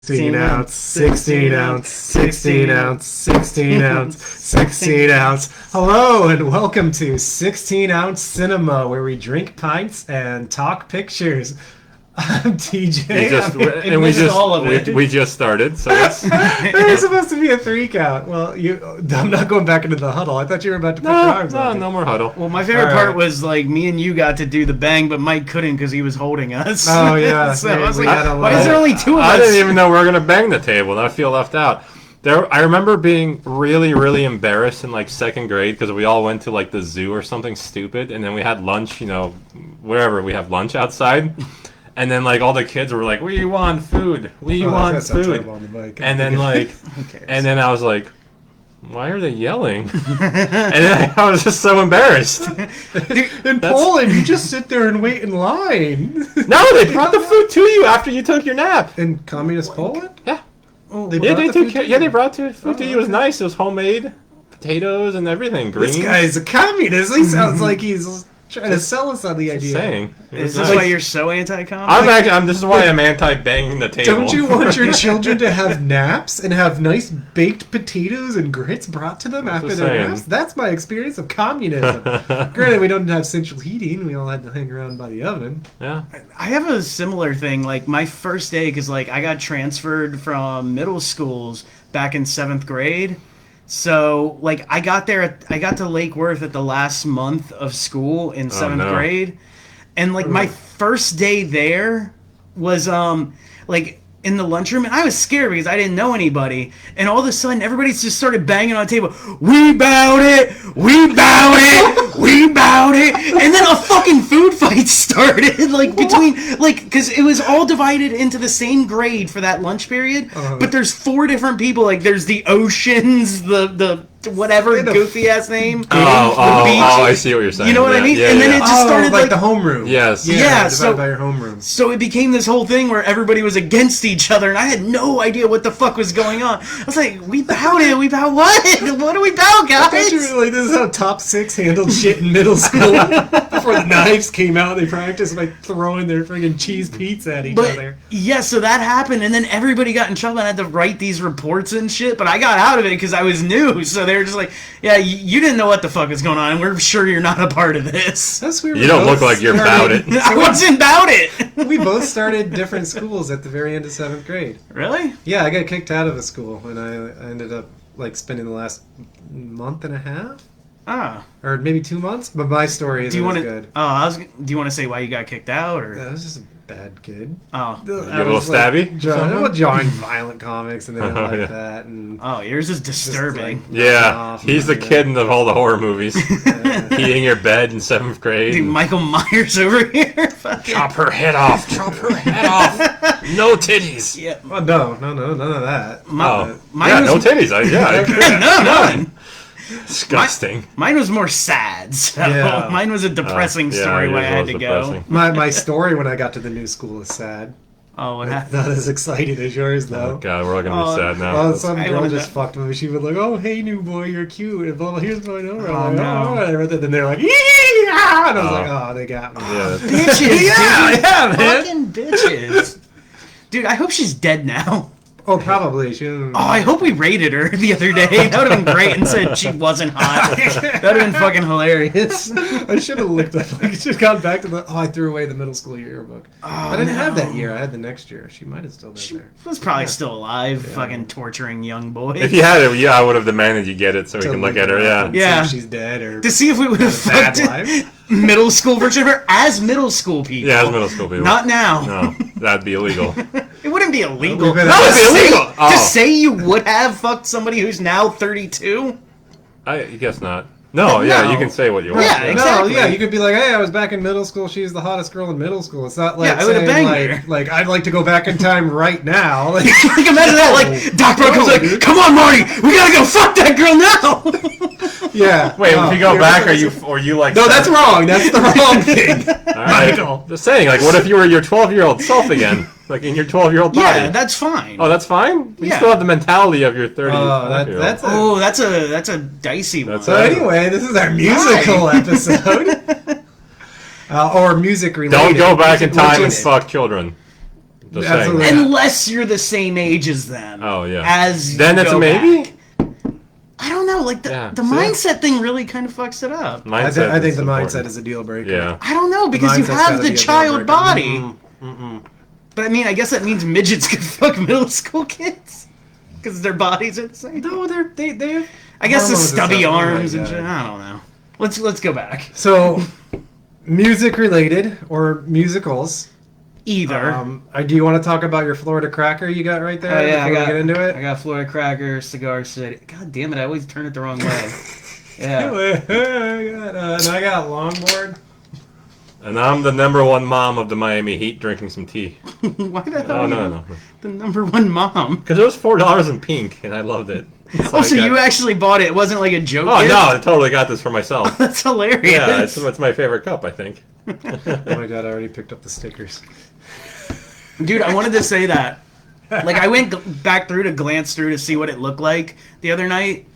16 ounce, 16 ounce, 16 ounce, 16 ounce, 16 ounce. Hello and welcome to 16 Ounce Cinema, where we drink pints and talk pictures. I'm TJ. We just started, so it's... There's supposed to be a 3 count. Well, I'm not going back into the huddle. I thought you were about to put your arms on. No more huddle. Well, my favorite part was like me and you got to do the bang, but Mike couldn't because he was holding us. Oh yeah. So I was like, why is there only 2 of us? I didn't even know we were gonna bang the table, and I feel left out. I remember being really, really embarrassed in like 2nd grade because we all went to like the zoo or something stupid, and then we had lunch, wherever we have lunch outside. And then, like, all the kids were like, "We want food. We want food." And then, like, and then I was like, "Why are they yelling?" And then I was just so embarrassed. In Poland, you just sit there and wait in line. No, they brought the food to you after you took your nap. In communist Poland? Yeah. Oh, They brought food to you. It was nice. It was homemade, potatoes and everything. Greens. This guy's a communist. He sounds like he's trying to sell us on the idea. Saying. Is this why you're so anti-communist? This is why I'm anti-banging the table. Don't you want your children to have naps and have nice baked potatoes and grits brought to them after their naps? That's my experience of communism. Granted, we don't have central heating. We all had to hang around by the oven. Yeah. I have a similar thing. Like, my first day, because, like, I got transferred from middle schools back in 7th grade. So, like, I got to Lake Worth at the last month of school in 7th grade. And, like, my first day there was, like, in the lunchroom. And I was scared because I didn't know anybody. And all of a sudden, everybody just started banging on the table. We bowed it! We bowed it! We bowed it! And then a fucking food fight started, like, between, like, because it was all divided into the same grade for that lunch period. But there's 4 different people. Like, there's the Oceans, the whatever goofy ass name. I see what you're saying. You know what I mean? Yeah, and then it just started like the homeroom. Yes. Yeah. So by your homeroom. So it became this whole thing where everybody was against each other, and I had no idea what the fuck was going on. I was like, we bowed it. We bowed what? What do we bow, guys? Don't you really, this is how top 6 handled shit in middle school. Before the knives came out, they practiced by throwing their friggin' cheese pizza at each other. Yeah, so that happened, and then everybody got in trouble, and I had to write these reports and shit, but I got out of it because I was new, so they were just like, yeah, you didn't know what the fuck was going on, and we're sure you're not a part of this. That's weird. You don't look like you're about it. I wasn't about it. We both started different schools at the very end of 7th grade. Really? Yeah, I got kicked out of a school, and I ended up, like, spending the last month and a half. Or maybe 2 months, but my story isn't as good. Do you want to say why you got kicked out, or? I was just a bad kid. Oh. You a little stabby? Drawing violent comics, and they don't like that. And yours is disturbing. He's the kid in all the horror movies. Eating your bed in 7th grade. Dude, Michael Myers over here. Chop her head off. Chop her head off. No titties. Yeah. Oh, no, none of that. No titties. None. Disgusting. Mine was more sad. So mine was a depressing story where I had to go. My story when I got to the new school is sad. Oh, what happened? Not as exciting as yours, though. Oh, God, we're all going to be sad now. Some girl just fucked with me. She was like, oh, hey, new boy, you're cute. And blah, blah, here's my number. Oh, no. Whatever. Then they're like, yeah! And I was like, oh, they got me. Yeah. Bitches, yeah, man. Fucking bitches. Dude, I hope she's dead now. Oh, probably. I hope we rated her the other day. That would have been great and said she wasn't hot. That would have been fucking hilarious. I should have looked up. I just got back to I threw away the middle school yearbook. I didn't have that year. I had the next year. She might have still been there. She was probably still alive, fucking torturing young boys. If you had it, I would have demanded you get it so we can look at her, Yeah. See if she's dead or... To see if we would have fucked middle school version of her as middle school people. Yeah, as middle school people. Not now. No, that'd be illegal. It wouldn't be illegal. No, it'd be illegal. To say you would have fucked somebody who's now 32? I guess not. No, yeah, you can say what you want. Yeah, exactly. No, you could be like, hey, I was back in middle school. She's the hottest girl in middle school. It's not like I would have banged her. Like, I'd like to go back in time right now. Like, imagine that. Like, Doc Broco's like, come on, Marty, we gotta go fuck that girl now. Yeah. Wait, if you go back, are you like? No, that's wrong. That's the wrong thing. All right. Just saying, like, what if you were your 12-year-old self again? Like in your 12-year-old body. Yeah, that's fine. Oh, that's fine? You still have the mentality of your 30-year-old. That's a dicey one. So anyway, this is our musical episode. Or music related. Don't go back in time and fuck children. Just Absolutely. saying. Unless you're the same age as them. Oh, yeah. As Then you it's go a maybe? back. I don't know. Like, the Yeah, see? mindset thing really kind of fucks it up. I think the mindset is a deal breaker. Yeah. I don't know, because you mindset's have gotta the be a deal child breaker. body. But I mean, I guess that means midgets can fuck middle school kids. Because their bodies are the same. No, they have I guess the hormones and stubby stuff. Oh my arms and God. shit. I don't know. Let's go back. So, music related or musicals. Either. Do you want to talk about your Florida Cracker you got right there? Oh, yeah, before we get into it. I got Florida Cracker, Cigar City. God damn it! I always turn it the wrong way. Yeah. And I got Longboard. And I'm the number one mom of the Miami Heat drinking some tea. Why the hell? Oh, are no, you no. the number one mom? Because it was $4 in pink, and I loved it. Oh, so you actually bought it? It wasn't like a joke. Oh, gift? no, I totally got this for myself. That's hilarious. Yeah, it's my favorite cup, I think. Oh my God, I already picked up the stickers. Dude, I wanted to say that. Like, I went back through to glance through to see what it looked like the other night,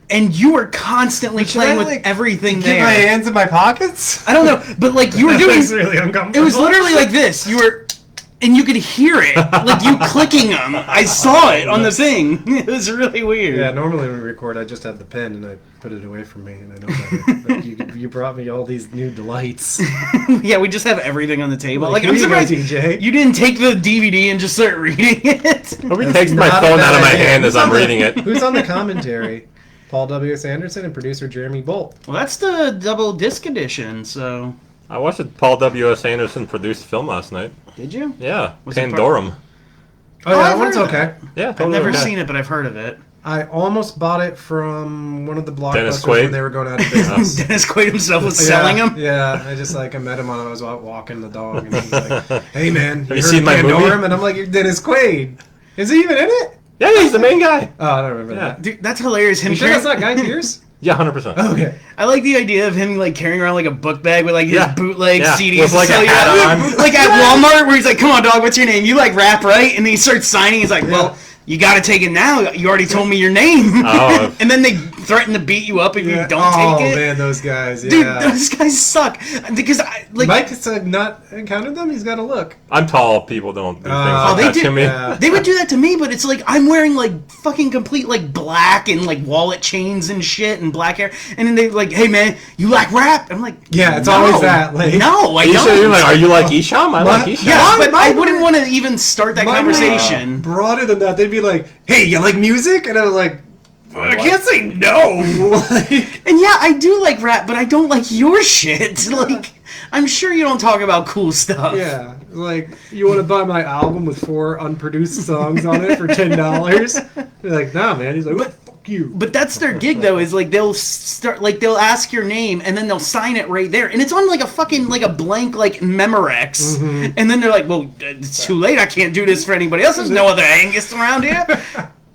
and you were constantly playing with everything Keep there. my hands in my pockets? I don't know, but like you were doing. It's really uncomfortable. It was literally like this. You were, and you could hear it, like you clicking them. I saw it on the thing. It was really weird. Yeah, normally when we record, I just have the pen and I put it away from me, and I know better. Like, you brought me all these new delights. Yeah, we just have everything on the table. Like Here I'm you go, surprised TJ. you didn't take the DVD and just start reading it. Nobody takes my not a phone bad out of my idea. hand as I'm reading it. Who's on the commentary? Paul W. S. Anderson and producer Jeremy Bolt. Well, that's the double disc edition. So, I watched a Paul W.S. Anderson produced film last night. did you? Yeah, Was it Pandorum. Oh, yeah, that I've one's heard of okay. Yeah, I've totally never okay. seen it, but I've heard of it. I almost bought it from one of the Dennis blockbusters when Quaid? they were going out of business. Dennis Quaid himself was Yeah, selling them. Yeah, I met him when I was out walking the dog, and he's like, "Hey man, you heard seen of my movie?" Pandorum?" And I'm like, "You're Dennis Quaid. Is he even in it?" Yeah, he's the main guy. Oh, I don't remember Yeah. that. Dude, that's hilarious. Him You sure carrying- that's not Guy Pearce? Yeah, 100%. Okay. I like the idea of him like carrying around like a book bag with like his Yeah. bootleg Yeah. CDs. With, like, to sell a you. hat on. Like at Walmart, where he's like, "Come on, dog, what's your name? You like rap, right?" And then he starts signing. He's like, "Well, you got to take it now. You already told me your name." Oh. And then they threaten to beat you up if you don't oh take it. man, those guys. Yeah. Dude, those guys suck. Because Mike has not encountered them. He's got to look. I'm tall. People don't do things Oh, like they that do. to me. Yeah. they would do that to me, but it's like I'm wearing like fucking complete like black and like wallet chains and shit and black hair, and then they like, "Hey man, you like rap?" I'm like, Yeah, it's "No. always that, like- no, I You don't." you're like, are you like Isham? I like Isham. Yeah, My- but my- I wouldn't want to even start that Mine were conversation. broader than that. They'd be like, "Hey, you like music?" And I was like, "I can't say no." Like, And yeah, I do like rap, but I don't like your shit. Like, I'm sure you don't talk about cool stuff. yeah, like you want to buy my album with 4 unproduced songs on it for $10? You're like, "Nah, man." He's like, "What? Fuck you." But that's their gig, though. Is like they'll start, like they'll ask your name, and then they'll sign it right there, and it's on like a fucking like a blank like Memorex, and then they're like, "Well, it's too late. I can't do this for anybody else. There's no other Angus around here."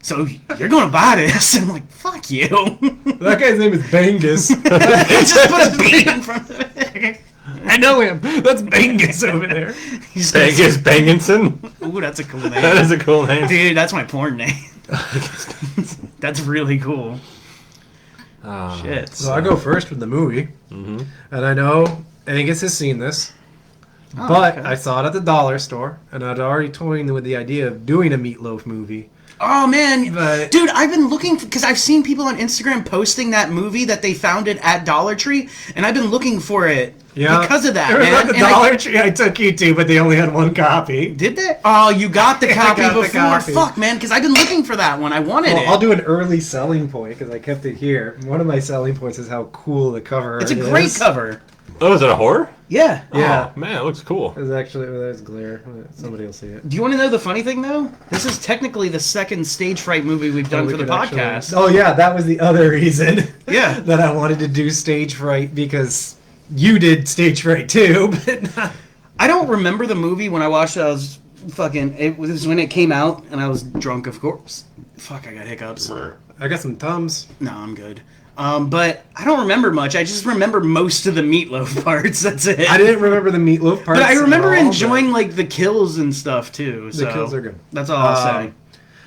So you're gonna buy this? And I'm like, "Fuck you!" That guy's name is Bangus. Just put a beat in front of it. I know him. That's Bangus over there. He's gonna Bangus Banginson. Ooh, that's a cool That name. is a cool name. Dude, that's my porn name. That's really cool. Oh, Shit. So I go first with the movie, and I know Angus has seen this, Oh, but okay. I saw it at the dollar store, and I'd already toyed with the idea of doing a Meatloaf movie. Oh man, But- dude, I've been looking because I've seen people on Instagram posting that movie that they found it at Dollar Tree, and I've been looking for it because of that. It was Man. at the And Dollar Tree. I took you to, but they only had one copy. did they? Oh, you got the copy got the before? copy. Fuck, man, because I've been looking for that one. I wanted Well, it. I'll do an early selling point because I kept it here. One of my selling points is how cool the cover It's a art great is. cover. Oh, is it a horror? Yeah. Yeah. Oh, man, it looks cool. There's actually there's glare. Somebody will see it. Do you want to know the funny thing though? This is technically the second stage fright movie we've done We for the could actually- podcast. Oh yeah, that was the other reason. Yeah. that I wanted to do stage fright because you did stage fright too, but not. I don't remember the movie when I watched it. I was fucking. It was when it came out, and I was drunk, of course. Fuck, I got hiccups. I got some Tums. No, I'm good. But I don't remember much. I just remember most of the Meatloaf parts. That's it. I didn't remember the Meatloaf part. But I remember enjoying like the kills and stuff too. So The kills are good. That's all I'll say.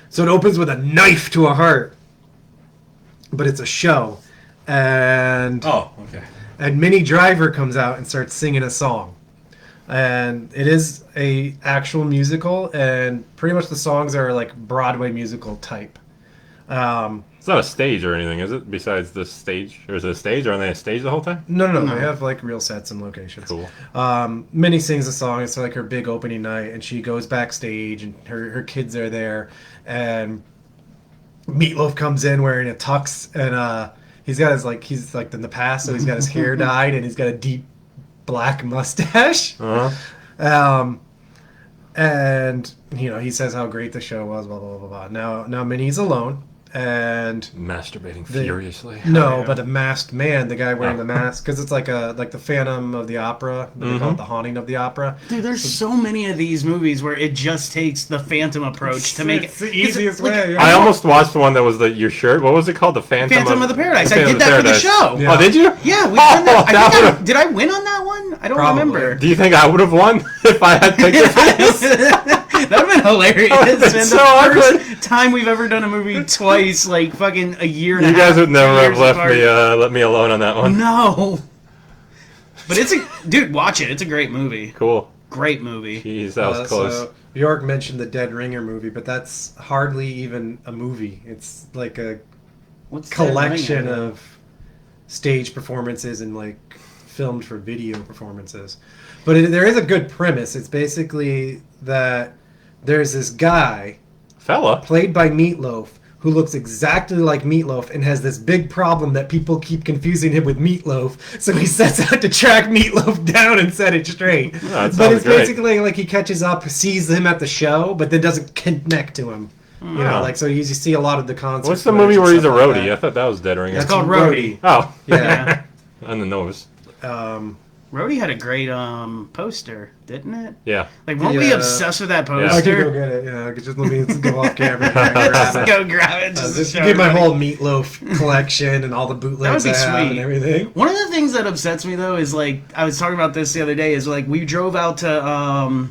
So it opens with a knife to a heart, but it's a show, and Oh, okay. and Minnie Driver comes out and starts singing a song. and it is a actual musical, and pretty much the songs are like Broadway musical type. It's not a stage or anything, is it? Besides the stage, or is it a stage? Or are they a stage the whole time? No, they have like real sets and locations. Cool. Minnie sings a song. It's like her big opening night, and she goes backstage, and her kids are there, and Meatloaf comes in wearing a tux, and he's like in the past, so he's got his hair dyed, and he's got a deep black mustache. And he says how great the show was, blah blah blah blah. Now Minnie's alone. And masturbating furiously. No, but a masked man, the guy wearing the mask, because it's like the Phantom of the Opera. They call it the Haunting of the Opera. Dude, there's so many of these movies where it just takes the Phantom approach to make it's the easiest way. I almost watched the one that was your shirt. What was it called? The Phantom of the Paradise. I did that for the show. Yeah. Oh, did you? Yeah, we done that. Did I win on that one? I don't remember. Do you think I would have won if I had picked it? That would have been hilarious. That would have been so the first time we've ever done a movie twice, like fucking a year and a half. You guys would never have let me alone on that one. No. But dude, watch it. It's a great movie. Cool. Great movie. Jeez, that was close. So Bjork mentioned the Dead Ringer movie, but that's hardly even a movie. It's like a collection of stage performances and like filmed for video performances. But there is a good premise. It's basically that there's this guy, played by Meatloaf, who looks exactly like Meatloaf and has this big problem that people keep confusing him with Meatloaf. So he sets out to track Meatloaf down and set it straight. Oh, but it's basically like he catches up, sees him at the show, but then doesn't connect to him. So you see a lot of the concerts. What's the movie where he's a roadie? I thought that was Dead Ringer. It's called Roadie. Oh. Yeah. On the nose. Roadie had a great poster, didn't it? Yeah. Like, weren't we obsessed with that poster? I could go get it. Yeah, I could just let me go off camera. Go grab it. Just get my whole Meatloaf collection and all the bootlegs that would be I have sweet. and everything. One of the things that upsets me though is like I was talking about this the other day is like we drove out to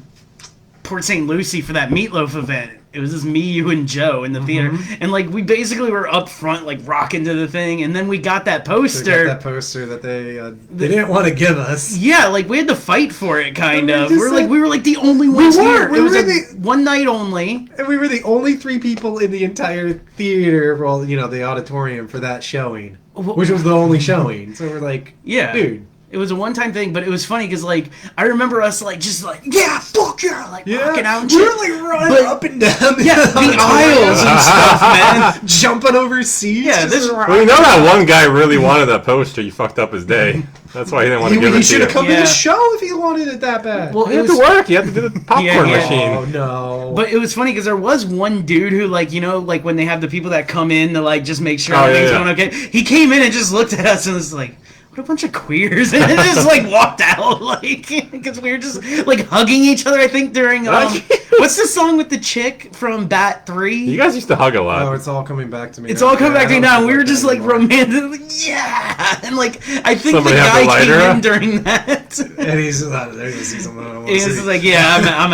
Port St. Lucie for that Meatloaf event. It was just me, you, and Joe in the theater, and like we basically were up front, like rocking to the thing, and then we got that poster. So we got that poster that they didn't want to give us. Yeah, like we had to fight for it, kind of. We were like the only ones here. We it was were one night only, and we were the only 3 people in the entire theater, the auditorium for that showing, which was the only showing. So we're like, yeah, dude. It was a one-time thing, but it was funny because, like, I remember us, like, just like, yeah, fuck yeah, like, rocking out and shit. We were, like, running up and down the aisles and stuff, man. Jumping over seats. Yeah, well, you know that one guy really wanted that poster. You fucked up his day. That's why he didn't want to give it to you. He should have come to the show if he wanted it that bad. Well, he had to work. He had to do the popcorn machine. Oh, no. But it was funny because there was one dude who, like, like, when they have the people that come in to, like, just make sure everything's going okay, he came in and just looked at us and was like, what a bunch of queers, and just like walked out, like, because we were just like hugging each other. I think during what's the song with the chick from Bat 3? You guys used to hug a lot. Oh, it's all coming back to me. It's all coming back to me now. We were just like romantic, like, yeah, and like I think Somebody the guy came in during that, and he's there's a season I he's like, yeah, I'm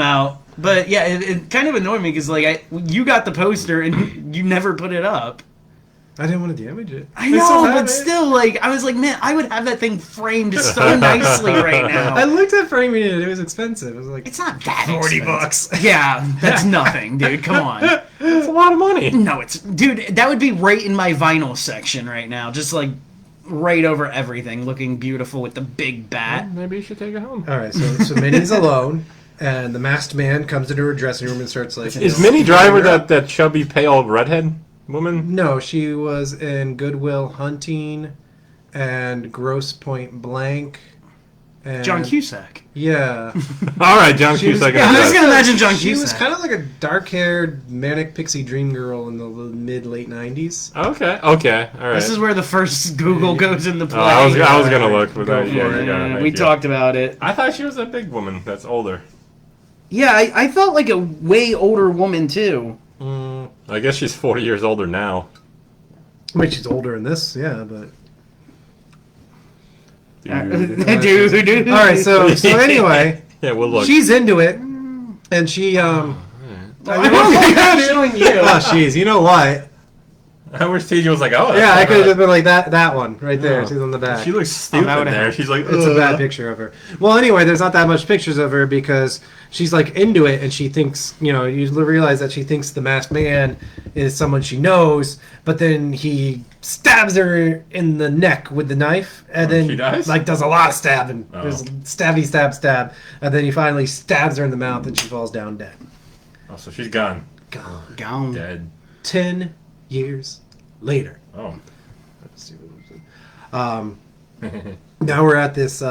out. But yeah, it kind of annoyed me because like you got the poster and you never put it up. I didn't want to damage it. I know, but still, like, I was like, man, I would have that thing framed so nicely right now. I looked at framing it. It was expensive. It was like, it's not that $40. Yeah, that's nothing, dude. Come on. It's a lot of money. No, dude, that would be right in my vinyl section right now. Just like right over everything, looking beautiful with the big bat. Well, maybe you should take it home. All right, so Minnie's alone. And the masked man comes into her dressing room and starts like... Is Minnie Driver that chubby, pale redhead woman? No, she was in Good Will Hunting and Gross Point Blank. And John Cusack. Yeah. All right, John Cusack. I'm just going to imagine John Cusack. She was kind of like a dark-haired, manic pixie dream girl in the mid-late 90s. Okay, all right. This is where the first Google goes into play. I was going to look for that. We talked about it. I thought she was a big woman that's older. Yeah, I felt like a way older woman, too. I guess she's 40 years older now. I mean, she's older in this, yeah, but... Dude. All right, so anyway... Yeah, we'll look. She's into it, and she... I'm showing you. Oh, jeez, you know what? I wish TJ was like, oh, that's Yeah, I not could have bad. just been like that one right there. Yeah. She's on the back. She looks stupid that would've there. helped. She's like, It's a bad "Ugh." picture of her. Well, anyway, there's not that much pictures of her because she's like into it, and she thinks, you realize that she thinks the masked man is someone she knows, but then he stabs her in the neck with the knife, and then she dies? like does a lot of stabbing. Oh. There's stabby, stab, stab, and then he finally stabs her in the mouth, and she falls down dead. Oh, so she's gone. Gone. Gone. Dead. 10 years later. Oh. Let's see what now we're at this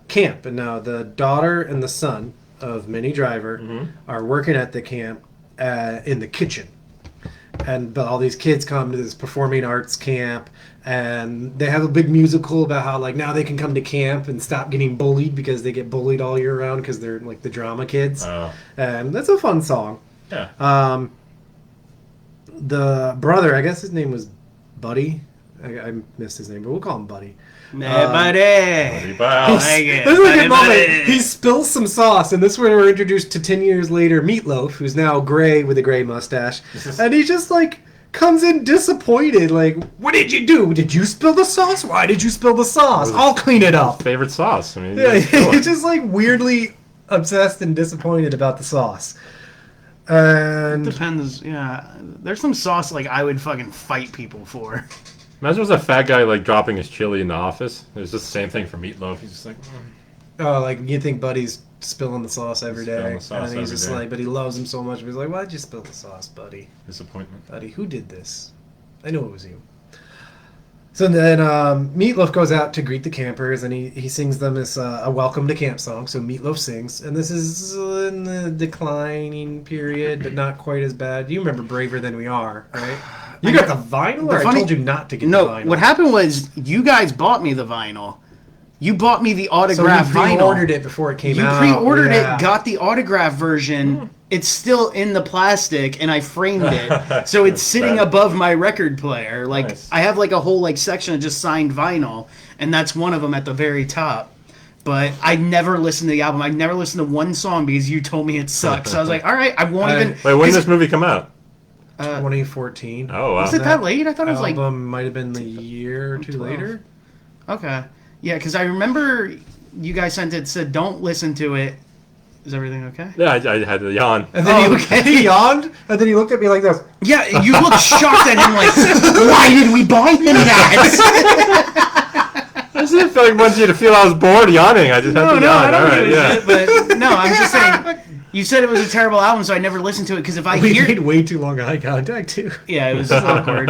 camp, and now the daughter and the son of Minnie Driver are working at the camp in the kitchen. But all these kids come to this performing arts camp, and they have a big musical about how like now they can come to camp and stop getting bullied because they get bullied all year round because they're like the drama kids. Oh. And that's a fun song. Yeah. The brother, I guess his name was Buddy. I missed his name, but we'll call him Buddy. Hey, buddy. Bye. Like it. This is a good Buddy, moment. buddy. He spills some sauce, and this is where we're introduced to 10 years later Meatloaf, who's now gray with a gray mustache. And he just, like, comes in disappointed, like, what did you do? Did you spill the sauce? Why did you spill the sauce? I'll clean it up. Favorite sauce. I mean, Yeah, just do it. he's just, like, weirdly obsessed and disappointed about the sauce. And Depends, yeah. There's some sauce like I would fucking fight people for. Imagine it was a fat guy like dropping his chili in the office. It was just the same thing for Meatloaf. He's just like, oh, like, you think Buddy's spilling the sauce every day. Spilling the sauce and he's every just day. like, but he loves him so much. He's like, why'd you spill the sauce, Buddy? disappointment. Buddy, who did this? I know it was you. So then Meatloaf goes out to greet the campers, and he sings them this a welcome to camp song. So Meatloaf sings, and this is in the declining period, but not quite as bad. You remember Braver Than We Are, right? You got the vinyl, or I told you not to get the vinyl? What happened was you guys bought me the vinyl. You bought me the So autograph you vinyl. pre-ordered it before it came You out. pre-ordered Yeah. it, got the autograph version. It's still in the plastic, and I framed it, so it's sitting bad. above my record player. Like Nice. I have like a whole like section of just signed vinyl, and that's one of them at the very top. But I never listened to the album. I never listened to one song because you told me it sucks. So I was like, all right, I won't even. Wait, when did 'cause- this movie come out? 2014. Oh, wow. Was it that late? I thought it was like Album might have been the year or two 12. later. okay, yeah, because I remember you guys sent it, said don't listen to it. Is everything okay? Yeah, I had to yawn. And then Oh, he, okay. he yawned, and then he looked at me like this. Yeah, you look shocked at him like, why did we buy him that? I just didn't feel like wanted you to feel I was bored yawning. I just had to yawn. I don't All right, give a yeah. shit, but no, I'm just saying. You said it was a terrible album, so I never listened to it because if I We hear, made way too long eye contact too. yeah, it was awkward.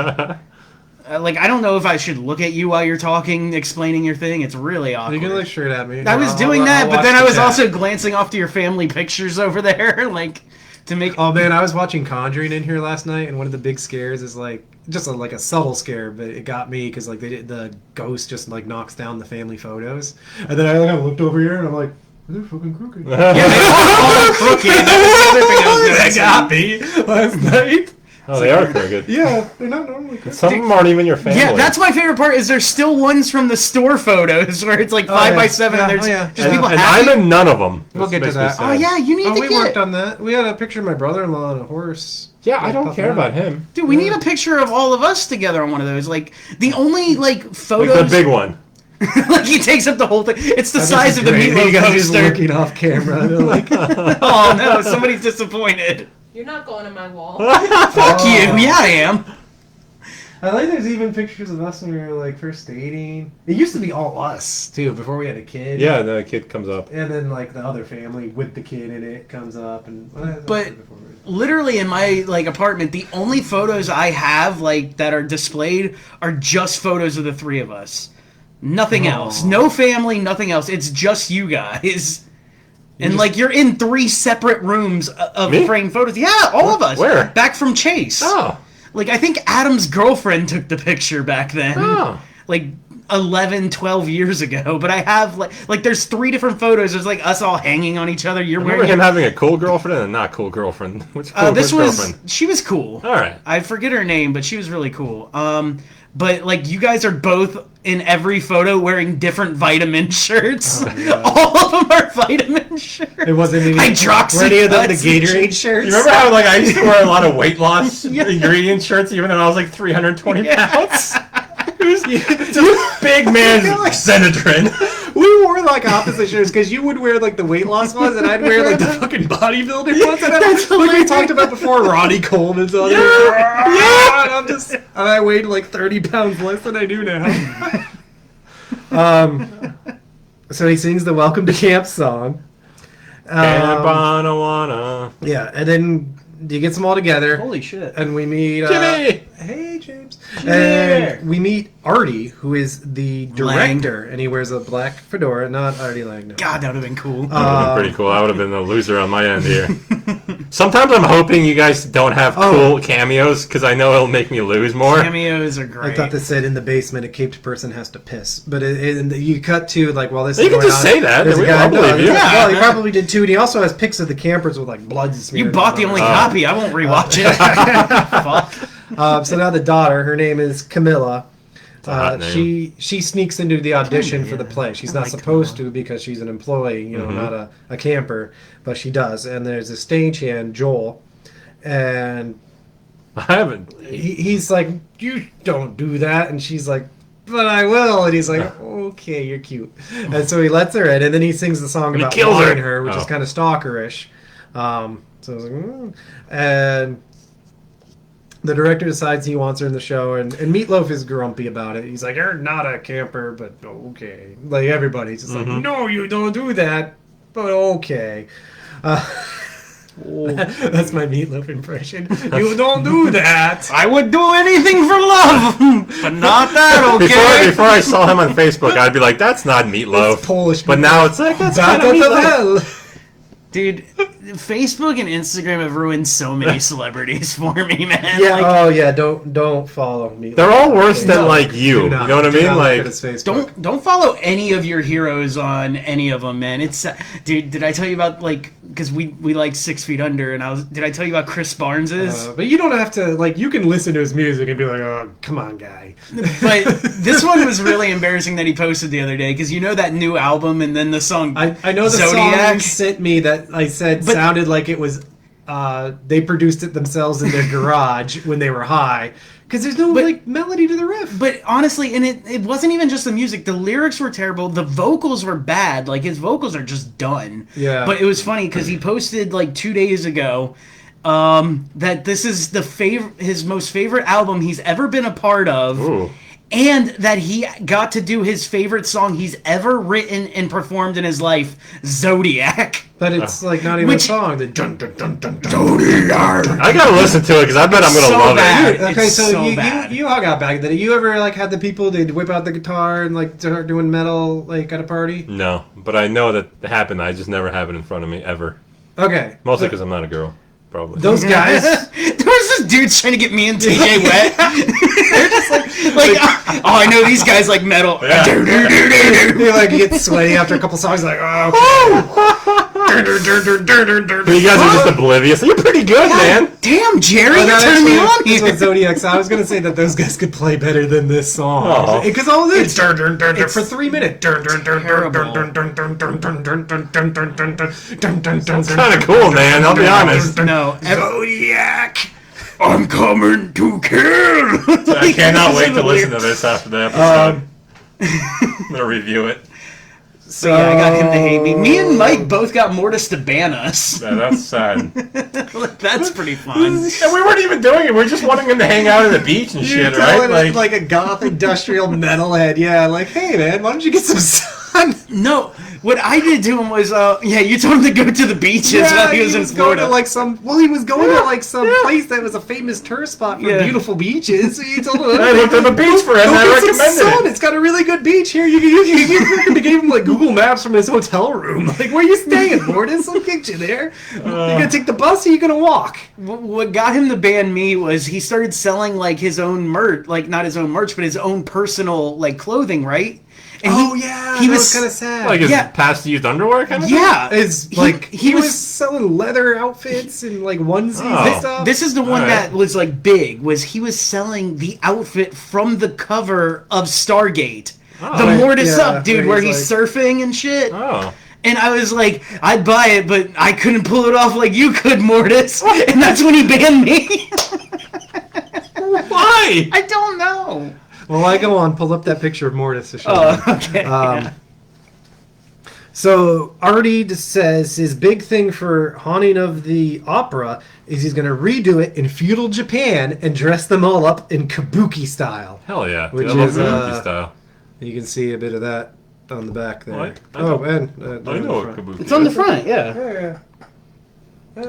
Like I don't know if I should look at you while you're talking, explaining your thing. It's really awkward. You can look straight at me. I was I'll- doing I'll that, but watch then the I was chat. also glancing off to your family pictures over there, like to make. Oh man, I was watching Conjuring in here last night, and one of the big scares is like just like a subtle scare, but it got me because like the ghost just like knocks down the family photos, and then I like, looked over here and I'm like, they're fucking crooked. Yeah, they all crooked. That was the other thing I was That noticing. got me last night. Oh, they are crooked. Yeah, they're not normally crooked. Some of them aren't even your family. Yeah, that's my favorite part. Is there's still ones from the store photos where it's like 5x7 Yeah, and there's oh, yeah. just And, people and happy. I'm in none of them. We'll get to that. Oh yeah, you need Oh, to we get. worked on that. We had a picture of my brother-in-law on a horse. Yeah, I Like, don't puffing care out. about him. Dude, we need a picture of all of us together on one of those. Like the only like Like photos. the big one. like he takes up the whole thing. It's the This size is of the great. meatloaf You guys just poster. looking off camera. They're like, Oh no, somebody's disappointed. You're not going on my wall. Fuck you. Yeah, I am. I like there's even pictures of us when we were like first dating. It used to be all us too before we had a kid. Yeah, the kid comes up. And then like the other family with the kid in it comes up and. But- Literally in my like apartment, the only photos I have like that are displayed are just photos of the three of us. Nothing else. No family, nothing else. It's just you guys. And just- like you're in 3 separate rooms of Me? framed photos. Yeah, all of us. Where? Back from Chase. Oh. Like I think Adam's girlfriend took the picture back then. Oh. Like 11, 12 years ago. But I have like there's 3 different photos. There's like us all hanging on each other. You're I remember wearing him having a cool girlfriend and a not cool girlfriend. Which this which was girlfriend? she was cool. All right. I forget her name, but she was really cool. but like you guys are both in every photo wearing different vitamin shirts. Oh, all of them are vitamin shirts. It wasn't any, Hydroxy were any of them the nuts. Gatorade shirts. You remember how like I used to wear a lot of weight loss ingredient shirts even though I was like 320 pounds? It was just big man Senatrin. We wore like opposite shirts because you would wear like the weight loss ones and I'd wear like the fucking bodybuilder ones. And like we talked about before, Ronnie Coleman's on there. Yeah. And I weighed like 30 pounds less than I do now. So he sings the Welcome to Camp song. Yeah, and then he gets them all together. Holy shit. And we meet... Jimmy! Hey, James. And we meet Artie, who is the director, and he wears a black fedora, not Artie Lang. No. God, that would have been cool. That would have been pretty cool. I would have been the loser on my end here. Sometimes I'm hoping you guys don't have cool cameos, because I know it'll make me lose more. Cameos are great. I thought this said in the basement a caped person has to piss. But you cut to, like, while this You is can going just on, say that. there's a We guy- all believe you. Yeah, well, he probably did too, and he also has pics of the campers with, like, blood smeared. You bought the only copy. I won't rewatch it. Fuck. So now the daughter, her name is Camilla. hot name. She sneaks into the audition for the play. She's not supposed to because she's an employee, not a camper, but she does. And there's a stagehand, Joel, and I haven't. he's like, "You don't do that," and she's like, "But I will," and he's like, "Okay, you're cute," and so he lets her in, and then he sings the song And he about kills wanting her. her, which is kind of stalkerish. So I was like, and the director decides he wants her in the show, and Meatloaf is grumpy about it. He's like, "You're not a camper, but okay." Like everybody's just like, "No, you don't do that, but okay." That's my Meatloaf impression. You don't do that. I would do anything for love, but not that, okay? Before I saw him on Facebook, I'd be like, "That's not Meatloaf." It's Polish. But now it's like, "That's kind of Meatloaf." Dude, Facebook and Instagram have ruined so many celebrities for me, man. Yeah. Like, Don't follow me. They're all worse than No, like you. do not. You know what I Do mean? not look Like, at his Facebook. don't follow any of your heroes on any of them, man. It's dude. Did I tell you about like because we like 6 Feet Under, and did I tell you about Chris Barnes's? But you don't have to like. You can listen to his music and be like, "Oh, come on, guy." But this one was really embarrassing that he posted the other day because you know that new album and then the song I know the Zodiac song you sent me that I said sounded like it was. They produced it themselves in their garage when they were high because there's no like melody to the riff. But honestly, and it wasn't even just the music. The lyrics were terrible. The vocals were bad. Like his vocals are just done. Yeah. But it was funny because he posted like 2 days ago that this is his most favorite album he's ever been a part of. ooh. And that he got to do his favorite song he's ever written and performed in his life, Zodiac. But it's like not even a song. The dun dun dun dun dun. Zodiac. I gotta listen to it because I bet I'm gonna so love bad. it. Okay, It's so, so you bad. you all got back. Did you ever like had the people they'd whip out the guitar and like start doing metal like at a party? No, but I know that it happened. I just never have it in front of me ever. Okay, Mostly because I'm not a girl, probably. those guys. There was this dude trying to get me and TJ wet. They're just like, oh, I know these guys like metal. Yeah. They like get sweaty after a couple songs. Like, oh, But you guys are just oblivious. You're pretty good, man. Damn, Jerry, oh, you no, turned me actually, on this here. was Zodiac. So I was gonna say that those guys could play better than this song Oh. because all this it's for 3 minutes. It's kind of cool, man. I'll be honest. No, Zodiac. I'm coming to kill. I cannot wait to listen to this after the episode. I'm gonna review it. So yeah, I got him to hate me. Me and Mike both got Mortis to ban us. Yeah, that's sad. That's pretty fun. And we weren't even doing it. We were just wanting him to hang out at the beach and You're shit, right? telling like a goth industrial metalhead. Yeah, like, hey man, why don't you get some sun? No, what I did to him was, you told him to go to the beaches while he was in going Florida. to like some. Well, he was going to like some place that was a famous tourist spot for Yeah. beautiful beaches. So you told him. I looked at the beach for him and I Go get some recommended sun. it. It's got a really good beach here. You gave him like Google Maps from his hotel room. Like, where you staying, Mortis? I'll get you there. You gonna take the bus or you gonna walk? What got him to ban me was he started selling like his own merch, like not his own merch, but his own personal like clothing, right? And he was kind of sad. Like his past used underwear kind of thing? Yeah. It's like he was selling leather outfits and like onesies and stuff. This is the one that was like big. Was he was selling the outfit from the cover of Stargate, the Mortis Up dude, where he's surfing and shit. Oh. And I was like, I'd buy it, but I couldn't pull it off like you could, Mortis. And that's when he banned me. Why? I don't know. Well, I go on, pull up that picture of Mortis to show you. Okay. So Artie just says his big thing for Haunting of the Opera is he's going to redo it in feudal Japan and dress them all up in kabuki style. Hell yeah. Which Dude, I love is, kabuki style. You can see a bit of that on the back there. What? And I know what kabuki It's on the front, yeah.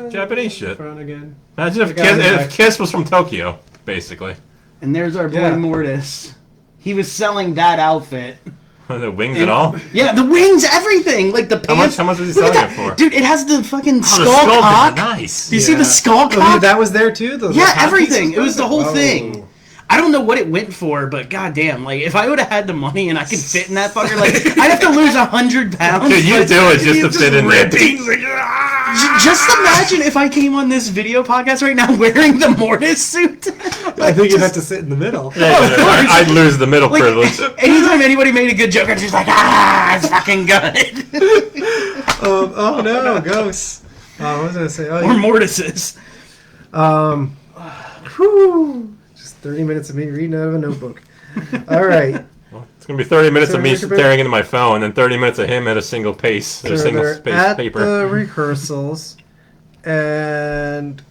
Japanese shit. Front again. Imagine if Kiss was from Tokyo, basically. And there's our boy Mortis. He was selling that outfit. The wings and all? Yeah, the wings, everything. Like the pants. How much was he selling it for? Dude, it has the fucking skull the skull cock. nice. Do you see the skull cock? Oh, that was there too? Everything. It was the whole thing. I don't know what it went for, but goddamn, like if I would have had the money and I could fit in that fucker, like I'd have to lose 100 pounds. Dude, you do it just to fit in there. Just imagine if I came on this video podcast right now wearing the Mortis suit. I think you'd have to sit in the middle. I'd lose the middle privilege. Anytime anybody made a good joke, I'd just like, it's fucking good. Oh no, ghosts. What was I gonna say? Or Mortises. Whew. 30 minutes of me reading out of a notebook. All right. Well, it's going to be 30 minutes of me they're staring into my phone and 30 minutes of him at a single pace, at a single they're space at paper. the rehearsals, and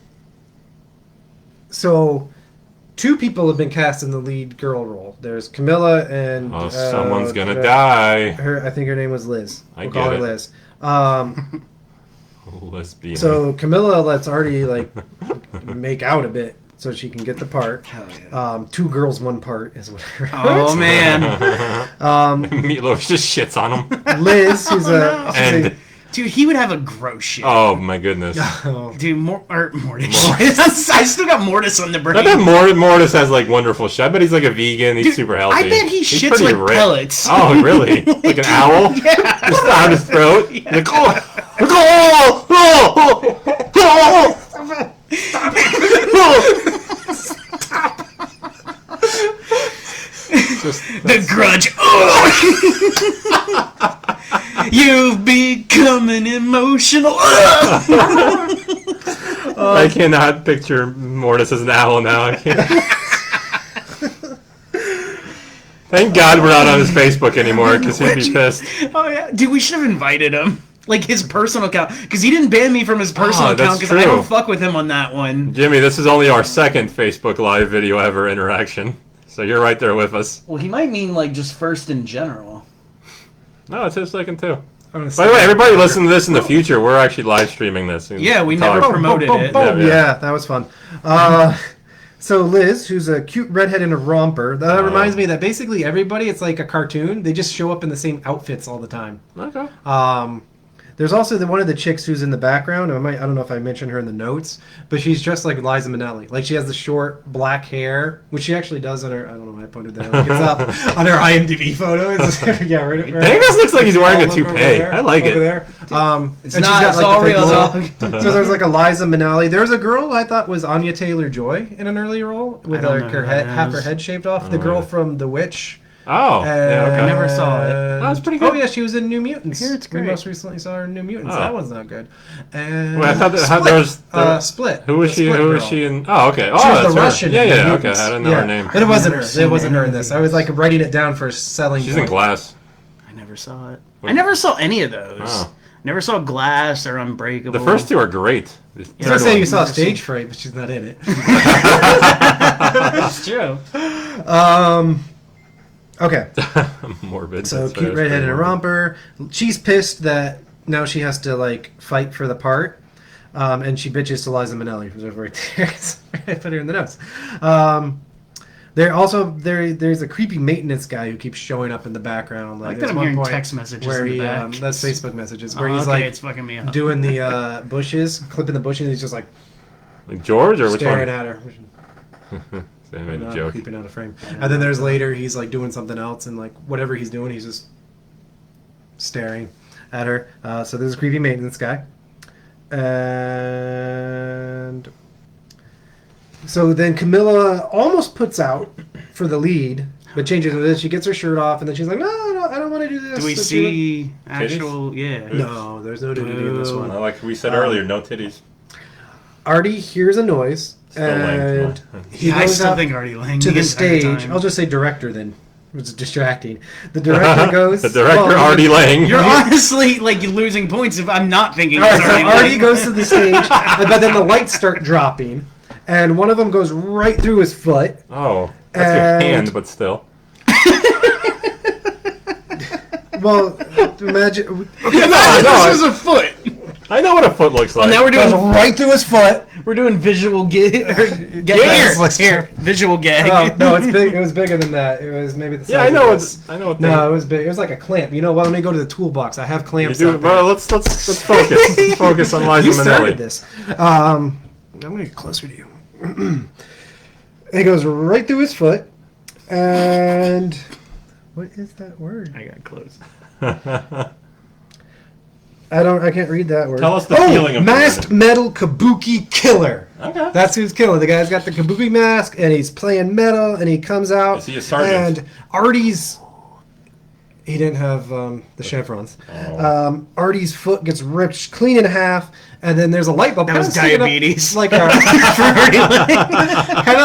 so 2 people have been cast in the lead girl role. There's Camilla and someone's going to die. I think her name was Liz. We'll call her Liz. Lesbian. So Camilla lets Artie like make out a bit so she can get the part. Hell yeah. 2 girls, 1 part is what I read. Oh man. Meatloaf just shits on him. Liz, who's Dude, he would have a gross shit. Oh my goodness. Dude, Mortis. I still got Mortis on the brain. I bet Mortis has like wonderful shit. I bet he's like a vegan. He's super healthy. I bet he He's shits pretty like ripped. pellets. Oh, really? Like an owl? Yeah. Just out his throat? Yeah. Like, The Grudge. You've becoming emotional. I cannot picture Mortis as an owl now. I can't. Thank God we're not on his Facebook anymore, because he'd be pissed. Oh yeah, dude, we should have invited him. Like his personal account, because he didn't ban me from his personal account because I don't fuck with him on that one. Jimmy, this is only our second Facebook Live video ever interaction, so you're right there with us. Well, he might mean like just first in general. No, it's his second too. By the way, everybody listen to this in the future. We're actually live streaming this. Yeah, we never promoted it. Yeah, that was fun. So Liz, who's a cute redhead in a romper, that reminds me that basically everybody, it's like a cartoon. They just show up in the same outfits all the time. Okay. There's also one of the chicks who's in the background. I don't know if I mentioned her in the notes, but she's dressed like Liza Minnelli. Like she has the short black hair, which she actually does on her. I don't know why I pointed that out. It's up on her IMDb photo. Yeah, right. Davis looks like he's wearing a toupee. I like it. There. It's not. It's all real. So there's like a Liza Minnelli. There's a girl I thought was Anya Taylor-Joy in an early role with like her head, half her head shaved off. The girl from The Witch. Oh, yeah, okay. I never saw it. That was pretty good. Oh yeah, she was in New Mutants. Here it's great. We most recently saw her in New Mutants. Oh. That one's not good. And Wait, I thought there was Split. Who was she? Who was she in? Oh, okay. Oh, She was that's the her. Russian. Yeah, in yeah. Okay, Mutants. I didn't know her name. But it wasn't her. It wasn't her in this. I was like writing it down for selling. She's in Glass. I never saw it. I never saw any of those. Oh. Never saw Glass or Unbreakable. The first 2 are great. I was gonna say you saw Stage Fright, but she's not in it. That's true. Okay. Morbid. So cute redhead in a romper. She's pissed that now she has to like fight for the part, and she bitches to Liza Minnelli, who's right there. I put her in the notes. There's a creepy maintenance guy who keeps showing up in the background. Like that I'm hearing text messages where in the he back. that's Facebook messages where he's okay, like it's fucking me up. doing the bushes, clipping the bushes. And he's just like George or which staring one? at her. They made a joke. Creeping out of frame. And then there's later, he's like doing something else, and like whatever he's doing, he's just staring at her. So there's a creepy maintenance guy. And so then Camilla almost puts out for the lead, but changes it. She gets her shirt off, and then she's like, no, I don't want to do this. Do we see actual? Yeah. No, there's no nudity in this one. Like we said earlier, no titties. Artie hears a noise, and he I goes still out think Artie Lang to the stage. I'll just say director then. It was distracting. The director goes... The director, Artie Lang. You're honestly like losing points if I'm not thinking it's Artie Lang. Artie goes to the stage, but then the lights start dropping, and one of them goes right through his foot. Oh, that's your hand, but still. Well, imagine... Okay, this is a foot. I know what a foot looks like. Now we're doing right through his foot. We're doing visual here, visual gag. Oh, no, it's big. It was bigger than that. It was maybe the size. Yeah, I know. Of this. I know. No, it was big. It was like a clamp. You know what? Let me go to the toolbox. I have clamps. Bro, let's focus. Let's focus on Liza You started Minnelli. this. I'm gonna get closer to you. It goes right through his foot, and what is that word? I got close. I can't read that word. Tell us the feeling of masked metal kabuki killer. Okay. That's who's killing. The guy's got the kabuki mask, and he's playing metal, and he comes out. Is he a sergeant? And Artie's... He didn't have the chevrons. Oh. Artie's foot gets ripped clean in half, and then there's a light bulb. That was diabetes. Kind of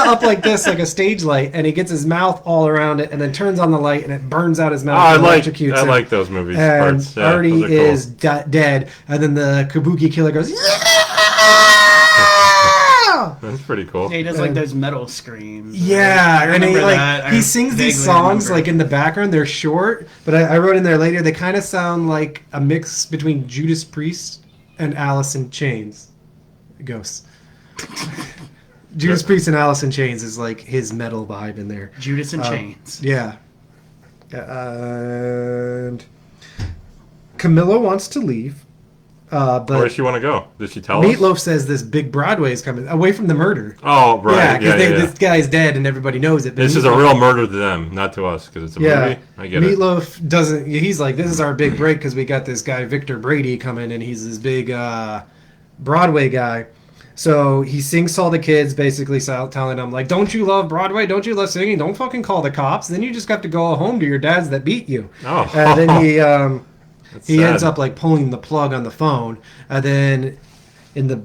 up like this, like a stage light, and he gets his mouth all around it, and then turns on the light, and it burns out his mouth. I and like electrocutes him. those movies. And parts. Yeah, Artie those are cool. is dead, and then the kabuki killer goes, yeah! That's pretty cool. Yeah, he does like those metal screams. Yeah, I and he remember that. he sings these vaguely songs remember. like in the background. They're short, but I wrote in there later. They kind of sound like a mix between Judas Priest and Alice in Chains. Ghosts. Judas Priest and Alice in Chains is like his metal vibe in there. Judas and Chains. Yeah. And Camilla wants to leave, but Where does she want to go? Did she tell us? Meatloaf says this big Broadway is coming away from the murder. Oh, right. Yeah, because this guy's dead and everybody knows it. But This is a real murder to them, not to us, because it's a movie. I get it. Meatloaf doesn't. He's like, this is our big break because we got this guy Victor Brady coming, and he's this big Broadway guy. So he sings to all the kids, basically telling them like, "Don't you love Broadway? Don't you love singing? Don't fucking call the cops. Then you just got to go home to your dads that beat you." Oh. And then he sad. ends up like pulling the plug on the phone, and then in the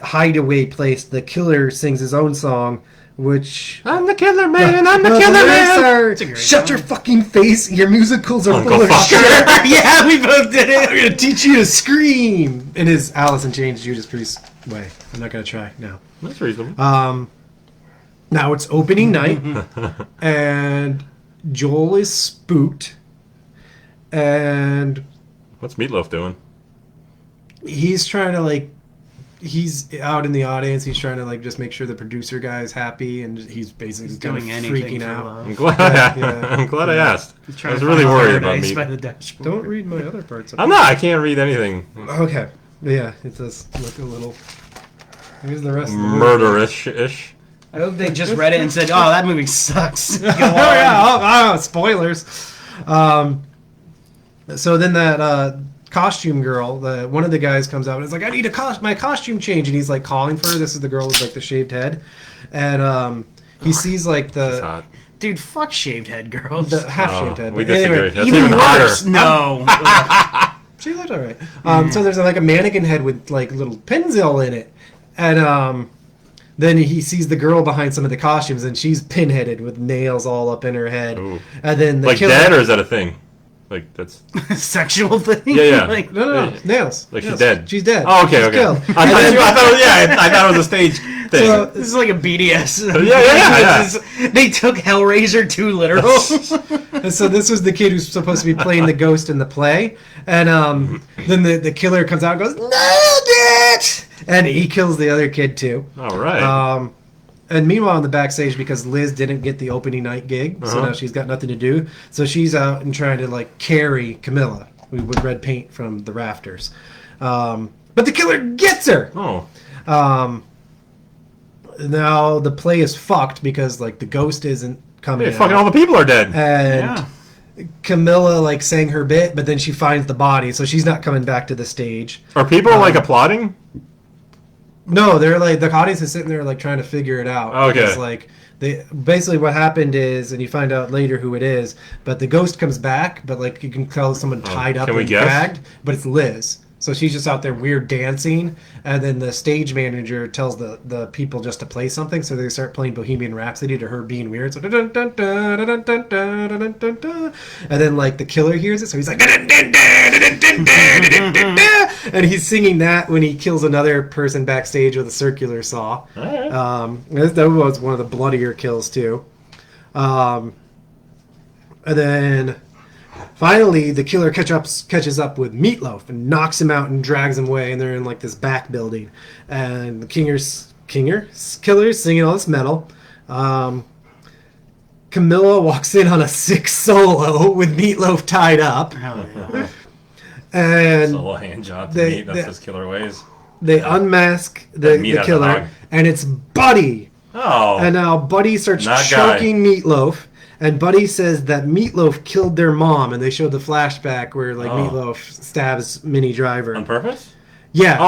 hideaway place, the killer sings his own song. Which I'm the killer man. I'm the No, killer lyrics man. are, a great shut song. your fucking face. Your musicals are Uncle full of Fucker. shit. Yeah, we both did I'm it. gonna teach you to scream in his Alice in Chains Judas Priest way. I'm not gonna try now. That's reasonable. Now it's opening night, and Joel is spooked, and What's Meatloaf doing? he's trying to like. He's out in the audience. He's trying to like just make sure the producer guy is happy, and he's basically kind of Doing anything freaking for out. love. I'm glad. Yeah. I'm glad I asked. I Trying was to really find worried about paradise by meat. the dashboard. Don't read my other parts. I'm not. I can't read anything. Okay. Yeah, it does look a little. Here's the rest of the movie. Murderish-ish. I hope they just read it and said, "Oh, that movie sucks." Go Oh, on. yeah. Oh, spoilers. So then that costume girl, one of the guys comes out and is like, "I need my costume change," and he's like calling for her. This is the girl with like the shaved head, and he sees like It's the hot. Dude, fuck shaved head girls. half Oh, shaved head. we But anyway, disagree. That's even worse. hotter. No. she looked alright. So there's like a mannequin head with like little pins all in it, and then he sees the girl behind some of the costumes, and she's pinheaded with nails all up in her head. Ooh. And then the Like killer, dead, or is that a thing? Like that's. Sexual thing. Yeah, yeah. Like, no, nails. Like she's Nails. dead. She's dead. Oh, okay, She's okay. killed. I thought it was a stage thing. So- this is like a BDS. yeah. This is- they took Hellraiser too literal. And so this was the kid who's supposed to be playing the ghost in the play, and then the killer comes out and goes, "Nailed it!" And he kills the other kid too. All right. And meanwhile, on the backstage, because Liz didn't get the opening night gig, so now she's got nothing to do. So she's out and trying to like carry Camilla with red paint from the rafters. But the killer gets her. Oh. now the play is fucked because like the ghost isn't coming. Hey, fucking all the people are dead. And Camilla like sang her bit, but then she finds the body, so she's not coming back to the stage. Are people like applauding? No, they're like the audience is sitting there like trying to figure it out. Okay. Because, like they basically what happened is, and you find out later who it is, but the ghost comes back, but like you can tell someone tied up Can we and guess? gagged, but it's Liz. So she's just out there weird dancing, and then the stage manager tells the people just to play something, so they start playing Bohemian Rhapsody to her being weird. So dun, dun, dun, dun, dun, dun, dun, dun, dun, dun. And then like the killer hears it, so he's like dun, dun, dun, dun, dun, dun, dun, dun, and he's singing that when he kills another person backstage with a circular saw. That was one of the bloodier kills too. And then finally, the killer catches up with Meatloaf and knocks him out and drags him away, and they're in like this back building. And the killer's singing all this metal. Camilla walks in on a sick solo with Meatloaf tied up. And Solo hand job to meat. That's his killer ways. they unmask the killer, and it's Buddy. Oh. And now Buddy starts choking Meatloaf. And Buddy says that Meatloaf killed their mom, and they showed the flashback where like Meatloaf stabs Minnie Driver On purpose? Yeah,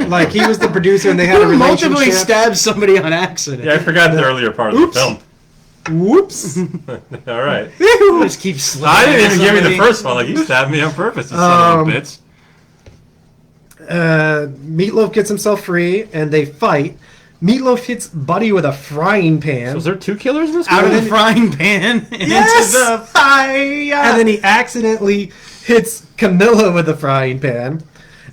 like he was the producer, and they had a relationship. Multiply stabs somebody on accident. Yeah, I forgot the earlier part of the film. Whoops! All right. Just keep I didn't even give you the first one. Like you stabbed me on purpose, you son of a bitch. Meatloaf gets himself free, and they fight. Meatloaf hits Buddy with a frying pan. So is there two killers in this out movie? of the frying pan into the fire. And then he accidentally hits Camilla with a frying pan.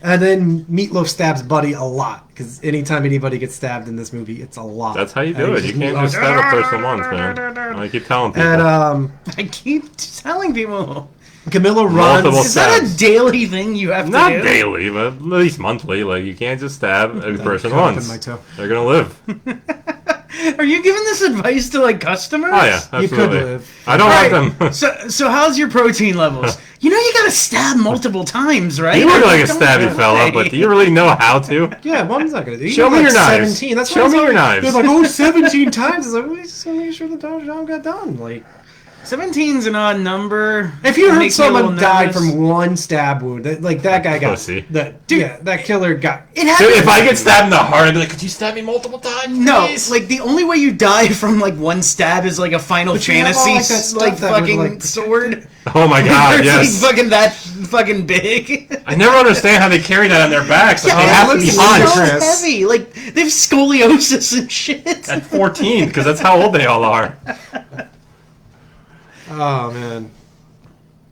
And then Meatloaf stabs Buddy a lot. Because anytime anybody gets stabbed in this movie, it's a lot. That's how you do it. You can't just stab a person once, man. I keep telling people. And I keep telling people. Camilla runs. Is that a daily thing you have to do? Not daily, but at least monthly. Like you can't just stab a person once. They're gonna live. Are you giving this advice to like customers? Oh yeah, absolutely. You could live. I don't want them. So how's your protein levels? You know you gotta stab multiple times, right? You look like a stabby fella, but do you really know how to? Yeah, one's not gonna do. Show me your knives. 17. That's Show me your knives. They're like, 17 times. It's like, well, just make sure the job got done. Like. 17's an odd number. If you heard someone died from one stab wound, like that guy got that killer got. If I get stabbed in the heart, I'd be like, "Could you stab me multiple times?" No, please? like the only way you die from like one stab is like a Final Fantasy like fucking sword. Oh my god, it's yes. like fucking that fucking big. I never understand how they carry that on their backs. Like, they have to be so hunched. heavy. Like they have scoliosis and shit. At 14, because that's how old they all are. Oh man!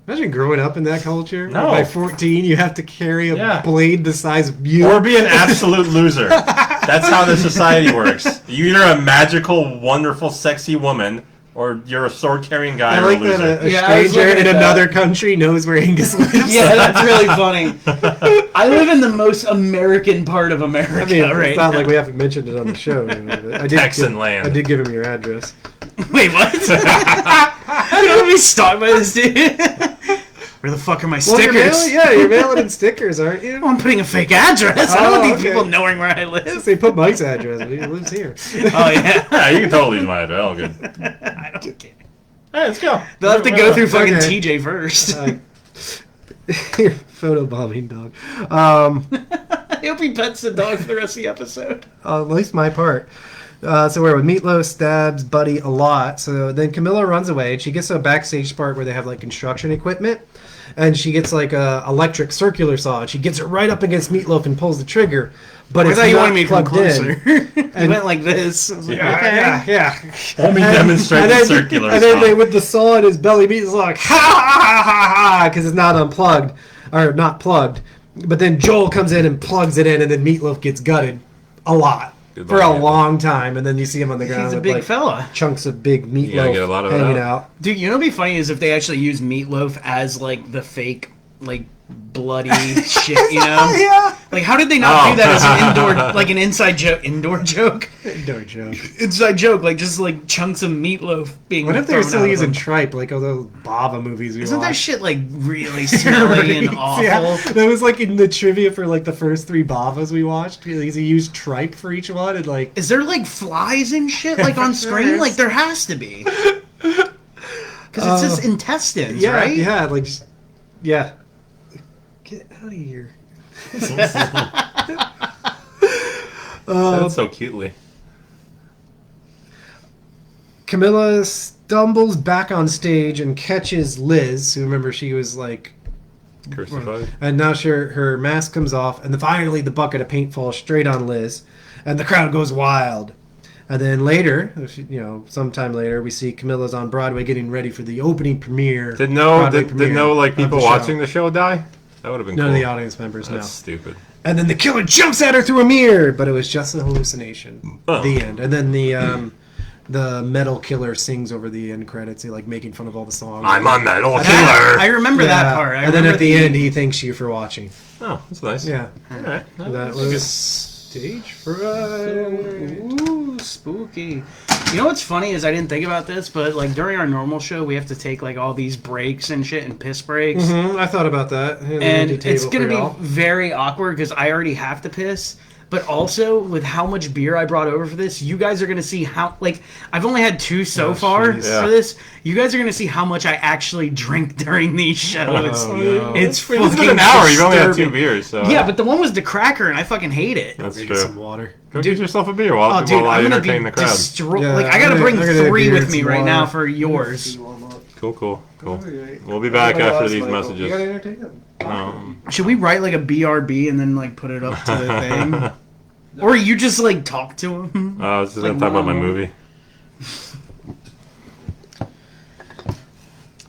Imagine growing up in that culture. No. By 14, you have to carry a blade the size of you. Or be an absolute loser. That's how the society works. You're either a magical, wonderful, sexy woman, or you're a sword-carrying guy. I or like a loser. that a stranger in another country knows where Angus lives. Yeah, that's really funny. I live in the most American part of America. I mean, right it's not now. like we haven't mentioned it on the show. Texan land. I did give him your address. Wait, what? I'm gonna be stalked by this dude. Where the fuck are my stickers? You're mailing in stickers, aren't you? Oh, I'm putting a fake address. I don't want these people knowing where I live. They put Mike's address, but he lives here. Oh, yeah. Yeah, you can totally use my address. All good. I don't care. Hey, let's go. They'll have to go through fucking TJ first. Photobombing dog. I hope he pets the dog for the rest of the episode. At least my part. So we're with Meatloaf stabs Buddy a lot. So then Camilla runs away, and she gets to a backstage part where they have like construction equipment, and she gets like a electric circular saw, and she gets it right up against Meatloaf and pulls the trigger. But it's I thought you not wanted me to come plugged closer. in. And went like this. I was like, okay. Yeah. Let me demonstrate the circular And then saw. with the saw in his belly, Meatloaf's like ha ha ha ha because it's not unplugged or not plugged. But then Joel comes in and plugs it in, and then Meatloaf gets gutted a lot. For a long time, and then you see him on the ground He's a with big like fella. chunks of big meatloaf get a lot of hanging that. out. Dude, you know what'd be funny is if they actually use Meatloaf as like the fake like bloody shit, you know? Yeah. Like, how did they not do that as an indoor, like an inside joke? Indoor joke? Indoor joke. Inside joke, like just like chunks of meatloaf being. What if they're thrown still out of using them? tripe, like all those Bava movies we Isn't that watched? shit like really smelly and awful? Yeah, that was like in the trivia for like the first 3 Bavas we watched. He used tripe for each one, and like Is there like flies and shit like on screen? There is. Like there has to be. Because it's just intestines, yeah, right? yeah, like just, yeah. Get out of here. That's so cutely. Camilla stumbles back on stage and catches Liz, who, remember, she was like, Crucified. and now her mask comes off, and then finally the bucket of paint falls straight on Liz, and the crowd goes wild. And then later, sometime later, we see Camilla's on Broadway getting ready for the opening premiere. Did Broadway no premiere like of people the show. watching the show die? That would have been None cool. of the audience members, That's no. stupid. And then the killer jumps at her through a mirror, but it was just a hallucination. Oh. The end. And then the metal killer sings over the end credits, like making fun of all the songs. I'm a metal killer. I remember that part. And then at the end, he thanks you for watching. Oh, that's nice. Yeah. All right. That was Stage Fright. Ooh, spooky. You know what's funny is I didn't think about this, but like during our normal show, we have to take like all these breaks and shit and piss breaks. I thought about that. And it's going to be very awkward because I already have to piss. But also, with how much beer I brought over for this, you guys are going to see how, like, I've only had 2 so far jeez. for this. You guys are going to see how much I actually drink during these shows. Oh, no. It's It's fucking been an hour. You've only had 2 disturbing. beers, so Yeah, but the one was the cracker, and I fucking hate it. that's Get true. some water. Go get yourself a beer while, Oh, dude, while I I'm gonna entertain be the crowd. destroyed. Yeah, Like, I gotta I'm bring gonna get a 3 beer with and me some right water. now for yours. Cool. Alright. We'll be back after these You messages. gotta entertain them. Should we write like a BRB and then like put it up to the thing? Or you just like talk to him? I was just Like, gonna talk about my one-on-one. movie.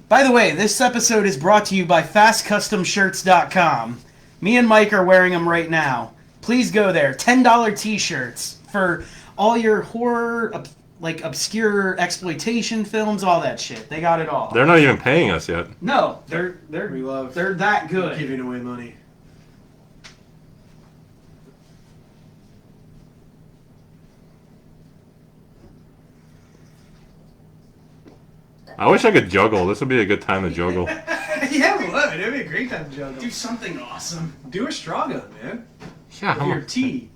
By the way, this episode is brought to you by FastCustomShirts.com. Me and Mike are wearing them right now. Please go there. $10 t-shirts for all your horror, like obscure exploitation films, all that shit. They got it all. They're not even paying us yet. No, they're that good. Giving away money. I wish I could juggle. This would be a good time to juggle. Yeah, it would. It'd be a great time to juggle. Do something awesome. Do a straw gun, man. Yeah, With your tea.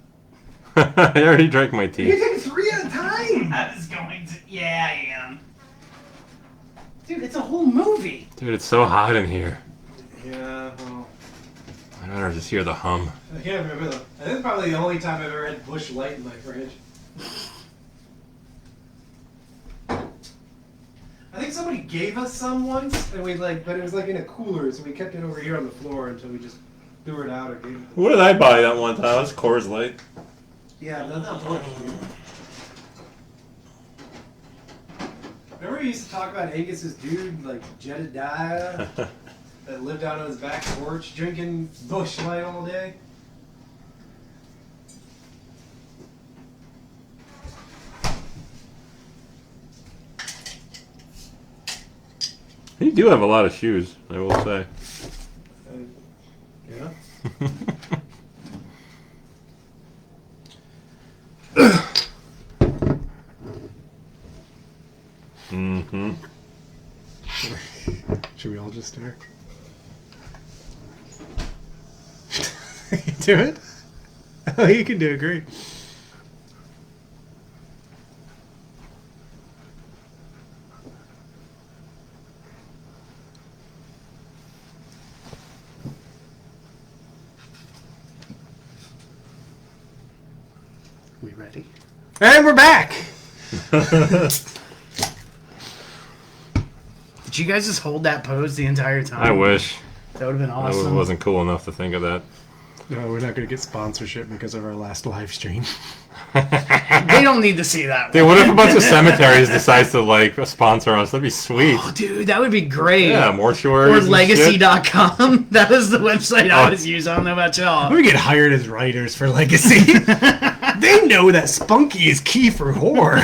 I already drank my You tea. take 3 at a time. I was going to. Yeah, I am. Dude, it's a whole movie. Dude, it's so hot in here. Yeah, well, I'd rather just hear the hum. I can't remember though. I think it's probably the only time I've ever had Bush Light in my fridge. I think somebody gave us some once, and but it was like in a cooler, so we kept it over here on the floor until we just threw it out or gave it. What did I buy that one time? It was Coors Light. Yeah, that's not Bush. Remember we used to talk about Angus's dude, like Jedediah, that lived out on his back porch drinking Bush Light all day? You do have a lot of shoes, I will say. Yeah. Mm-hmm. Should we all just stare? You do it? Oh, you can do it. Great. We ready? And we're back! Did you guys just hold that pose the entire time? I wish. That would have been I awesome. wasn't cool enough to think of that. No, we're not going to get sponsorship because of our last live stream. They don't need to see that Dude, one. what if a bunch of cemeteries decides to sponsor us? That'd be sweet. Oh, dude, that would be great. Yeah, mortuaries. Or and shit. Legacy.com. That was the website I Oh. was using. I don't know about y'all. We get hired as writers for Legacy. They know that spunky is key for horror.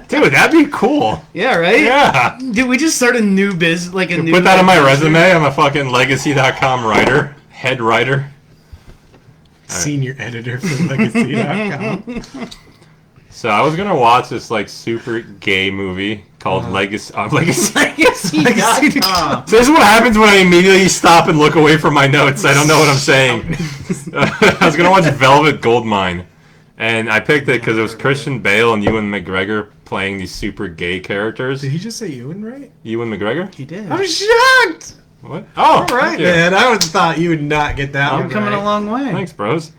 Dude, that'd be cool. Yeah, right? Yeah. Dude, we just start a new biz, like a new... Put that on my resume. I'm a fucking Legacy.com writer. head writer. Senior editor for Legacy.com. So I was gonna watch this like super gay movie called Legacy. Legacy.com. So this is what happens when I immediately stop and look away from my notes. I don't know what I'm saying. I was gonna watch Velvet Goldmine, and I picked it because it was Christian Bale and Ewan McGregor playing these super gay characters. Did he just say Ewan right? Ewan McGregor? He did. I'm shocked! What? Oh, All right, man. I would thought you would not get that I'm one coming right. a long way. Thanks, bros.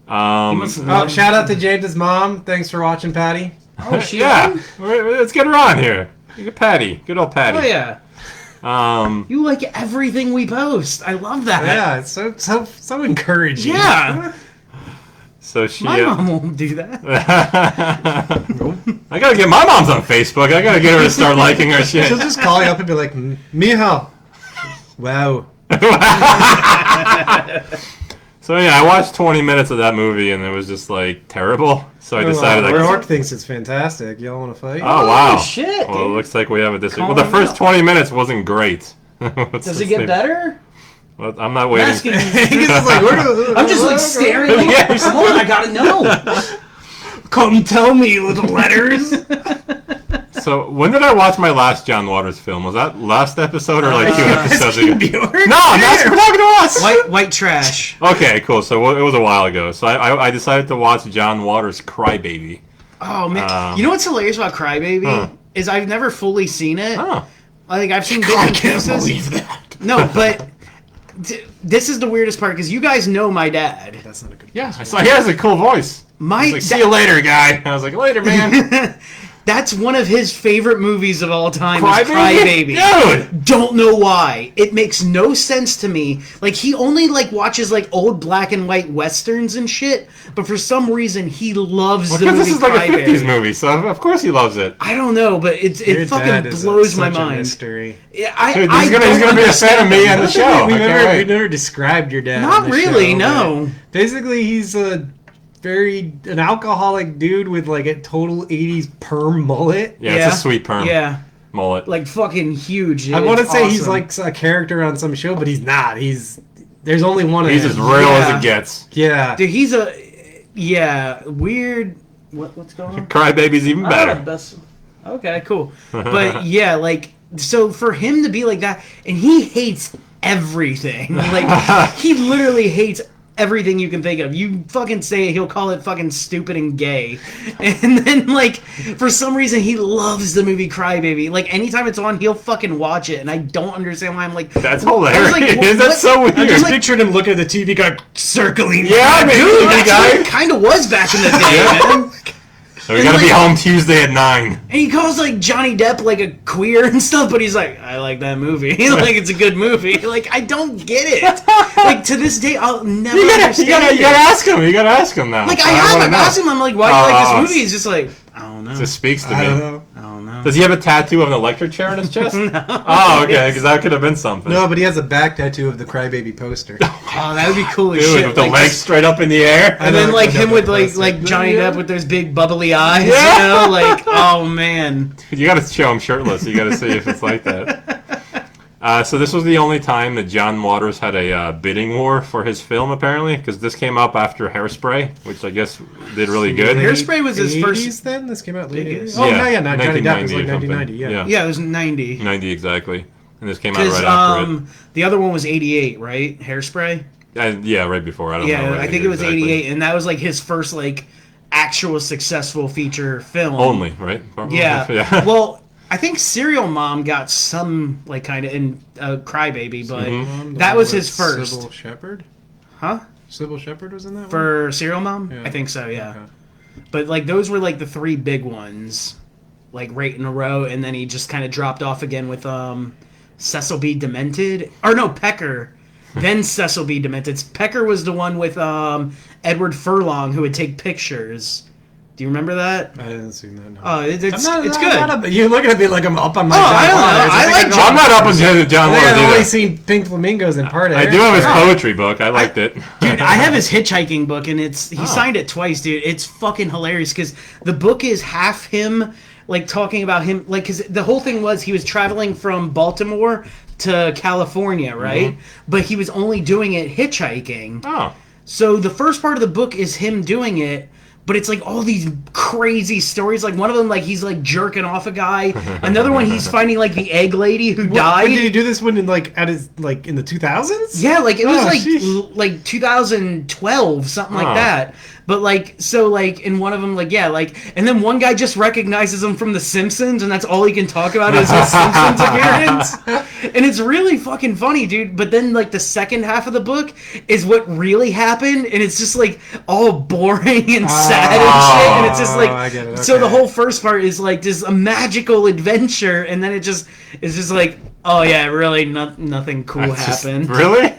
Shout out to James' mom. Thanks for watching, Patty. Oh, she Yeah, on? let's get her on here. Patty, good old Patty. Oh yeah. You like everything we post. I love that. Yeah, it's so encouraging. Yeah. So she. My mom won't do that. I gotta get my mom's on Facebook. I gotta get her to start liking our shit. She'll just call you up and be like, Mijo. Wow. So yeah, I watched 20 minutes of that movie and it was just like terrible. So I decided Rourke thinks it's fantastic. Y'all want to fight? Oh wow. Shit. Well, it looks like we have a disagreement. Call Well, the first 20 minutes wasn't great. Does it get better? Well, I'm not waiting. Asking He's just like, I'm just like staring. Like, Yeah. come on, I gotta know. Come tell me, little letters. So when did I watch my last John Waters film? Was that last episode or like 2 episodes ago? No, that's we're talking to us. White trash. Okay, cool. So it was a while ago. So I decided to watch John Waters' Crybaby. Oh man, you know what's hilarious about Crybaby is I've never fully seen it. Oh. Like I've seen bits and pieces. that. No, but this is the weirdest part because you guys know my dad. That's not a good Yeah, I saw he has a cool voice. My He's like, see you later, guy. I was like, later, man. That's one of his favorite movies of all time. Crybaby? Is Crybaby. Dude! Don't know why. It makes no sense to me. Like he only like watches like old black and white westerns and shit, but for some reason he loves the Because movie this is like Crybaby. a 50s movie, so of course he loves it. I don't know, but it Your dad fucking is blows my such a mind. mystery. Yeah, Dude, I he's don't gonna be a fan of me and the I don't think show. we I can't wait. never described your dad. Not on the really, show, no. but Basically, he's an alcoholic dude with like a total 80s perm mullet. Yeah, it's a sweet perm. Yeah, Mullet. like fucking huge. I want to It's say he's awesome. like a character on some show, but he's not. There's only one of He's him. as real Yeah. as it gets. Yeah. Dude, he's weird. What's going on? Crybaby's even better. Okay, cool. But yeah, like so for him to be like that, and he hates everything. Like he literally hates everything you can think of. You fucking say it, he'll call it fucking stupid and gay. And then like for some reason he loves the movie Crybaby. Like anytime it's on, he'll fucking watch it, and I don't understand why. I'm like, That's I was hilarious. like, what- That's so weird. I just pictured him looking at the TV guy circling. Yeah, the dude, dude, the that's guy. what it kind of was back in the day, man. So we gotta be home Tuesday at 9. And he calls like Johnny Depp like a queer and stuff, but he's like, I like that movie. Like it's a good movie. Like I don't get it. Like to this day, I'll never understand You gotta ask him. You gotta ask him now. Like So I have, wanna I've know. asked him. I'm like, why do you like this movie? He's just like, I don't know. This speaks to I me. don't know. I don't know. Does he have a tattoo of an electric chair on his chest? Oh, okay, because that could have been something. No, but he has a back tattoo of the Crybaby poster. Oh, that would be cool as Dude, shit. with the Like, legs straight up in the air. and then I like know him with that like poster. Johnny Yeah. Depp with those big bubbly eyes. Yeah. You know, like oh man. You gotta show him shirtless. You gotta see if it's like that. So this was the only time that John Waters had a bidding war for his film, apparently, because this came up after Hairspray, which I guess did really good. Hairspray was his 80s first. then? This came out late biggest. 80s? Oh, Yeah, yeah, no, Johnny Depp was 1990 like or something. 1990, yeah. Yeah, it was 90. 90 exactly. And this came out Because right after it. the other one was 88, right? Hairspray. Yeah, right before. I don't know. Yeah, right I think it was exactly. 88, and that was like his first like actual successful feature film. Only, right? Yeah. yeah. Well, I think Serial Mom got some like kind of in Crybaby, but Mm-hmm. that was his first. Sybil Shepherd? Huh? Sybil Shepherd was in that one? For Serial Mom? Yeah. I think so, yeah. Okay. But like those were like the three big ones, like right in a row, and then he just kind of dropped off again with Cecil B. Demented, or no, Pecker. Then Cecil B. Demented. Pecker was the one with Edward Furlong who would take pictures. Do you remember that? I didn't see that. No. Oh, it's I'm good. not you're looking at me like I'm up on my Oh, John I don't know. Waters. I think like know- John- I'm not up on John I Waters think I've only either. seen Pink Flamingos and part of I it. do have his poetry book. I liked it. Dude, I have his hitchhiking book, and he signed it twice, dude. It's fucking hilarious because the book is half him like talking about him, like, because the whole thing was he was traveling from Baltimore to California, right? But he was only doing it hitchhiking. Oh. So the first part of the book is him doing it, but it's like all these crazy stories. Like one of them, like he's like jerking off a guy. Another one, he's finding like the egg lady who died. When did he do this one in like at his like in the 2000s? Yeah, like it was sheesh. like 2012, something like that. But like so like in one of them, like yeah, like and then one guy just recognizes him from The Simpsons, and that's all he can talk about is his Simpsons appearance. And it's really fucking funny, dude. But then like the second half of the book is what really happened, and it's just like all boring and sad and shit. And it's just like I get it, so the okay. whole first part is like just a magical adventure, and then it's just like oh yeah, really nothing cool happened. Really?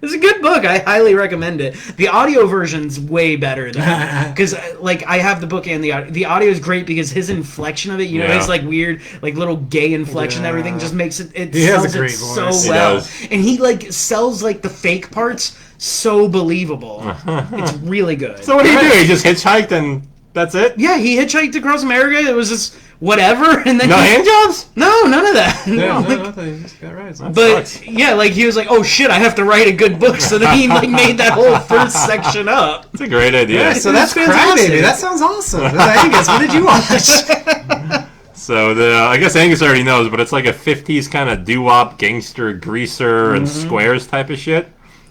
It's a good book. I highly recommend it. The audio version's way better though, because like I have the book and the audio. The audio is great because his inflection of it, you know, his like weird, like little gay inflection, and everything just makes it. It He has sells a great it voice. so He well, does. and he like sells like the fake parts so believable. It's really good. So what do? He just hitchhiked and that's it? Yeah, he hitchhiked across America. It was just whatever, and then No hand jobs? no, none of that. Yeah, No, like, nothing. You just got right. but Sucks. yeah, like he was like, "Oh shit, I have to write a good book." So then he like made that whole first section up. It's a great idea. Yeah, so It's that's fantastic. Crybaby. That sounds awesome. Angus, what did you watch? So I guess Angus already knows, but it's like a 50s kind of doo-wop, gangster, greaser, and squares type of shit.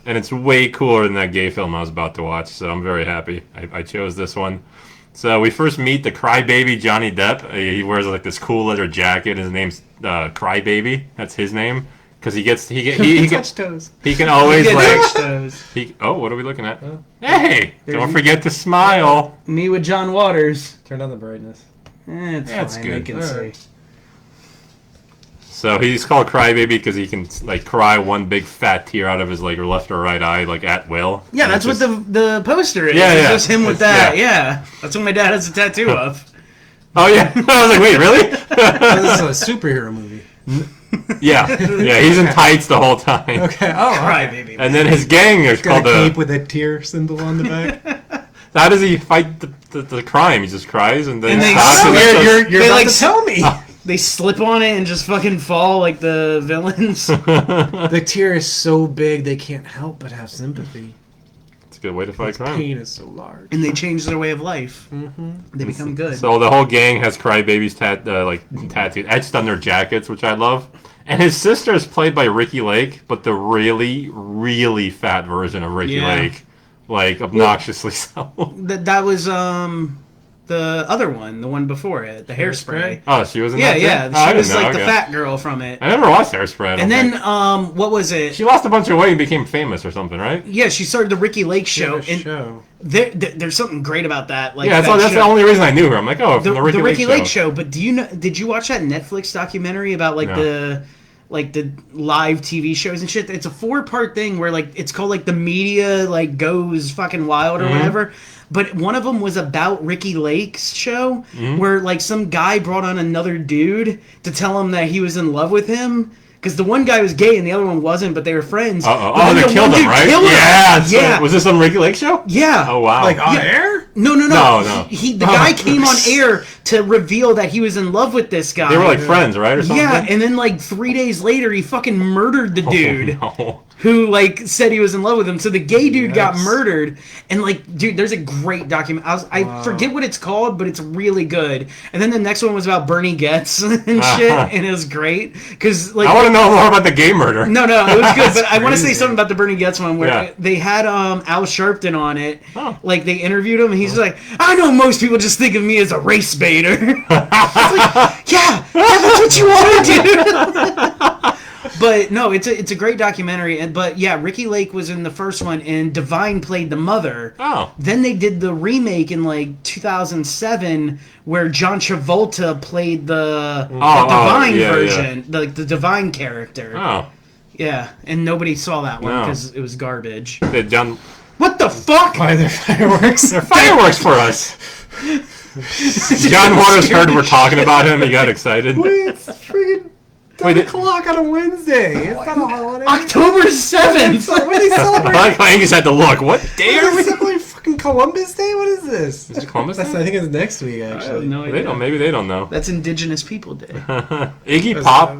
And it's way cooler than that gay film I was about to watch, so I'm very happy I chose this one. So we first meet the Crybaby Johnny Depp. He wears like this cool leather jacket. His name's Crybaby. That's his name. Because he Touch toes. he can always He like... touched those. what are we looking at? Hey! Don't forget to smile. Me with John Waters. Turn down the brightness. It's That's fine. good. I can Alright. see. So he's called Crybaby because he can like cry one big fat tear out of his like left or right eye like at will. Yeah, And that's it's what just- the poster is. Yeah, It's yeah. just him with It's- that. Yeah. That's what my dad has a tattoo of. Oh yeah. I was like, wait, really? This is a superhero movie. yeah, he's in tights the whole time. Okay. Oh, Cry, baby. And then his gang is got called a cape the. with a tear symbol on the back. How does he fight the crime? He just cries and then And they- stops Oh, and you're then you're, you're They, about like, to tell me. They slip on it and just fucking fall like the villains. The tear is so big they can't help but have sympathy. It's a good way to fight crime. Pain is so large. And they change their way of life. They become good. So the whole gang has Crybaby's tattooed, etched on their jackets, which I love. And his sister is played by Ricky Lake, but the really, really fat version of Ricky Yeah. Lake, like obnoxiously so. That was the other one, the one before it, the hairspray. Oh, she was in Yeah, that. yeah. too? Oh, I She didn't was know, like the okay. fat girl from it. I never watched Hairspray. I don't And then think. what was it? She lost a bunch of weight and became famous or something, right? Yeah, she started the Ricky Lake show. Show. And show. there's something great about that. Like Yeah, that that's the show. only reason I knew her. I'm like, oh, from the the Ricky Lake show. But do you know? Did you watch that Netflix documentary about like No. the live TV shows and shit? It's a 4-part thing where like it's called like the media like goes fucking wild or whatever. But one of them was about Ricky Lake's show where like some guy brought on another dude to tell him that he was in love with him. Because the one guy was gay and the other one wasn't, but they were friends. Uh-oh. But Oh, then they the killed one him, dude right? killed him. Yeah. So Yeah. was this on Ricky Lake show? Yeah. Oh wow. Like on Yeah. air? No. No. The guy came on air to reveal that he was in love with this guy. They were like friends, right, or something? Yeah, and then like 3 days later, he fucking murdered the dude Oh, who like said he was in love with him. So the gay dude got Yes. murdered, and like, dude, there's a great document. I forget what it's called, but it's really good. And then the next one was about Bernie Getz and shit, and it was great because like I want to know more about the gay murder. no, it was good. But I want to say crazy. something about the Bernie Getz one where Yeah. they had Al Sharpton on it. Oh. Like they interviewed him, and he's like, "I know most people just think of me as a race baiter." I was like, yeah, that's what you want to do. But no, it's a great documentary. But yeah, Ricky Lake was in the first one, and Divine played the mother. Oh. Then they did the remake in like 2007, where John Travolta played the Divine yeah. version, the Divine character. Oh. Yeah, and nobody saw that one No. because it was garbage. They've done What the fuck? Why are there fireworks? they're fireworks for us. John Waters heard we're talking about him. He got excited. It's freaking 10 Wait, o'clock on a Wednesday. It's not a holiday. October 7th! When they I celebrate. like how Angus had to look. What day are we? They celebrate fucking Columbus Day? What is this? Is it Columbus Day? I think it's next week, actually. no They don't. Maybe they don't know. That's Indigenous People Day. Iggy Pop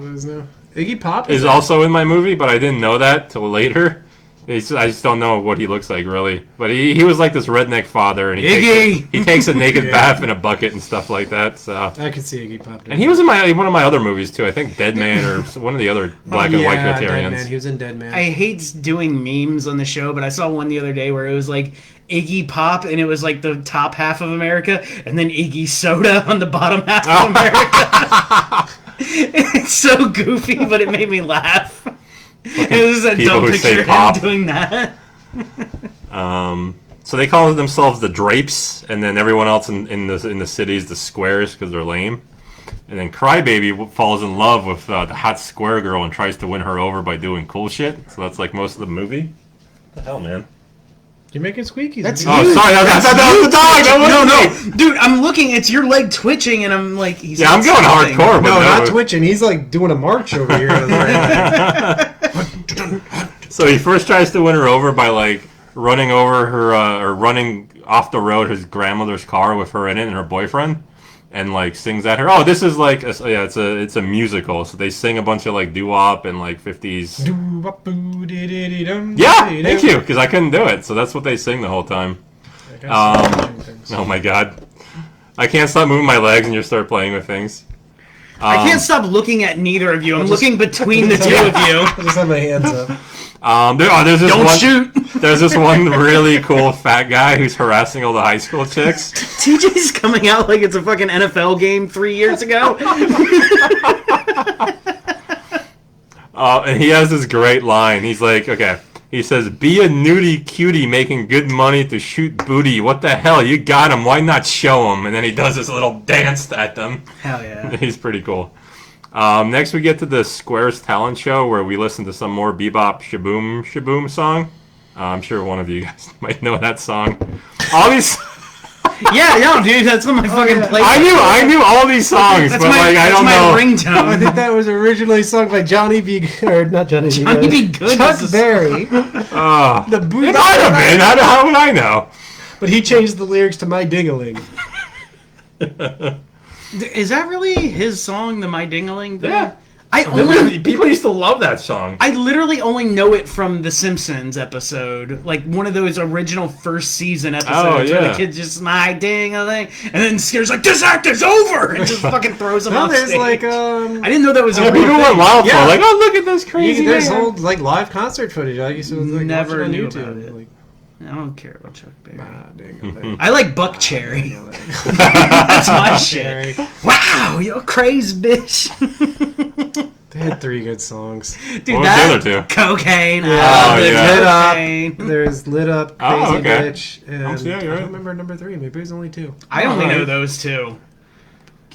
Iggy Pop is also in my movie, but I didn't know that till later. I just don't know what he looks like, really. But he was like this redneck father, and he takes a naked bath in a bucket and stuff like that. So I could see Iggy Pop. And he was in one of my other movies, too. I think Dead Man or one of the other black and white Dead Criterions. Man. He was in Dead Man. I hate doing memes on the show, but I saw one the other day where it was like Iggy Pop, and it was like the top half of America, and then Iggy Soda on the bottom half of America. It's so goofy, but it made me laugh. It was a dumb picture of him doing that. So they call themselves the Drapes, and then everyone else in the city is the Squares because they're lame. And then Crybaby falls in love with the hot square girl and tries to win her over by doing cool shit. So that's like most of the movie. What the hell, man? You're making squeakies. That's sorry. That was the dog. No, dude, I'm looking. It's your leg twitching, and I'm like, he's I'm going hardcore. No, not twitching. He's like doing a march over here. So he first tries to win her over by like running over her or running off the road his grandmother's car with her in it and her boyfriend, and like sings at her. Oh, this is like it's a musical. So they sing a bunch of like doo-wop and like 50s. Yeah, thank you, because I couldn't do it. So that's what they sing the whole time. Oh my god, I can't stop moving my legs and you start playing with things. I can't stop looking at neither of you. I'm looking between the two of you. I just have my hands up. Shoot! There's this one really cool fat guy who's harassing all the high school chicks. TJ's coming out like it's a fucking NFL game 3 years ago. And he has this great line. He's like, okay. He says, "Be a nudie cutie making good money to shoot booty. What the hell? You got him. Why not show him?" And then he does this little dance at them. Hell yeah. He's pretty cool. Next we get to the Squares talent show where we listen to some more Bebop Shaboom Shaboom song. I'm sure one of you guys might know that song. All these... Yeah, no, dude, that's what my fucking playlist. I knew all these songs, but like I don't know. Ringtone. I think that was originally sung by Johnny B. Or not Johnny B. Johnny B. Good. Chuck Berry. The boot. It might have been. How would I know? But he changed the lyrics to "My Dingaling." Is that really his song, the My Dingaling thing? Yeah. People used to love that song. I literally only know it from the Simpsons episode, like one of those original first season episodes where the kid just My Ding-a-ling, and then Scare's like, "This act is over," and just fucking throws him off stage. Like, I didn't know that was a real people thing. went wild for it. Like, oh, look at this crazy. There's old like live concert footage. I used to like, never watch it on knew YouTube. about it. Like, I don't care about Chuck Berry. Ding-a-ling. I like Buck Cherry. That's my shit. Wow, you're a crazy bitch. They had 3 good songs. Dude, What was the other two? Cocaine. Yeah. Lit Cocaine. Up. There's Lit Up, Crazy okay. Bitch, and Yeah, you're I right. don't remember number 3. Maybe it was only 2. I only know those two.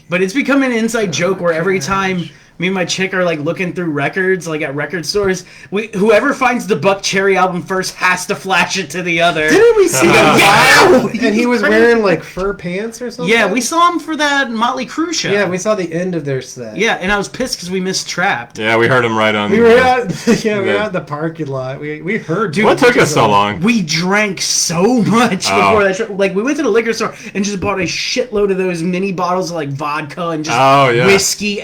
But it's become an inside joke where every time me and my chick are like looking through records, like at record stores, whoever finds the Buck Cherry album first has to flash it to the other. Didn't we see Yeah! that? And he was wearing like fur pants or something? Yeah, we saw him for that Motley Crue show. Yeah, we saw the end of their set. Yeah, and I was pissed because we missed Trapped. Yeah, we heard him right on. We were out. Yeah, we were out in the parking lot. We heard. Dude, What took us so long? We drank so much before that show. Like, we went to the liquor store and just bought a shitload of those mini bottles of, like, vodka and just whiskey.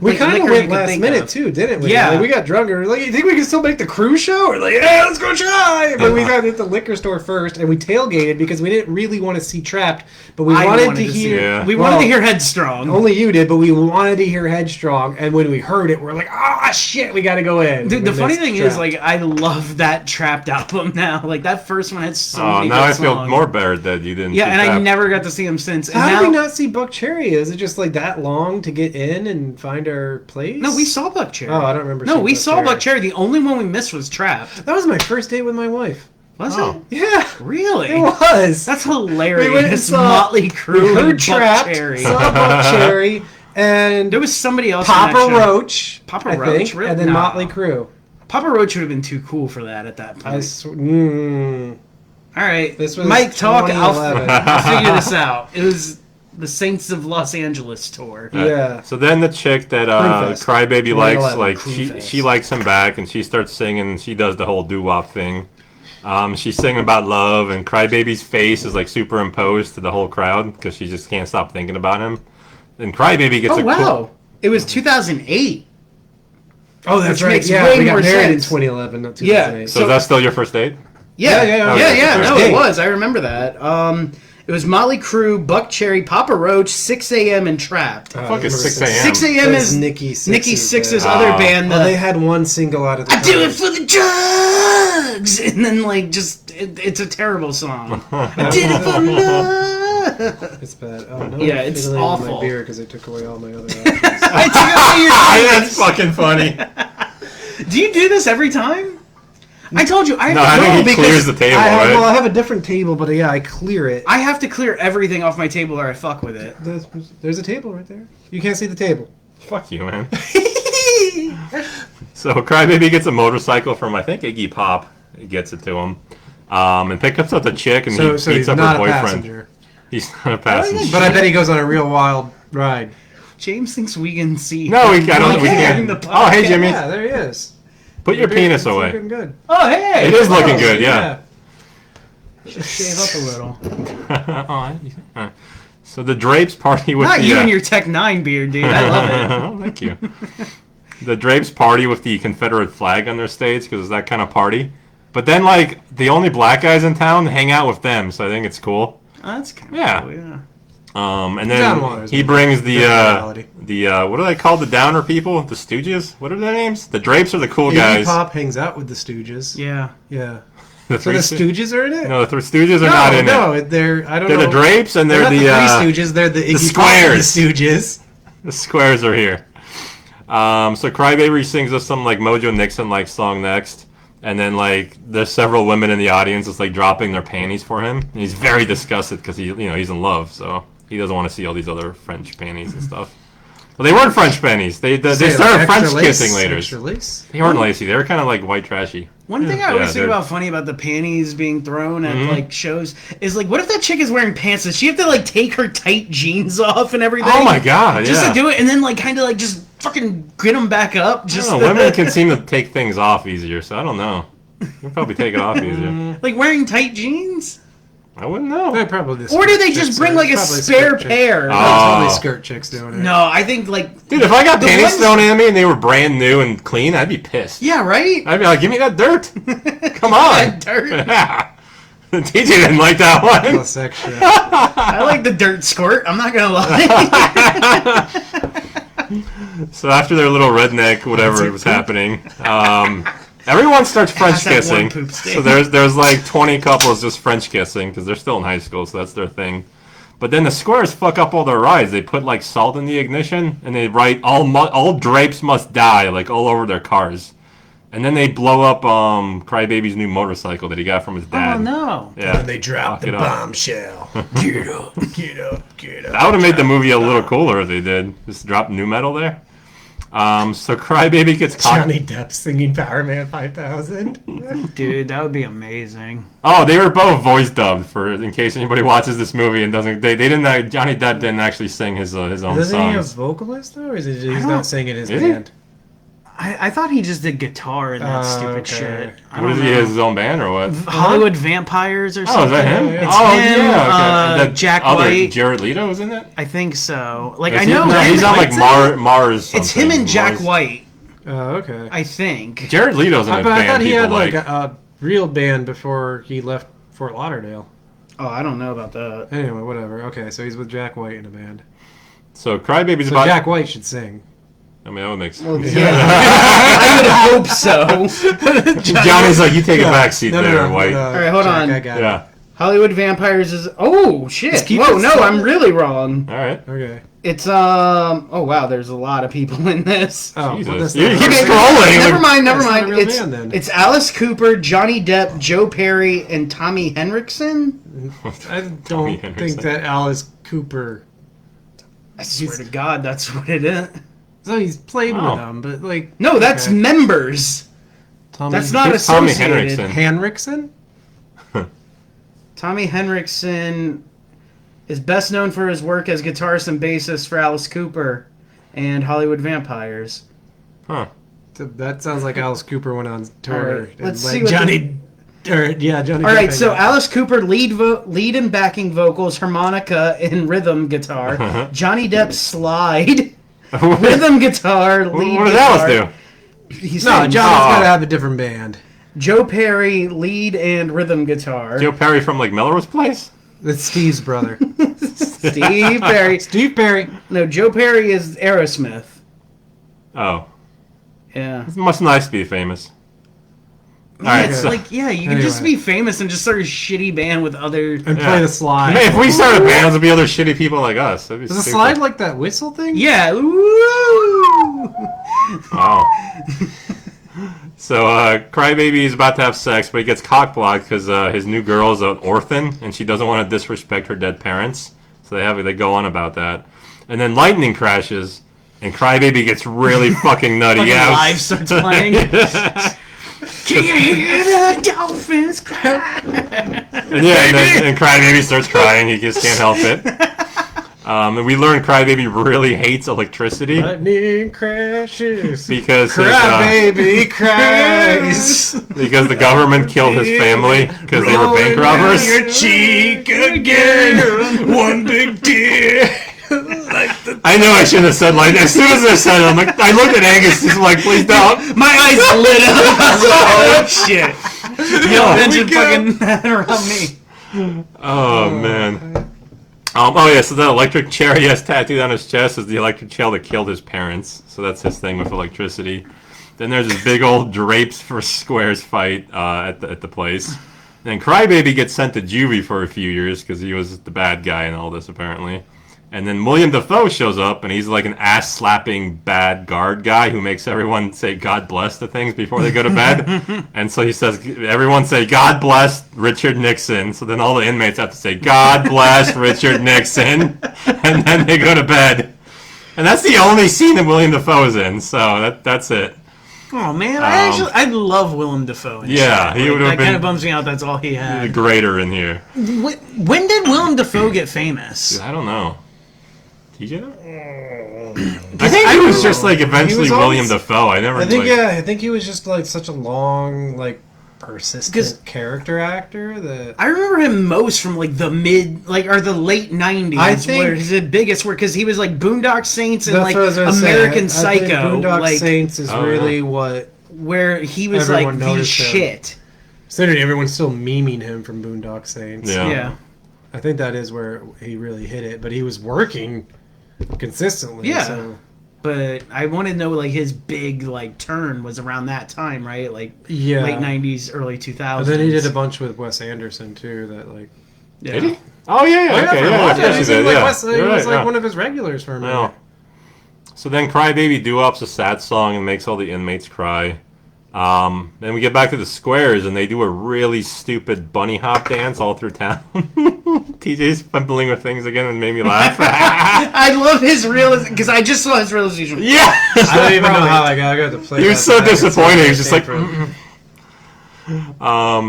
We kind of went last minute, too, didn't we? Yeah. Like, we got drunk and we were like, you think we can still make the cruise show? We're like, yeah, let's go try! But we got at the liquor store first, and we tailgated because we didn't really want to see Trapped, but we wanted to hear... We wanted to hear Headstrong. Only you did, but we wanted to hear Headstrong, and when we heard it, we're like, ah, shit, we gotta go in. Dude, the funny thing is, like, I love that Trapped album now. Like, that first one had so many now good I feel songs. more bad that you didn't. Yeah, see and I Trapped. never got to see him since. And How now, did we not see Buck Cherry? Is it just like that long to get in and find our place? No, we saw Buck Cherry. Oh, I don't remember. No, seeing we Buck saw Cherry. Buck Cherry. The only one we missed was Trapped. That was my first date with my wife. Was Oh. it? Yeah, Really? it was. That's hilarious. We went and saw Motley Crue We and heard Buck Trapped, Cherry. saw Buck Cherry, and There was somebody else in Papa that show. Roach. Papa I Roach? think, Really? and then No. Motley Crue. Papa Roach would have been too cool for that at that point. All right, This was Mike, talk. 2011. I'll figure this out. It was the Saints of Los Angeles tour. Yeah. So then the chick that Crewfest. Crybaby likes, 2011 like Crewfest. she likes him back, and she starts singing. And she does the whole doo-wop thing, She's singing about love, and Crybaby's face is like superimposed to the whole crowd because she just can't stop thinking about him. And Crybaby gets Oh, wow. It was 2008. Oh, that's Which right. makes Yeah, way we got more married sense. in 2011, not Yeah. 2008. So is that still your first date? Yeah, yeah. No, First it date. was. I remember that. It was Motley Crue, Buck Cherry, Papa Roach, 6 a.m. and Trapped. Fuck is 6 a.m. 6 a.m. That's is Nikki Nikki Sixx's Sixx's other band. Well, they had one single out of the I do it for the drugs, and then like just it's a terrible song. I did it for love. It's bad. Oh no! Yeah, it's fiddling with awful. My beer because they took away all my other options. I took away your That's fucking funny. Do you do this every time? I told you I have No, to I go think he because clears the table, I have, right? well, I have a different table, but yeah, I clear it. I have to clear everything off my table or I fuck with it. There's a table right there. You can't see the table. Fuck you, man. So Crybaby gets a motorcycle from, I think, Iggy Pop. He gets it to him. And picks up the chick, and he So beats he's up not her a boyfriend. passenger. He's not a passenger. But I bet he goes on a real wild ride. James thinks we can see. No, I don't. We during can't. the Oh, hey, podcast. Jimmy. Yeah, there he is. Put your penis It's away. looking good. Oh, hey. It is looking good, yeah. Should shave up a little. So the Drapes party with Not the... you and your Tech 9 beard, dude. I love it. Oh, thank you. The Drapes party with the Confederate flag on their stage because it's that kind of party. But then, like, the only black guys in town hang out with them, so I think it's cool. Oh, that's kind of Yeah. cool, yeah. And John then Waters he was brings personality. the what are they called? The Downer people? The Stooges? What are their names? The Drapes are the cool Iggy guys. Pop hangs out with the Stooges. Yeah. Yeah. The So the Three Stooges are in it? No, the Stooges are not in it. No, they're I don't They're know. the Drapes and They're they're not the Three Stooges. They're the Iggy Pop and the Squares. Stooges. The Squares are here. So Crybaby sings us some like Mojo Nixon like song next, and then like there's several women in the audience just like dropping their panties for him. And he's very disgusted because he's in love, so he doesn't want to see all these other French panties and stuff. Well, they weren't French panties. They started French kissing later. Extra lace? They weren't lacy. They were kind of like white trashy. One thing I always think they're- about funny about the panties being thrown at like shows is like, what if that chick is wearing pants? Does she have to like take her tight jeans off and everything? Oh my god! Just yeah. to do it, and then like kind of like just fucking get them back up. I Just don't know, women can seem to take things off easier, so I don't know. You'll probably take it off easier. like wearing tight jeans, I wouldn't know. They're probably the or do skirt they chicks just bring are- like a probably spare skirt chicks. pair? Oh. Probably skirt chicks doing it. No, I think like Dude, if I got The panties ones- thrown at me and they were brand new and clean, I'd be pissed. yeah, right. I'd be like, give me that dirt. Come on. Dirt. Yeah. TJ didn't like that one. Plus extra. I like the dirt squirt. I'm not gonna lie. So after their little redneck, whatever was happening, everyone starts French That's that one kissing. poop stain. So there's like 20 couples just French kissing because they're still in high school, so that's their thing. But then the Squares fuck up all their rides. They put like salt in the ignition and they write all Drapes must die like all over their cars. And then they blow up Crybaby's new motorcycle that he got from his dad. Oh no. Yeah. And they drop Fuck the it up. bombshell. Get up, get up, get up. That would have made the movie a little cooler if they did. Just drop new metal there. So Crybaby gets caught. Johnny Depp singing Power Man 5000. Dude, that would be amazing. Oh, they were both voice dubbed for in case anybody watches this movie and doesn't. They didn't. Johnny Depp didn't actually sing his own Doesn't he have songs. vocalist though, or is it he's don't- not singing his Is he? band? I thought he just did guitar in that stupid okay. shit. I What don't is he? know. His own band or what? Hollywood Vampires or Oh, something. is that him? It's oh, him, yeah. Okay. That Jack other White. Jared Leto is in it. I think so. Like Is I he- know no, him he's on like White's in it. Mars. It's him something. and Jack Mars. White. Oh, okay. I think. Jared Leto's in a But I band. thought he people had like like. a real band before he left Fort Lauderdale. Oh, I don't know about that. Anyway, whatever. Okay, so he's with Jack White in a band. So Crybaby's So about. Jack White should sing. I mean, that would make sense. Yeah, I would hope so. Johnny's like, you take a back seat there, White. All right, hold on. I got Yeah. Hollywood Vampires is. Oh shit! Just keep Whoa, it no, simple. I'm really wrong. All right. it. Okay. It's Oh wow, there's a lot of people in this. Oh, Jesus. well, that's You not keep okay. scrolling. Never mind, never That's not a mind. real It's band, then. it's Alice Cooper, Johnny Depp, Joe Perry, and Tommy Henriksen. I Tommy don't Henderson. think that Alice Cooper. I swear to God, that's what it is. So he's played Oh. with them, but like. No, that's Okay. members. Tommy, That's not Who's Tommy associated. Henriksen? Henriksen. Tommy Henriksen is best known for his work as guitarist and bassist for Alice Cooper and Hollywood Vampires. Huh. So that sounds like Alice Cooper went on tour. All right, and let's let see what Johnny Johnny. All right, Depp, so yeah. Alice Cooper lead and backing vocals, harmonica and rhythm guitar. Johnny Depp slide, rhythm guitar, lead What does guitar. Alice do? He's No, Johnny's gotta have a different band. Joe Perry lead and rhythm guitar. Joe Perry from like Melrose Place? That's Steve's brother. Steve Perry. Steve Perry. No, Joe Perry is Aerosmith. Oh. Yeah. It must nice to be famous. Alright, It's so like, yeah, you can just be famous and just start a shitty band with other... And play the slide. Hey, if we started bands, it'd be other shitty people like us. That'd be Does the stupid. slide like that whistle thing? Yeah. Woo! Wow. So, Crybaby is about to have sex, but he gets cock-blocked because his new girl is an orphan, and she doesn't want to disrespect her dead parents. So they go on about that. And then lightning crashes, and Crybaby gets really fucking nutty. Fucking Yeah, Live starts playing. Can you hear the dolphins cry? and Crybaby starts crying. He just can't help it. And we learn Crybaby really hates electricity Lightning crashes. because Crybaby cries. because the government killed his family because they were bank robbers. Your cheek again. One big tear. I know I shouldn't have said like as soon as I said it, I'm like I looked at Angus, he's like, please don't. My eyes lit up. I was like, oh shit. Yo, mention fucking that around me. Oh man. So that electric chair he has tattooed on his chest is the electric chair that killed his parents. So that's his thing with electricity. Then there's this big old drapes for squares fight at the place. Then Crybaby gets sent to juvie for a few years because he was the bad guy in all this apparently. And then William Dafoe shows up, and he's like an ass-slapping bad guard guy who makes everyone say God bless to things before they go to bed. And so he says, everyone say, God bless Richard Nixon. So then all the inmates have to say, God bless Richard Nixon. And then they go to bed. And that's the only scene that William Dafoe is in, so that's it. Oh man, I love Willem Dafoe. Yeah, he would have That kind been of bums me out. That's all he the had. greater in here. When did Willem Dafoe get famous? I don't know. TJ know? I think he was just like eventually William Dafoe. I think he was just like such a long, like persistent character actor that I remember him most from like the the late '90s. I think where his biggest work because he was like Boondock Saints and like what I was gonna American say. I think Psycho. Boondock Like Saints is really what where he was everyone like the noticed him. shit. Considering everyone's still memeing him from Boondock Saints. Yeah. I think that is where he really hit it. But he was working consistently. Yeah. So. But I want to know like his big like turn was around that time, right? Like Yeah. late '90s, early 2000s. And then he did a bunch with Wes Anderson too. That like. Yeah. Did he? Oh yeah, okay, yeah. yeah, He did, like yeah. Wes, he You're was right, like one of his regulars for a minute. Yeah. So then Crybaby doo-up's a sad song and makes all the inmates cry. Then we get back to the squares and they do a really stupid bunny hop dance all through town. TJ's fumbling with things again and made me laugh. I love his realization because I just saw his realization. Yeah, I don't even know how I got to play. he was so disappointed. He was just like,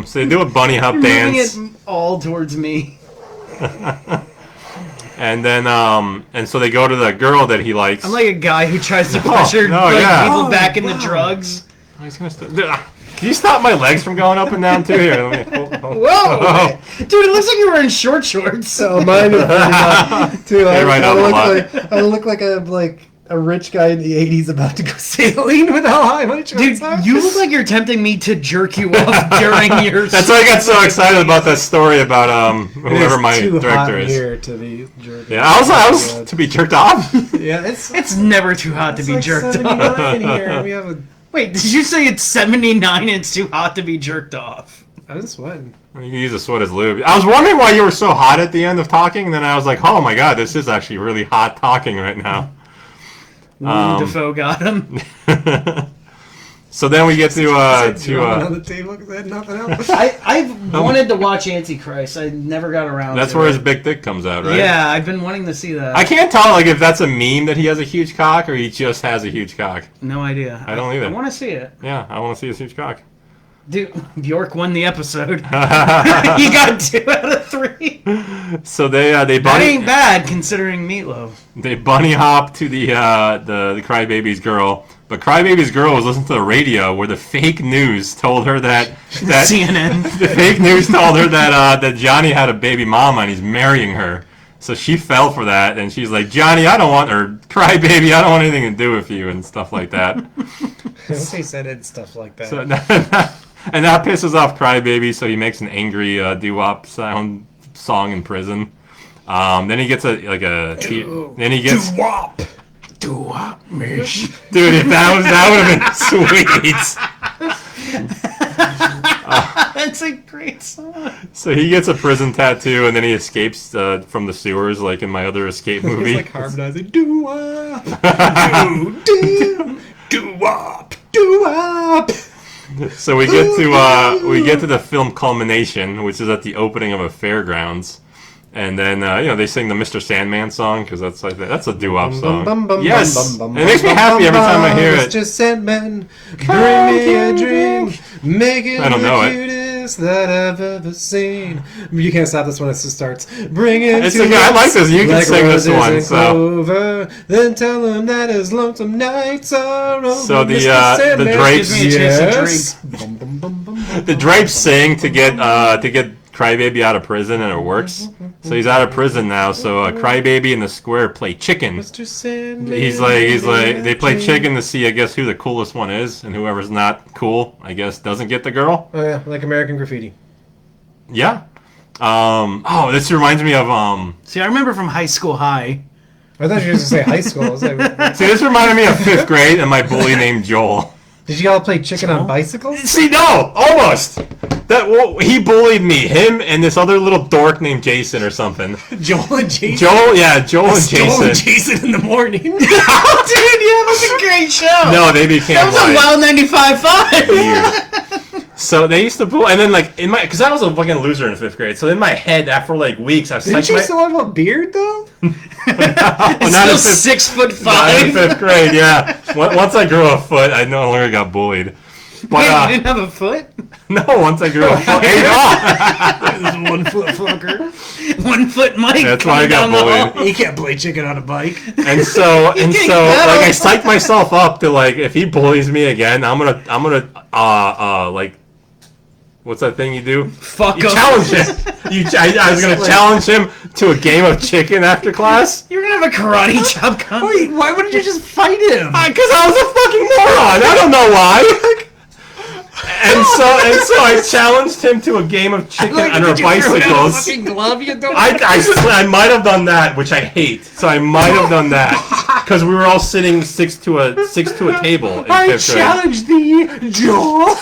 so they do a bunny hop dance. Moving it all towards me. And then, and so they go to the girl that he likes. I'm like a guy who tries to pressure people back into drugs. He's gonna can you stop my legs from going up and down too? Here, let me, Whoa, dude! It looks like you were in short shorts. So mine is too. I look like a rich guy in the '80s about to go sailing with how high my Dude, you look like you're tempting me to jerk you off during your. That's why I got so excited about that story about whoever my director is. Here to be jerked. Yeah, I was to be jerked off. Yeah, It's never too hot to be like jerked 79 off. here. And we have a. Wait, did you say it's 79 and it's too hot to be jerked off? I was sweating. You can use a sweat as lube. I was wondering why you were so hot at the end of talking, and then I was like, oh my god, this is actually really hot talking right now. Defoe got him. So then we get to on the table because I had nothing else. I've wanted to watch Antichrist. I never got around that's to where it. his big dick comes out, right? Yeah, I've been wanting to see that. I can't tell like if that's a meme that he has a huge cock or he just has a huge cock. No idea. I don't either. I want to see it. Yeah, I want to see his huge cock. Dude, Bjork won the episode. You got 2 out of 3. So they That bunny ain't bad considering Meatloaf. they bunny hop to the Crybaby's girl, But Crybaby's girl was listening to the radio where the fake news told her that CNN. The fake news told her that Johnny had a baby mama and he's marrying her. So she fell for that, and she's like, Johnny, I don't want, or Crybaby, I don't want anything to do with you, and stuff like that. They said it stuff like that. So, and that pisses off Crybaby, so he makes an angry doo-wop song in prison. Then he gets then he gets Doo-wop. Doo-wop, mish. dude. If that would have been sweet. That's a great song. So he gets a prison tattoo, and then he escapes from the sewers, like in my other escape movie. He's like harmonizing. Doo-wop. Doo-doo. Doo-wop. Doo-wop. So we get to the film culmination, which is at the opening of a fairgrounds. And then they sing the Mr. Sandman song because that's a doo-wop song. Yes, it makes me happy every time I hear it. Mr. Sandman, bring me a drink, make it I don't know the it. cutest that I've ever seen. You can't stop this when it starts. Bring it It's to okay, I like this. You can like sing this roses one. and So, clover, then tell him that his lonesome nights are over. So the, Mr. Sandman. the drapes- Gives me a chance to Yes. Bum, bum, bum, bum, bum, the drapes sing to get Crybaby out of prison, and it works. So he's out of prison now. So Crybaby and the Square play chicken. Mr. Sandman. He's like they play chicken to see, I guess, who the coolest one is, and whoever's not cool, I guess, doesn't get the girl. Oh yeah, like American Graffiti. Yeah. This reminds me of See, I remember from High School High. I thought you were going to say high school. I was like, See, this reminded me of 5th grade and my bully named Joel. did you all play chicken on bicycles? See, no, almost. He bullied me. Him and this other little dork named Jason or something. Joel and Jason. Joel and Jason. Joel and Jason in the morning. Oh, dude, yeah, that was a great show. No, they became That was on like Wild 95.5. weird. So they used to bully, and then like because I was a fucking loser in 5th grade. So in my head, after like weeks, I was Didn't you still have a beard though? not in Still 5th, not in 6'5". 5th grade. Yeah, once I grew a foot, I no longer got bullied. But Wait, you didn't have a foot? no, once I grew a foot, hey, no. 1 foot fucker. 1 foot Mike. That's why I got coming down the bullied. hall. He can't play chicken on a bike. And so getting like better. I psyched myself up to like if he bullies me again, I'm gonna like what's that thing you do? Fuck You him. challenge him. I was gonna challenge him to a game of chicken after class. You're gonna have a karate chop contest. Wait, why wouldn't you just fight him? Because I was a fucking moron. I don't know why. And so I challenged him to a game of chicken under bicycles. Glove, you don't. I might have done that, which I hate. So I might have done that because we were all sitting six to a table in 5th grade. challenge thee, Joel.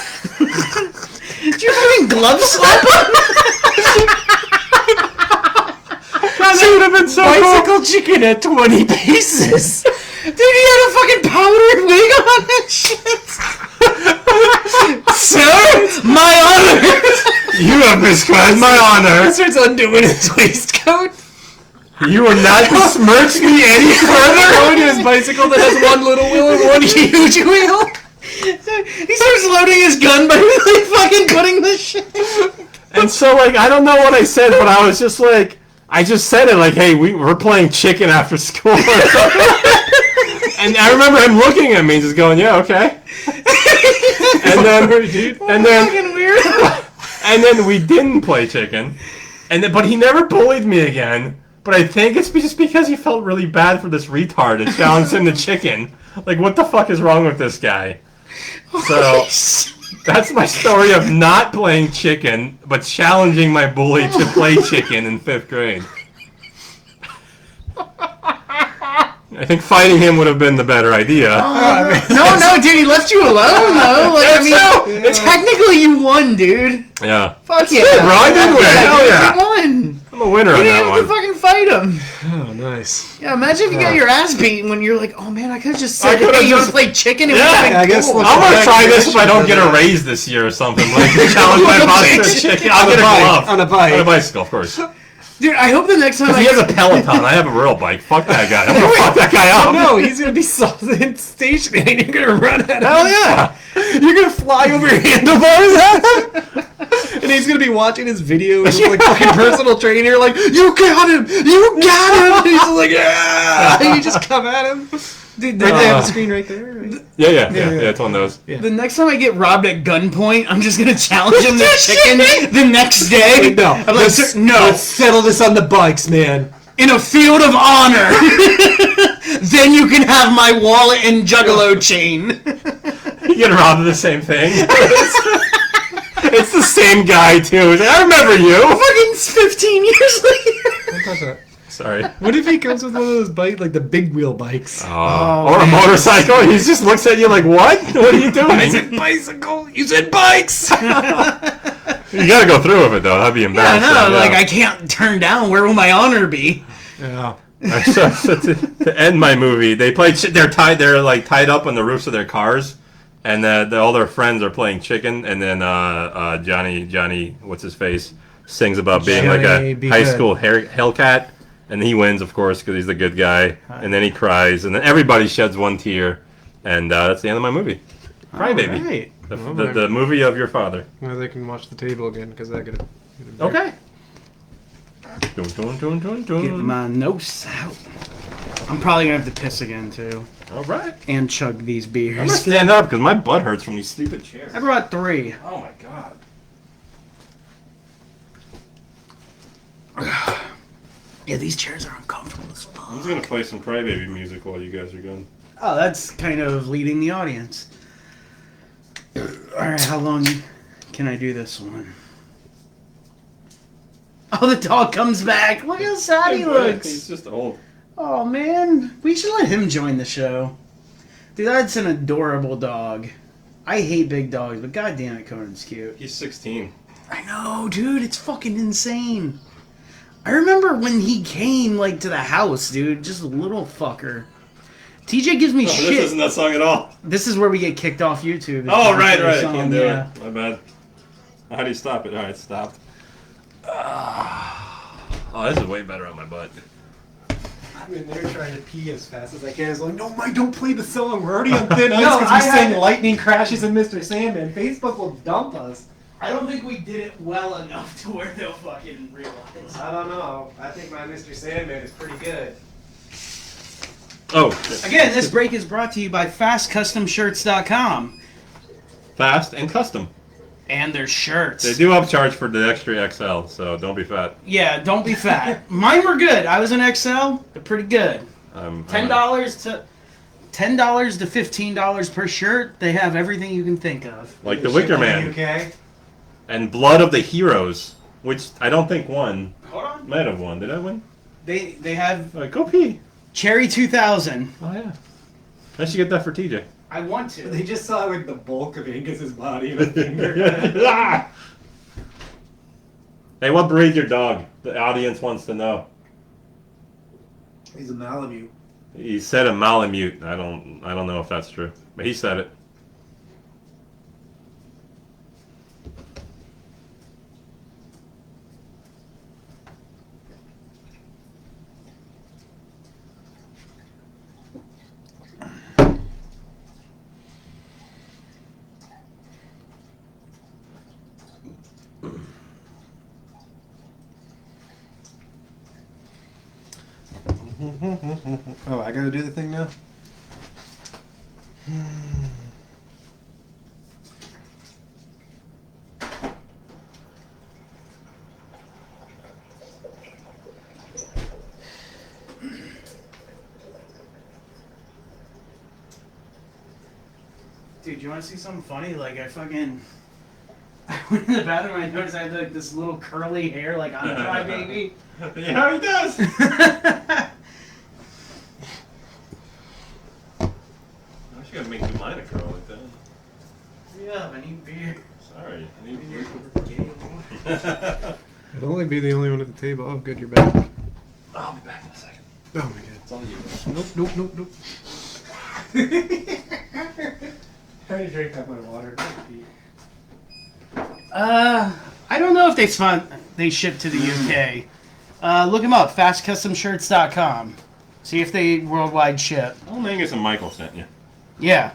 Did you fucking glove slap him? That would have been so cool. Bicycle chicken at 20 pieces. Dude, he had a fucking powdered wig on that shit. Sir, my honor. You have misclassified my honor. He starts undoing his waistcoat. You will not besmirch me any further. Going to his bicycle that has one little wheel and one huge wheel. He starts loading his gun by like fucking putting the shit. And so, like, I don't know what I said, but I was just like, I just said it like, hey, we're playing chicken after school. And I remember him looking at me, just going, yeah, okay. Fucking weird. And then we didn't play chicken. But he never bullied me again. But I think it's just because he felt really bad for this retard and challenged him to chicken. Like, what the fuck is wrong with this guy? So, that's my story of not playing chicken, but challenging my bully to play chicken in 5th grade. I think fighting him would have been the better idea. No, dude, he left you alone though. Like, I mean, technically you won, dude. Yeah. Fuck yeah, Bro, I did win. Hell yeah. You won. I'm a winner You on didn't that have to one. fucking fight him. Oh, nice. Yeah, imagine if you got your ass beaten when you're like, oh man, I could have just said, could've hey, you want just- to play chicken? It Yeah, would've been I guess cool. look- I'm gonna Back try to this if I don't get a that. raise this year or something. Like, challenge my boss to chicken. I'll get a glove. On a bike. On a bicycle, of course. Dude, I hope the next time He has a Peloton. I have a real bike. Fuck that guy. I'm gonna fuck that guy up. No, he's gonna be solid stationary and you're gonna run at him. Hell yeah. You're gonna fly over your handlebars and he's gonna be watching his videos with like fucking personal trainer like, you got him! You got him! And he's like, yeah! And you just come at him. Dude, Right there, the screen right there. Right? Yeah, it's one of those. Yeah. The next time I get robbed at gunpoint, I'm just gonna challenge him to chicken the next day. No, I'm like, "Sir, no, let's settle this on the bikes, man. in a field of honor. Then you can have my wallet and juggalo chain." You get robbed of the same thing. It's the same guy too. He's like, I remember you. Fucking 15 years later. Sorry. What if he comes with one of those bikes, like the big wheel bikes? Or a motorcycle. He just looks at you like, what? What are you doing? I said bicycle. You said bikes. You gotta go through with it though. That'd be I embarrassing. know, like I can't turn down. Where will my honor be? Yeah. So to end my movie, they played. They're tied. They're like tied up on the roofs of their cars, and all their friends are playing chicken. And then Johnny, what's his face, sings about being like a high school Hellcat, and he wins, of course, because he's the good guy. And then he cries, and then everybody sheds one tear, and that's the end of my movie. Crybaby, Right. the movie of your father. Now they can watch the table again because I gotta. Okay. Get my notes out. I'm probably gonna have to piss again too, All right. and chug these I'm beers. gonna stand up because my butt hurts from these stupid chairs. I brought 3. Oh my god. Yeah, these chairs are uncomfortable as I'm fuck. just gonna play some Crybaby music while you guys are gone. Oh, that's kind of leading the audience. Alright, how long can I do this one? Oh, the dog comes back. Look how sad he looks. He's just old. Oh, man. We should let him join the show. Dude, that's an adorable dog. I hate big dogs, but goddamn it, Conan's cute. He's 16. I know, dude. It's fucking insane. I remember when he came, like, to the house, dude. Just a little fucker. TJ gives me shit. This isn't that song at all. This is where we get kicked off YouTube. Oh, right. I Song, can't do yeah. it. My bad. How do you stop it? All right, stopped. Oh, this is way better on my butt. I'm in there trying to pee as fast as I can. It's like, no, Mike, don't play the song. We're already on thin ice No, because I we sang had- Lightning Crashes and Mr. Sandman. Facebook will dump us. I don't think we did it well enough to where they'll fucking realize. I don't know. I think my Mr. Sandman is pretty good. Oh, Again, this break is brought to you by FastCustomShirts.com. fast and custom. And their shirts. They do upcharge for the extra XL, so don't be fat. Yeah, don't be fat. Mine were good. I was an XL. They're pretty good. $10 to $15 per shirt. They have everything you can think of. Like the Wicker Man UK. and Blood of the Heroes, which I don't think won. Hold on. Might have won. Did I win? They have Go pee. Cherry 2000. Oh yeah. I should get that for TJ. I want to. They just saw like the bulk of Angus's body and a finger. Hey, what breed's your dog? The audience wants to know. He's a Malamute. He said a Malamute. I don't know if that's true, but he said it. Oh, I gotta do the thing now? Dude, you want to see something funny? Like, I went in the bathroom and I noticed I had like this little curly hair, like on a Crybaby. Yeah, he does. I should make you mine a curl like that. Yeah, I need beer. Sorry, I need beer. I'd only be the only one at the table. Oh, good, you're back. I'll be back in a second. Oh my god. It's on you. Nope. Trying to drink up my water. I don't know if they ship to the UK. Look them up, fastcustomshirts.com. See if they worldwide ship. Oh, Angus and Michael sent you. Yeah.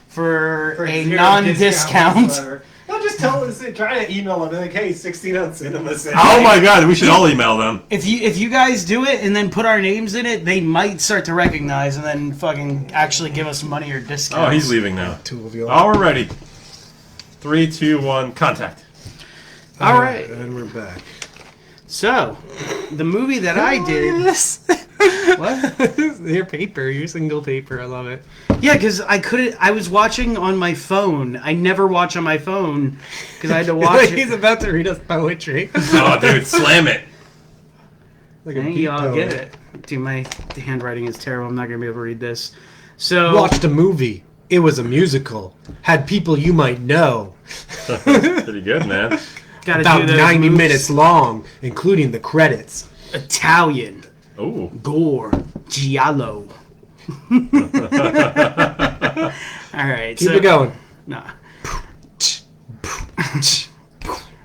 For a zero non-discount. whatsoever. No, just just try to email them like, hey, 16 ounce cinema. Oh my god, we should all email them. If you guys do it and then put our names in it, they might start to recognize and then fucking actually give us money or discounts. Oh, he's leaving now. Two of you. Oh, we're ready. 3, 2, 1, contact. All right. And we're back. So, the movie that I did... What? Your paper, your single paper. I love it. Yeah, because I was watching on my phone. I never watch on my phone because I had to watch He's about to read us poetry. Oh, dude, slam it. Like a Thank beat you, I'll poet. get it. Dude, my handwriting is terrible. I'm not going to be able to read this. So, Watched a movie. It was a musical. Had people you might know. Pretty good, man. gotta About do those 90 moves. minutes long, including the credits. Italian. Ooh. Gore. Giallo. Alright, Keep it going. Nah.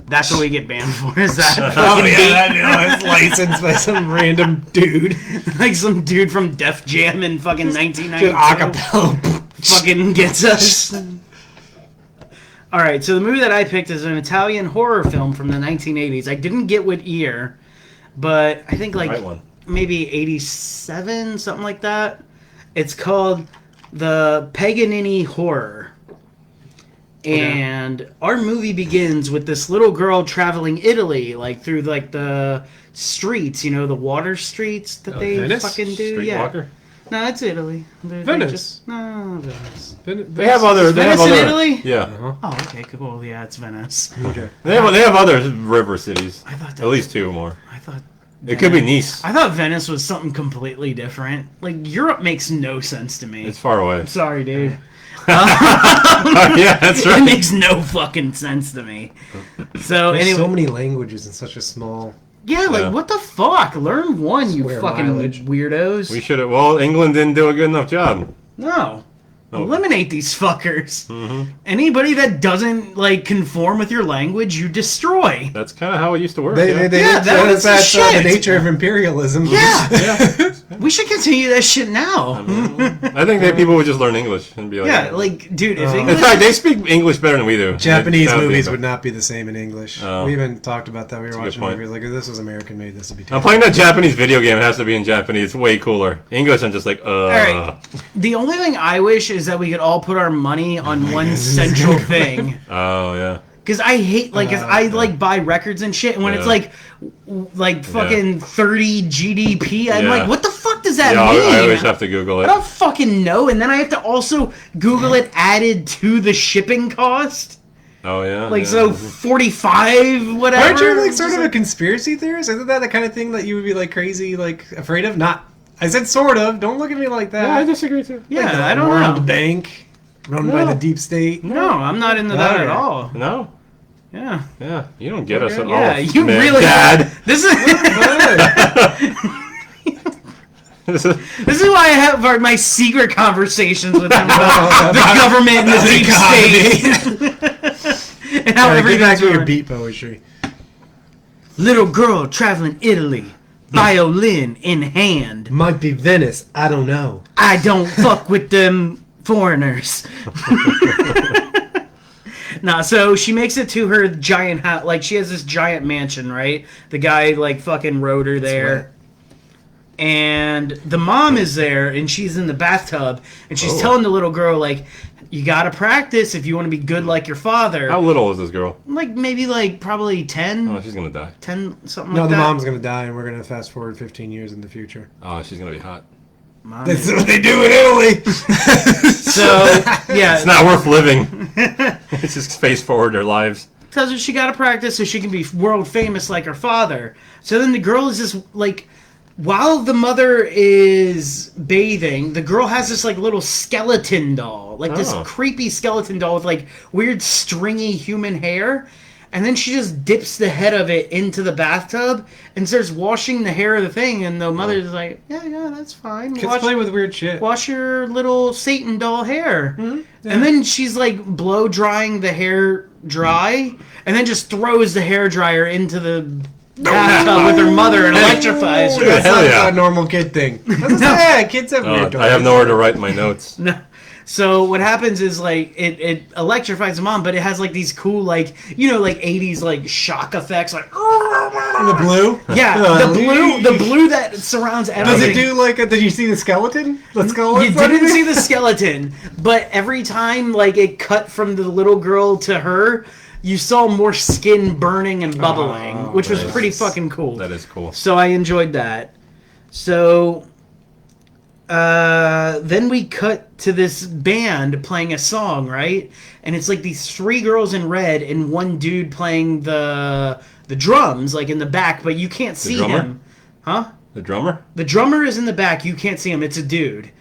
That's what we get banned for, is that? Oh yeah, I know. It's licensed by some random dude. Like some dude from Def Jam in fucking Just 1992. acapella. Fucking gets us. Alright, so the movie that I picked is an Italian horror film from the 1980s. I didn't get what year, but I think like Right one. maybe 87, something like that. It's called the Paganini Horror. And our movie begins with this little girl traveling Italy, like through like the streets, you know, the water streets that they Venice? fucking do. Streetwalker? No, it's Italy. They Venice. just, no, Venice. They have other. They Venice have in other. Italy? Yeah. Oh, okay, cool. Yeah, it's Venice. Okay. They have other river cities. I thought that At least 2 more. I thought It could be Nice. I thought Venice was something completely different. Like Europe makes no sense to me. It's far away. Sorry, dude. Yeah, that's It right. makes no fucking sense to me. So There's anyway, so many languages in such a small. yeah, like Yeah. what the fuck? Learn one, you Square fucking mileage. weirdos. We should have. Well, England didn't do a good enough job. No. Oh. Eliminate these fuckers. Mm-hmm. Anybody that doesn't like conform with your language, you destroy. That's kind of how it used to work. They, yeah. they, Yeah, that's that's the shit. nature of imperialism. Yeah. Yeah. We should continue that shit now. I think that people would just learn English and be like, Yeah, like, dude, if In English... fact, they speak English better than we do. Japanese That would be movies the- would not be the same in English. Oh. We even talked about that. We were That's a good watching point. movies like, if this was American made, this would be I'm terrible. playing that Japanese video game. It has to be in Japanese. It's way cooler. English, I'm just like, right. The only thing I wish is that we could all put our money on one central thing. Oh, yeah. Because I hate, like, 'cause I, like, buy records and shit, and when it's, like fucking 30 GDP, I'm Yeah. like, what the fuck does that Yeah, mean? I always have to Google I it. don't fucking know, and then I have to also Google it added to the shipping cost. Oh, yeah. Like, yeah. so 45, whatever. Aren't you like sort of a conspiracy theorist? Isn't that the kind of thing that you would be like crazy, like afraid of? Not. I said sort of. Don't look at me like that. Yeah, I disagree too. Yeah, Like the I don't World know. Bank, run by the deep state. No, I'm not into that at Okay. all. No? Yeah. Yeah. You don't get us at all. Yeah, you man. really... Dad. This is... This is why I have my secret conversations with them about the government and the deep state. And how All right, get back everything's to your run. beat poetry. Little girl traveling Italy, violin in hand. Might be Venice. I don't know. I don't fuck with them foreigners. Nah, so she makes it to her giant house. Like, she has this giant mansion, right? The guy, like, fucking rode her there. And the mom is there, and she's in the bathtub, and she's telling the little girl, like, you gotta practice if you want to be good like your father. How little is this girl? Like, maybe, like, probably 10, Oh, she's going to die. 10, something No, like the that. mom's gonna die, and we're gonna fast forward 15 years in the future. Oh, she's going to be hot. Mom That's is- what they do in Italy. So, yeah. It's not worth living. It's just face forward their lives. Tells her she gotta practice so she can be world famous like her father. So then the girl is just like, while the mother is bathing, the girl has this like little skeleton doll, like this Oh. creepy skeleton doll with like weird stringy human hair. And then she just dips the head of it into the bathtub and starts washing the hair of the thing. And the mother's like, yeah, that's fine. Kids play with weird shit. Wash your little Satan doll hair. And then she's like blow drying the hair dry and then just throws the hair dryer into the bathtub with her mother and electrifies her. That's Hell not yeah. a normal kid thing. Yeah, kids have weird toys. I have nowhere to write my notes. No. So what happens is like it electrifies the mom, but it has like these cool like 80s like shock effects like The blue? yeah the blue that surrounds everything. Does it do like did you see the skeleton? The skull? You didn't see the skeleton, but every time like it cut from the little girl to her, you saw more skin burning and bubbling, which was pretty fucking cool. That is cool. So I enjoyed that. So then we cut to this band playing a song, right? And it's like these 3 girls in red and 1 dude playing the drums, like in the back, but you can't see him. Huh? The drummer? The drummer is in the back. You can't see him. It's a dude.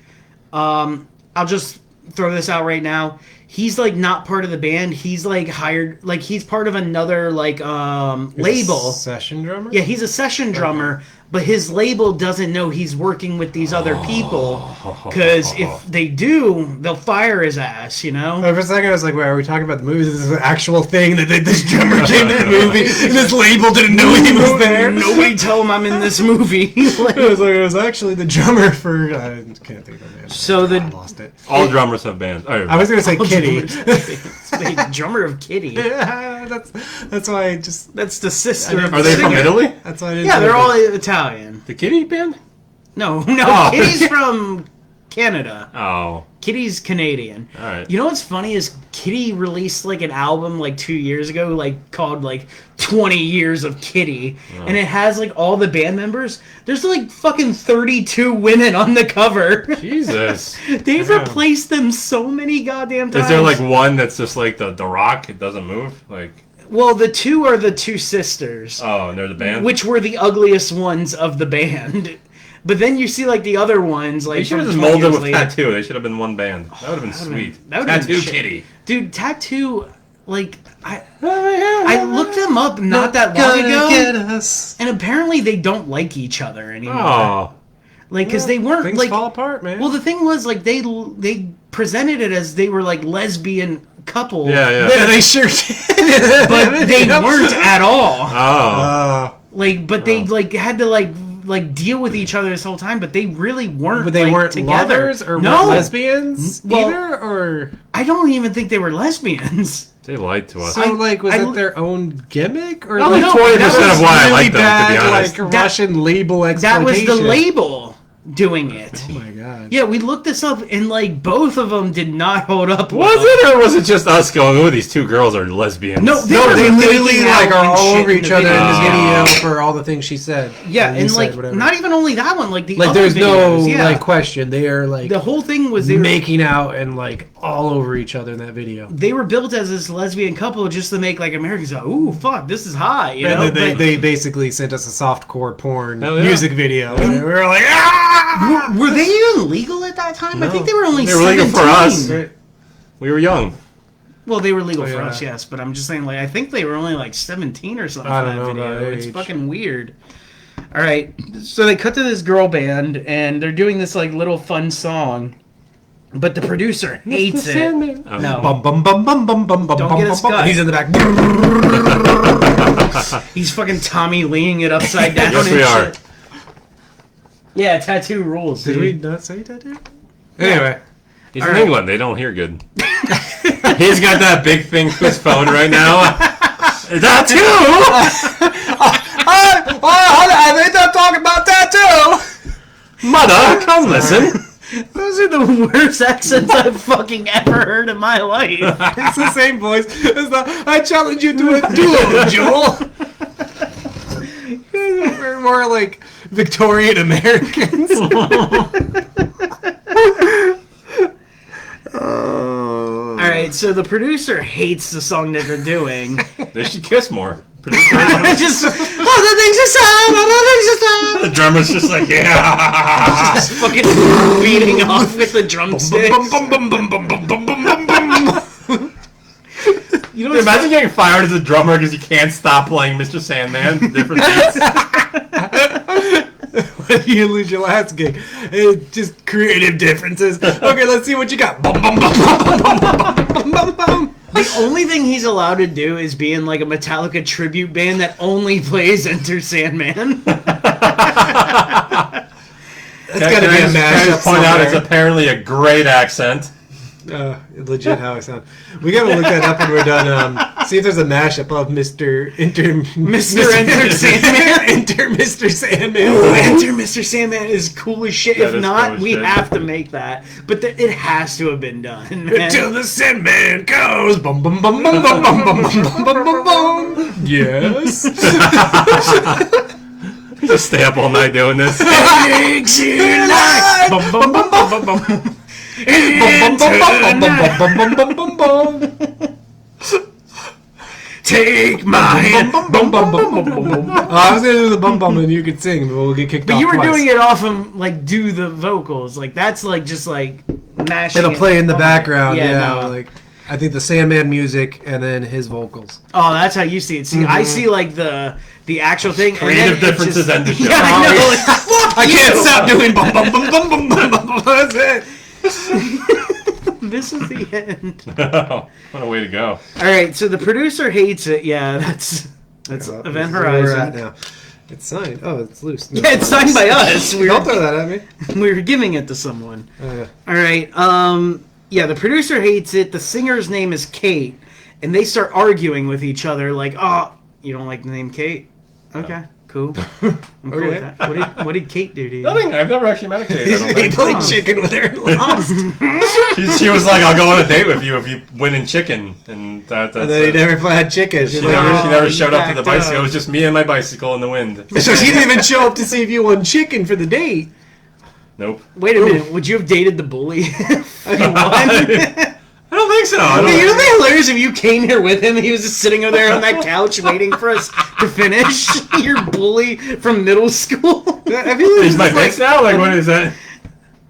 I'll just throw this out right now. He's like not part of the band. He's like hired, like he's part of another like label. Session drummer? Yeah, he's a session drummer, but his label doesn't know he's working with these other people, because if they do, they'll fire his ass, you know? For a second, I was like, wait, are we talking about the movie? This is an actual thing that this drummer came to the movie, and this label didn't know he was there. Nobody tell him I'm in this movie. Like, It was actually the drummer for... I can't think of the name. So I lost it. All drummers have bands. Oh, I was going to say Kitty. the drummer of Kitty. Yeah, that's why I just... That's the sister of Are the they from singer. Italy? That's why I didn't Yeah, say they're it. all Italian. The Kitty band? No, Oh. Kitty's from Canada. Oh. Kitty's Canadian. All right. You know what's funny is Kitty released like an album like 2 years ago, like called like 20 Years of Kitty, and it has like all the band members. There's like fucking 32 women on the cover. Jesus. They've replaced them so many goddamn times. Is there like one that's just like the rock? It doesn't move? Like, Well, the 2 are the 2 sisters, oh, and they're the band? which were the ugliest ones of the band. But then you see like the other ones, like They should have from just 20 molded years with later. Tattoo. They should have been one band. That would have been sweet. that would've been Tattoo shit. Kitty. Dude, Tattoo, like I looked them up not that long ago, Get us. and apparently they don't like each other anymore. Oh. Like, because they weren't Things like. fall apart, man. Well, the thing was, like, they presented it as they were like lesbian couple. Yeah, yeah. yeah, they sure did. But they weren't at all. Oh. Like, but they like had to like deal with each other this whole time, but they really weren't. But they like, weren't together. lovers or no weren't lesbians Well- either, or I don't even think they were lesbians. They lied to us. so like was I- it their own gimmick or Only like 20% that was of why I really like them, to be bad, honest. like Russian label That was exploitation? the label doing it. Oh my god. Yeah, we looked this up, and like both of them did not hold up. Was well. it, or was it just us going, oh, these 2 girls are lesbians? No, No, they literally making like out are and all shit over in each the other in the video. video for all the things she said. Yeah, Or he and said, like whatever. not even only that one, like the like other there's no videos, yeah. like question. They are like The whole thing was they were, making out and like all over each other in that video. they were built as this lesbian couple just to make like Americans go, ooh, fuck, this is high, you know? And then But they basically sent us a softcore porn Hell yeah. music video. And we were like, ah! were they even legal at that time? I think they were only They were 17. legal for us. We were young. Well, they were legal Oh, for yeah. us, yes, but I'm just saying, like, I think they were only like 17 or something I for don't that know video. about It's age. fucking weird. All right, so they cut to this girl band, and they're doing this like little fun song, but the producer hates it. Oh. No, Bum bum bum bum bum bum bum Don't bum get bum us bum. cut. He's in the back. he's fucking Tommy Leeing it upside down. Yes, and we are. shit. Yeah, tattoo rules. Did dude. we not say tattoo? Anyway, He's All in right. England. They don't hear good. He's got that big thing to his phone right now. Tattoo! I think they're talking about tattoo. Mother, come listen. Those are the worst accents I've fucking ever heard in my life. It's the same voice as the I challenge you to a duel, Joel. We're more like Victorian Americans. All right, so the producer hates the song that they're doing. They should kiss more. Just, oh, the thing's just time, oh, the The drummer's just like, yeah. thing's just time. Fucking beating off with the drumsticks. You know what's Imagine getting fired as a drummer because you can't stop playing Mr. Sandman. Different beats. When you lose your last gig, it's just creative differences. Okay, let's see what you got. Bum, bum, bum, bum, bum, bum, bum, bum, bum. The only thing he's allowed to do is be in like a Metallica tribute band that only plays Enter Sandman. That's got to be a mashup. Point out it's apparently a great accent. Legit how I sound. We gotta look that up when we're done. See if there's a mashup of Mr. Enter Sandman. Enter Mr. Sandman. Ooh, Enter Mr. Sandman is cool as shit. That If is not, cool as we shit. have to make that. But it has to have been done. Man. Until the Sandman goes. Bum bum bum bum bum bum bum bum bum bum bum. Yes. Just stay up all night doing this. Takes you like bum bum bum bum bum bum. Take my hand. I was gonna do the bum bum and you could sing, but we'll get kicked off. But you were twice. doing it off of like do the vocals. Like that's like just like mashing. It'll play in the Oh, background. Yeah, no. like I think the Sandman music and then his vocals. Oh, that's how you see it. See, I see like the actual thing. and then Creative it differences just- end the show. Yeah, I know. Like, fuck I can't you. stop doing bum bum bum bum bum bum bum. That's it. This is the end. What a way to go. All right, so the producer hates it. Yeah, that's Event This is where we're at Horizon. now. It's signed. Oh, it's loose. No, Yeah, it's signed by us. Don't throw that at me. We were giving it to someone. Yeah. All right. Yeah, the producer hates it. The singer's name is Kate, and they start arguing with each other. Like, oh, you don't like the name Kate? Okay, cool. I'm cool Okay. with that. What did Kate do to you? Nothing. I've never actually met a kid. I don't He think. played chicken with her and lost. She was like, "I'll go on a date with you if you win in chicken," and that's And then he it. never had chicken. She She's never, like, she never you showed up to the backed bicycle. up. It was just me and my bicycle in the wind. so she didn't even show up to see if you won chicken for the date. Nope. Wait a minute. Would you have dated the bully? if you won? I don't think so. I Hey, you know don't, that'd be hilarious if you came here with him and he was just sitting over there on that couch waiting for us to finish? Your bully from middle school? I feel like he's my it's like- bitch now? Like, what is that?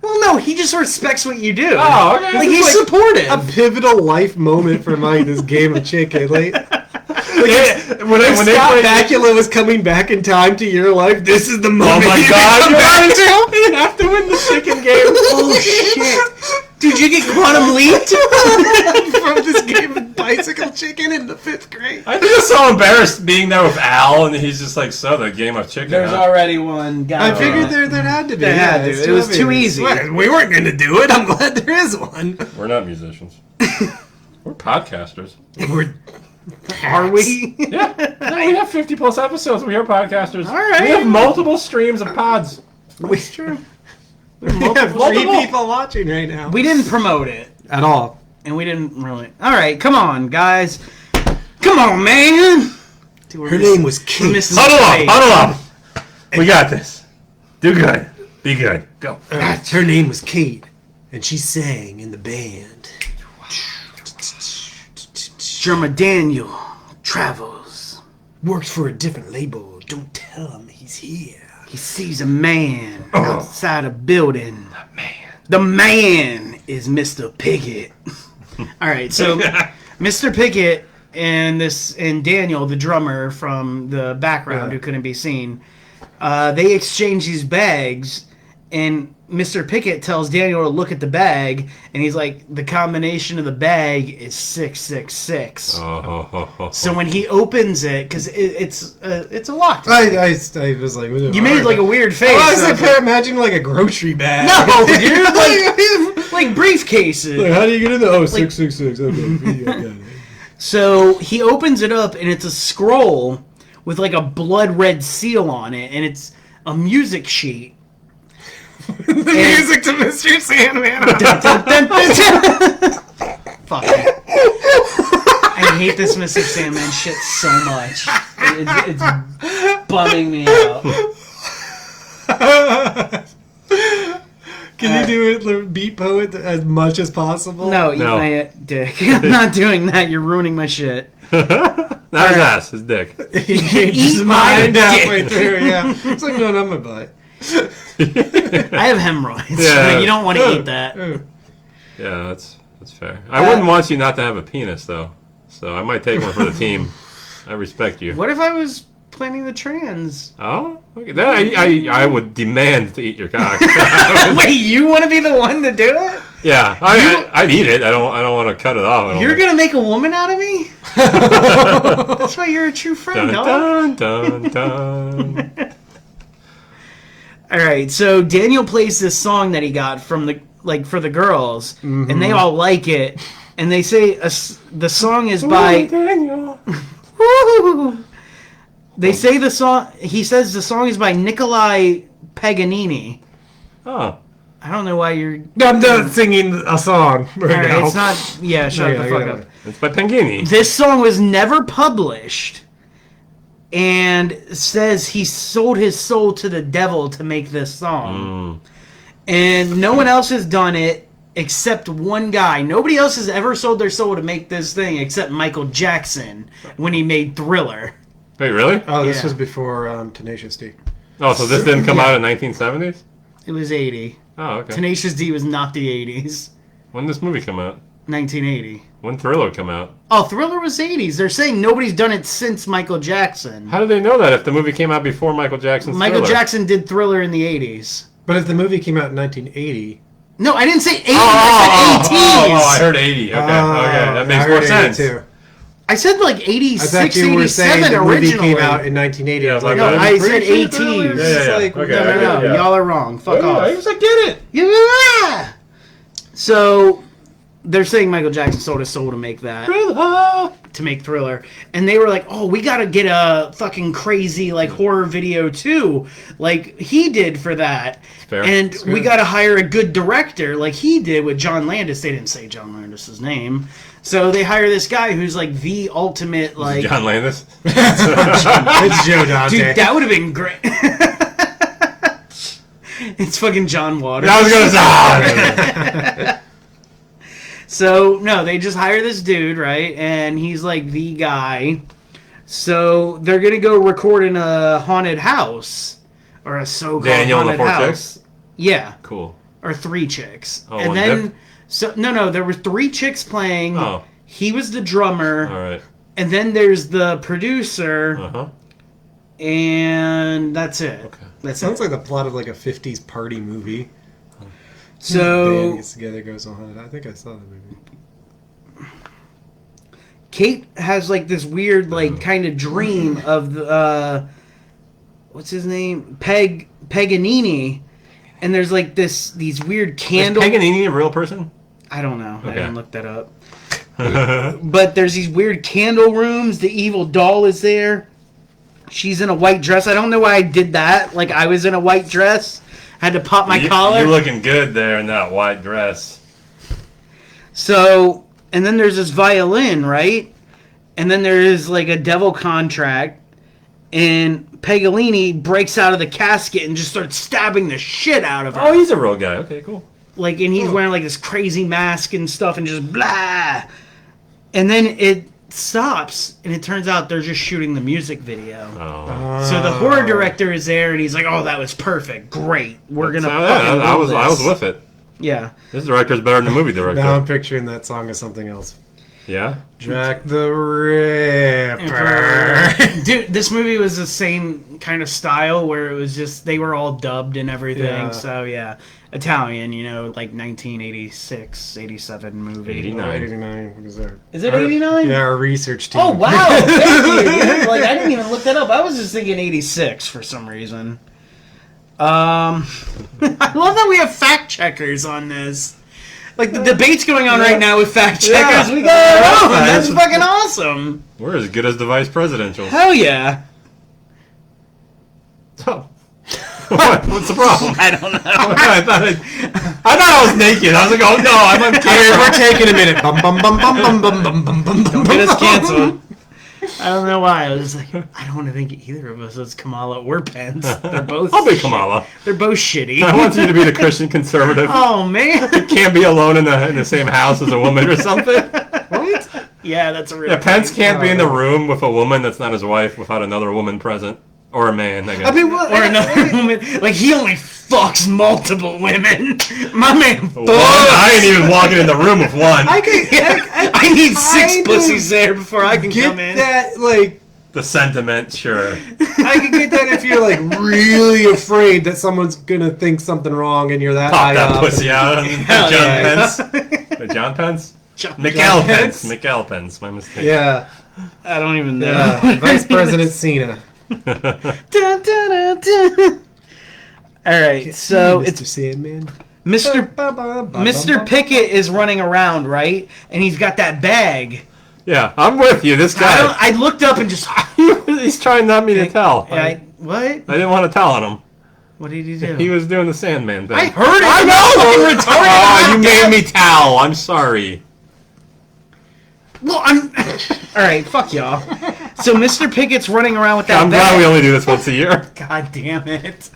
Well, no, he just respects what you do. Oh, okay. Like, It's he's like supportive. a pivotal life moment for Mike. This game of chicken, like When if they Scott played- Bakula was coming back in time to your life, this is the moment. my you God, come you're back right. to. You have to win the chicken game. Oh, shit. Dude, you get quantum leaped? From this game of bicycle chicken in the 5th grade. I think I'm so embarrassed being there with Al, and he's just like, "So the game of chicken." There's huh?" already one guy. I figured there had to be. There had to. it's It was too obvious. easy. Well, we weren't going to do it. I'm glad there is one. We're not musicians. We're podcasters. We're Are we? Yeah, we have 50 plus episodes. We are podcasters. All right. We have multiple streams of pods. It's true. we have 3 multiple- people watching right now. We didn't promote it. At all. And we didn't really. All right, come on, guys. Come on, man. Dude, we're Her miss- name was we're Kate. missing Huddle the up, tape. huddle up. We got this. Do good. Be good. Go. Her name was Kate, and she sang in the band. Drummer Daniel travels. Works for a different label. Don't tell him he's here. He sees a man outside a building. The man is Mr. Pickett. All right, so Mr. Pickett and Daniel, the drummer from the background who couldn't be seen, they exchange these bags, and Mr. Pickett tells Daniel to look at the bag, and he's like, the combination of the bag is 666. So when he opens it, because it's a lot. I was like, You made like a weird face. I was I like, was imagine like a grocery bag. No, dude, like briefcases. Like, how do you get in there? Oh, 666. Okay. Yeah, got it. So he opens it up, and it's a scroll with like a blood red seal on it, and it's a music sheet. The music to Mr. Sandman. Fuck it. I hate this Mr. Sandman shit so much. It's bumming me out. Can you do it, the beat poet, as much as possible? No, eat No. my dick. I'm not doing that. You're ruining my shit. Not his ass, his dick. He changed his Eat my mind halfway dick. through, yeah. It's like, no, not my butt. I have hemorrhoids. Yeah. You don't want to eat that. Yeah, that's fair. I wouldn't want you not to have a penis, though. So I might take one for the team. I respect you. What if I was planning the trans? Oh, okay. Then I would demand to eat your cock. Wait, you want to be the one to do it? Yeah, I'd eat it. I don't want to cut it off. You're gonna make a woman out of me? That's why you're a true friend, dun, dog. dun, dun, dun. All right, so Daniel plays this song that he got from for the girls, and they all like it, and they say the song is by. Daniel. They say the song. He says the song is by Nikolai Paganini. Oh. I don't know why you're. I'm done singing a song right now. It's not. Yeah, shut the fuck up. It's by Paganini. This song was never published, and says he sold his soul to the devil to make this song. And no one else has done it except one guy. Nobody else has ever sold their soul to make this thing except Michael Jackson when he made Thriller. Wait, really? Oh, this Yeah. was before Tenacious D. Oh, so this didn't come out in 1970s? It was 80. Oh, okay. Tenacious D was not the 80s. When did this movie come out? 1980. When Thriller come out? Oh, Thriller was 80s. They're saying nobody's done it since Michael Jackson. How do they know that if the movie came out before Michael Jackson's Michael Thriller? Jackson did Thriller in the 80s. But if the movie came out in 1980... No, I didn't say 80s. Oh, I said 80s. I heard 80. Okay, that makes more sense. Too. I said like 86, I thought you were saying 87 the movie originally. came out in 1980. I was like, No, I'm I pretty said sure 80s. Thriller is just like, Okay, No, I get it, yeah. y'all are wrong. Fuck off. I get it. Yeah. So they're saying Michael Jackson sold his soul to make that. To make Thriller. And they were like, oh, we gotta get a fucking crazy like horror video too, like he did for that. Fair. And we gotta hire a good director like he did with John Landis. They didn't say John Landis' name. So they hire this guy who's like the ultimate like John Landis? It's Joe Dante. dude, that would have been great. It's fucking John Waters. I was going to say. So, no, they just hire this dude, right? And he's like the guy. So, they're going to go record in a haunted house. Or a so-called Daniel and the haunted four house. chicks? Yeah. Cool. Or 3 chicks. Oh, and one then, dip? so no, there were 3 chicks playing. Oh. He was the drummer. All right. And then there's the producer. Uh-huh. And that's it. Okay. That's Sounds it. like the plot of like a 50s party movie. So, Band gets together, goes on haunted. I think I saw the movie. Kate has like this weird like kind of dream of the what's his name? Paganini, and there's like these weird candles. Is Paganini a real person? I don't know. I Okay. didn't look that up. But there's these weird candle rooms. The evil doll is there. She's in a white dress. I don't know why I did that. Like I was in a white dress. Had to pop my collar. You're looking good there in that white dress. So, and then there's this violin, right? And then there is like a devil contract, and Paganini breaks out of the casket and just starts stabbing the shit out of her. Oh, he's a real guy. Okay, cool. Like, and he's wearing like this crazy mask and stuff, and just blah. And then it stops, and it turns out they're just shooting the music video. Oh. So the horror director is there, and he's like, "Oh, that was perfect, great. We're gonna." fucking I roll was this." with it. Yeah. This director's better than the movie director. Now I'm picturing that song as something else. Yeah? Jack the Ripper. Dude, this movie was the same kind of style where it was just they were all dubbed and everything. Yeah. So yeah, Italian, you know, like 1986, 87 movie. 89. 89 was there. Is it 89? Yeah, our research team. Oh wow! Thank you, dude. Like I didn't even look that up. I was just thinking 86 for some reason. I love that we have fact checkers on this. Like the debate's going on right now with fact checkers. Yeah. We got it on. That's fucking awesome. We're as good as the vice presidential. Hell yeah. Oh. What's the problem? I don't know. I thought I was naked. I was like, oh no, I'm on camera. We're taking a minute. Bum, bum, bum, bum, bum, bum, bum, bum, bum, bum. Get us canceled. I don't know why. I was like, I don't want to think either of us is Kamala or Pence. They're both. I'll be Kamala. They're both shitty. I want you to be the Christian conservative. Oh man. Can't be alone in the same house as a woman or something. What? Yeah, that's a real. Yeah, Pence thing. can't be in the room with a woman that's not his wife without another woman present. Or a man, I guess. I mean, what? Or another woman. Like he only fucks multiple women. My man. One, I ain't even walking in the room with one. I I need 6 kind of pussies there before I can get come in. that, like, The sentiment, sure. I can get that if you're like really afraid that someone's gonna think something wrong and you're that Pop high that up. pussy out. John Pence. The John Pence? Miguel Pence. Miguel Pence. My mistake. Yeah. I don't even know. Yeah. Vice President Cena. Dun, dun, dun, dun. All right, so Mr. it's Sandman. Mr. Pickett is running around, right? And he's got that bag. Yeah, I'm with you. This guy. I looked up and just. He's trying not me to tell. What? I didn't want to tell on him. What did he do? He was doing the Sandman thing. I heard it. I know. Retarded. Oh, you made me tell. I'm sorry. Well, I'm. All right, fuck y'all. So Mr. Pickett's running around with that I'm bag. glad we only do this once a year. God damn it.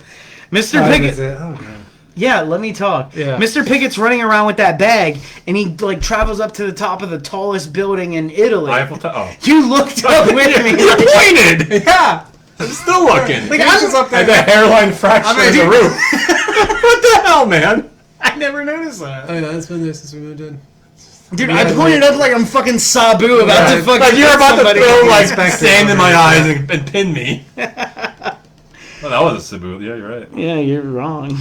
Mr. Pickett. Oh, God. Yeah, let me talk. Yeah. Mr. Pickett's running around with that bag, and he like travels up to the top of the tallest building in Italy. Eiffel Tower. Oh. You looked up with me. You pointed. Yeah. I'm still looking. Like, I was up there. And the hairline fracture I mean, in the roof. What the hell, man? I never noticed that. Oh, yeah, that's been there since we moved in. Dude, I pointed up like I'm fucking Sabu about to fucking Like you're hit about to somebody. throw like Expected sand in my already. eyes and pin me. Well, that was a Cebu. Yeah, you're right. Yeah, you're wrong.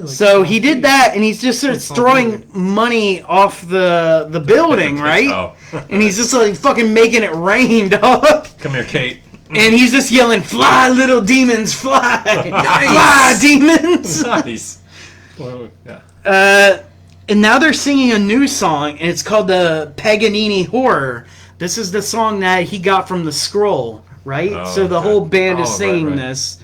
So he did that, and he just starts throwing money off the building, right? Oh. And he's just like fucking making it rain, dog. Come here, Kate. And he's just yelling, "Fly, little demons, fly! Fly, demons!" Nice. Well, yeah. And now they're singing a new song, and it's called the Paganini Horror. This is the song that he got from the scroll, right? Oh, so the okay. whole band is Oh, singing right. this.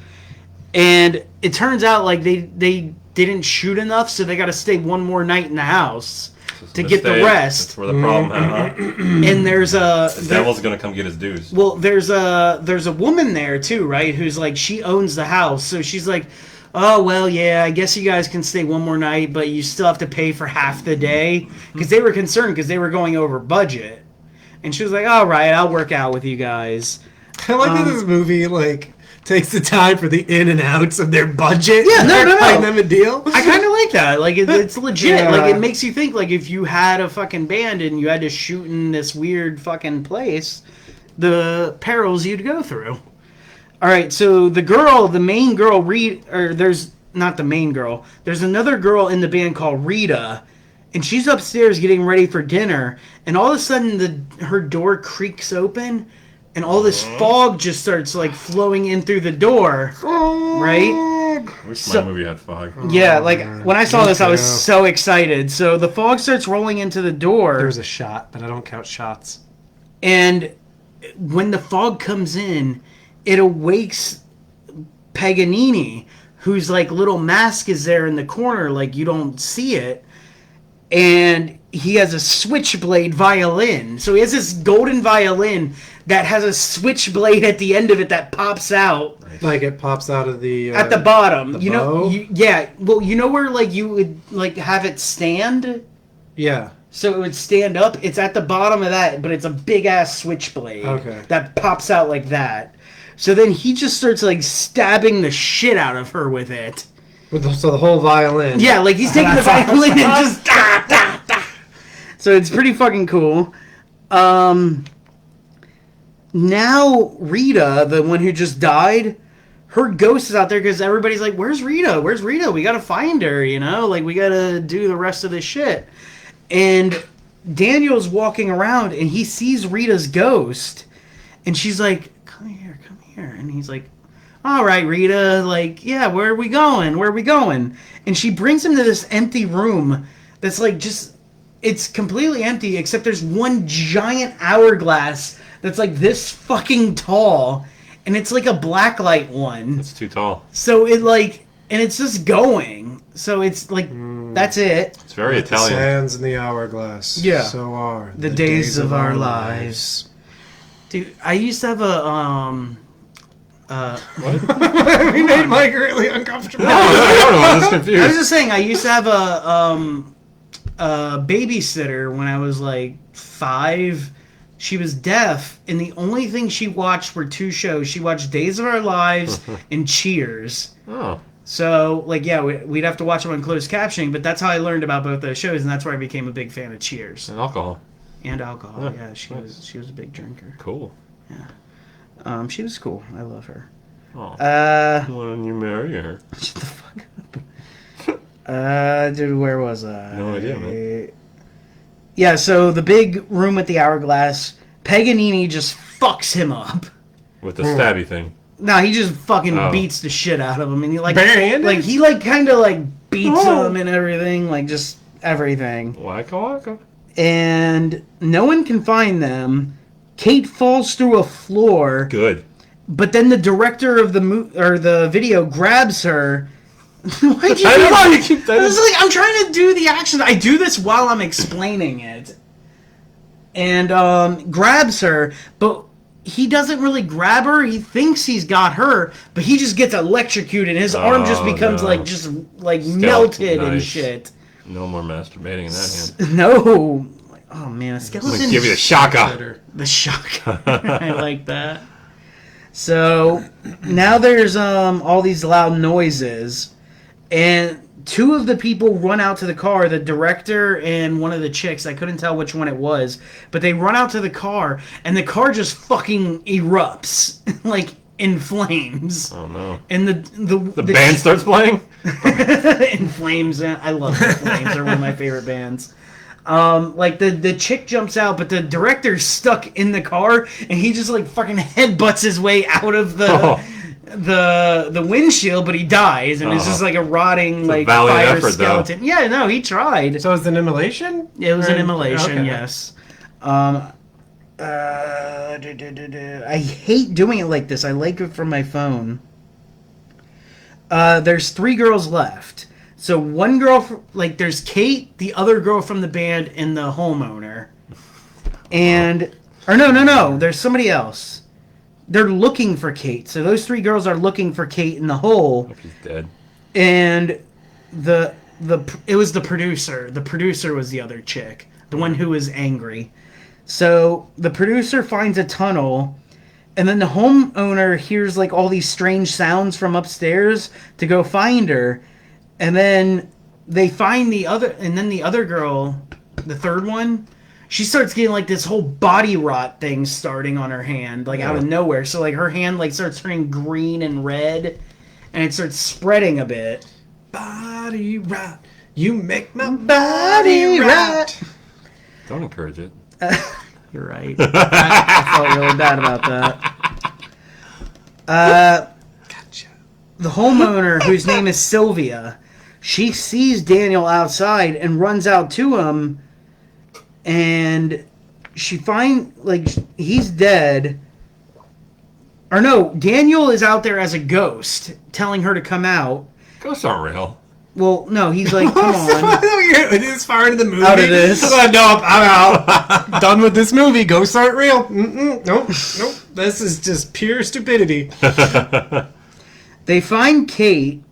And it turns out like they didn't shoot enough, so they got to stay one more night in the house to get the rest. That's where the problem happened. And there's a The devil's gonna come get his dues. well, there's a woman there too, right? Who's like she owns the house, so she's like, "Oh well, yeah, I guess you guys can stay one more night, but you still have to pay for half the day," because they were concerned because they were going over budget. And she was like, "All right, I'll work out with you guys." I like that this movie, like, takes the time for the in and outs of their budget. Yeah, no. Find them a deal. I kind of like that. Like it's legit. Yeah. Like it makes you think. Like if you had a fucking band and you had to shoot in this weird fucking place, the perils you'd go through. All right, so the main girl, there's not the main girl. There's another girl in the band called Rita, and she's upstairs getting ready for dinner. And all of a sudden, her door creaks open, and all this fog just starts like flowing in through the door, right? I wish So- my movie had fog. Yeah, like when I saw this, I was too. so excited. So the fog starts rolling into the door, There's a shot, but I don't count shots. and when the fog comes in, it awakes Paganini, whose like little mask is there in the corner, like you don't see it, and he has a switchblade violin. So he has this golden violin that has a switchblade at the end of it that pops out Like, it pops out of the... at the bottom. the You know, bow? yeah. Well, you know where like you would like have it stand. Yeah. So it would stand up. It's at the bottom of that, but it's a big ass switchblade Okay. that pops out like that. So then he just starts like stabbing the shit out of her with it. So the whole violin. Yeah, like he's taking the violin and just da, da, da. So it's pretty fucking cool. Now Rita, the one who just died, her ghost is out there because everybody's like, "Where's Rita? Where's Rita? We gotta find her, you know? Like we gotta do the rest of this shit." And Daniel's walking around and he sees Rita's ghost, and she's like, "Come here, come here." And he's like, "All right, Rita, like, yeah, where are we going? Where are we going?" And she brings him to this empty room that's like just, it's completely empty except there's one giant hourglass that's like this fucking tall, and it's like a blacklight one. It's too tall. So it like, and it's just going. So it's like, that's it. It's very The Italian. sands in the hourglass. Yeah. So are The days of our lives. Dude, I used to have a, We made Mike really uncomfortable. I don't know. I'm just I was confused. just saying, I used to have a babysitter when I was like 5. She was deaf, and the only thing she watched were 2 shows. She watched Days of Our Lives and Cheers. Oh. So, like, yeah, we'd have to watch them on closed captioning, but that's how I learned about both those shows, and that's where I became a big fan of Cheers And alcohol. and alcohol. Yeah, Yeah, she was a big drinker. Cool. She was cool. I love her. Oh. Uh, Why don't you marry her? shut the fuck up. Dude, where was I? No idea, man. Yeah, so the big room at the Hourglass, Paganini just fucks him up. With the stabby thing. No, he just fucking Oh. beats the shit out of him, and he Barehanded? he kind of beats him and everything, like just everything. Waka waka. And no one can find them. Kate falls through a floor, Good. but then the director of the video grabs her. Why'd you I do don't know, that? you keep that. This is I'm trying to do the action. I do this while I'm explaining it. And grabs her, but he doesn't really grab her. He thinks he's got her, but he just gets electrocuted. His arm just becomes no. melted and Nice. shit. No more masturbating in that hand. No. Oh man, a I'm skeleton. gonna give you the shaka. Better. The shock. I like that. So now there's all these loud noises, and two of the people run out to the car, the director and one of the chicks. I couldn't tell which one it was, but they run out to the car, and the car just fucking erupts like in flames. Oh no. And The band starts playing? in flames. I love the Flames. They're one of my favorite bands. The chick jumps out, but the director's stuck in the car, and he just fucking headbutts his way out of the windshield, but he dies, and it's just a rotting a valiant fire effort, skeleton. Yeah, no, he tried. So it's an immolation? It was an Or- immolation, okay. yes. I hate doing it like this. I like it from my phone. There's 3 girls left. So one girl, there's Kate, the other girl from the band, and the homeowner. No, there's somebody else. They're looking for Kate. So those 3 girls are looking for Kate in the hole. He's dead. And it was the producer. The producer was the other chick, the one who was angry. So the producer finds a tunnel, and then the homeowner hears all these strange sounds from upstairs to go find her. And then they find the other girl, the third one, she starts getting this whole body rot thing starting on her hand, out of nowhere. So her hand starts turning green and red, and it starts spreading a bit. Body rot. You make my body rot. Don't encourage it. You're right. I felt really bad about that. Gotcha. The homeowner, whose name is Sylvia, she sees Daniel outside and runs out to him, and she he's dead. Or no, Daniel is out there as a ghost, telling her to come out. Ghosts aren't real. Well, no, he's come on. This far into the movie. Out of this. No, I'm out. Done with this movie. Ghosts aren't real. Nope. This is just pure stupidity. They find Kate.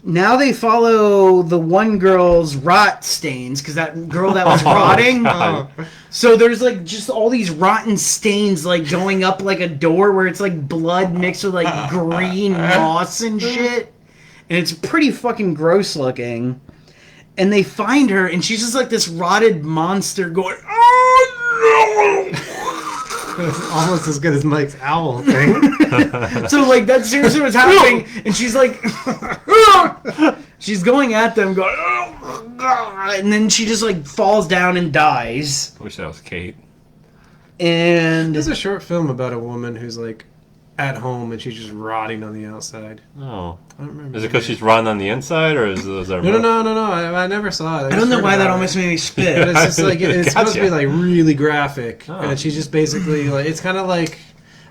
Now they follow the one girl's rot stains, because that girl that was rotting. God. So there's just all these rotten stains going up a door where it's blood mixed with green moss and shit. And it's pretty fucking gross looking. And they find her, and she's just this rotted monster going, "Oh no!" It's almost as good as Mike's owl thing. So that's seriously what's happening. And she's she's going at them, going, "Oh God!" And then she just falls down and dies. I wish that was Kate. And There's a short film about a woman who's at home and she's just rotting on the outside. Oh. I don't remember. Is it because she's rotting on the inside, or is there No. I never saw it. I don't know why that almost. almost made me But spit. it's just it's supposed to be Gotcha. really graphic, Oh. and she's just basically it's kind of I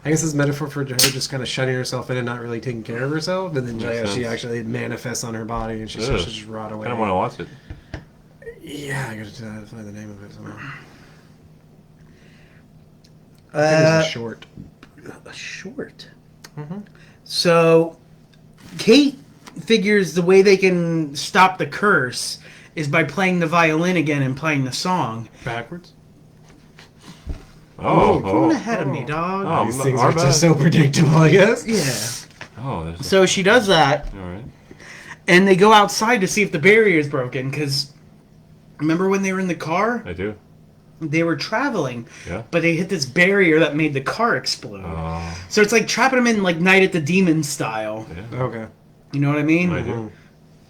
guess it's a metaphor for her just kind of shutting herself in and not really taking care of herself, and then Makes she sense. actually manifests on her body and she starts to just rot away. I don't want to watch it. Yeah, I gotta find the name of it somehow. I think it's a short. A short. Mhm. So, Kate figures the way they can stop the curse is by playing the violin again and playing the song. Backwards. You're going ahead of me, dog. Oh, These things our are bad. just so predictable, I guess. Yeah. Oh, there's So she does that, all right. and they go outside to see if the barrier is broken, because remember when they were in the car? I do. they were traveling, Yeah. but they hit this barrier that made the car explode. So it's like trapping them in like Night at the Demon style. Yeah. Okay. You know what I mean? I do.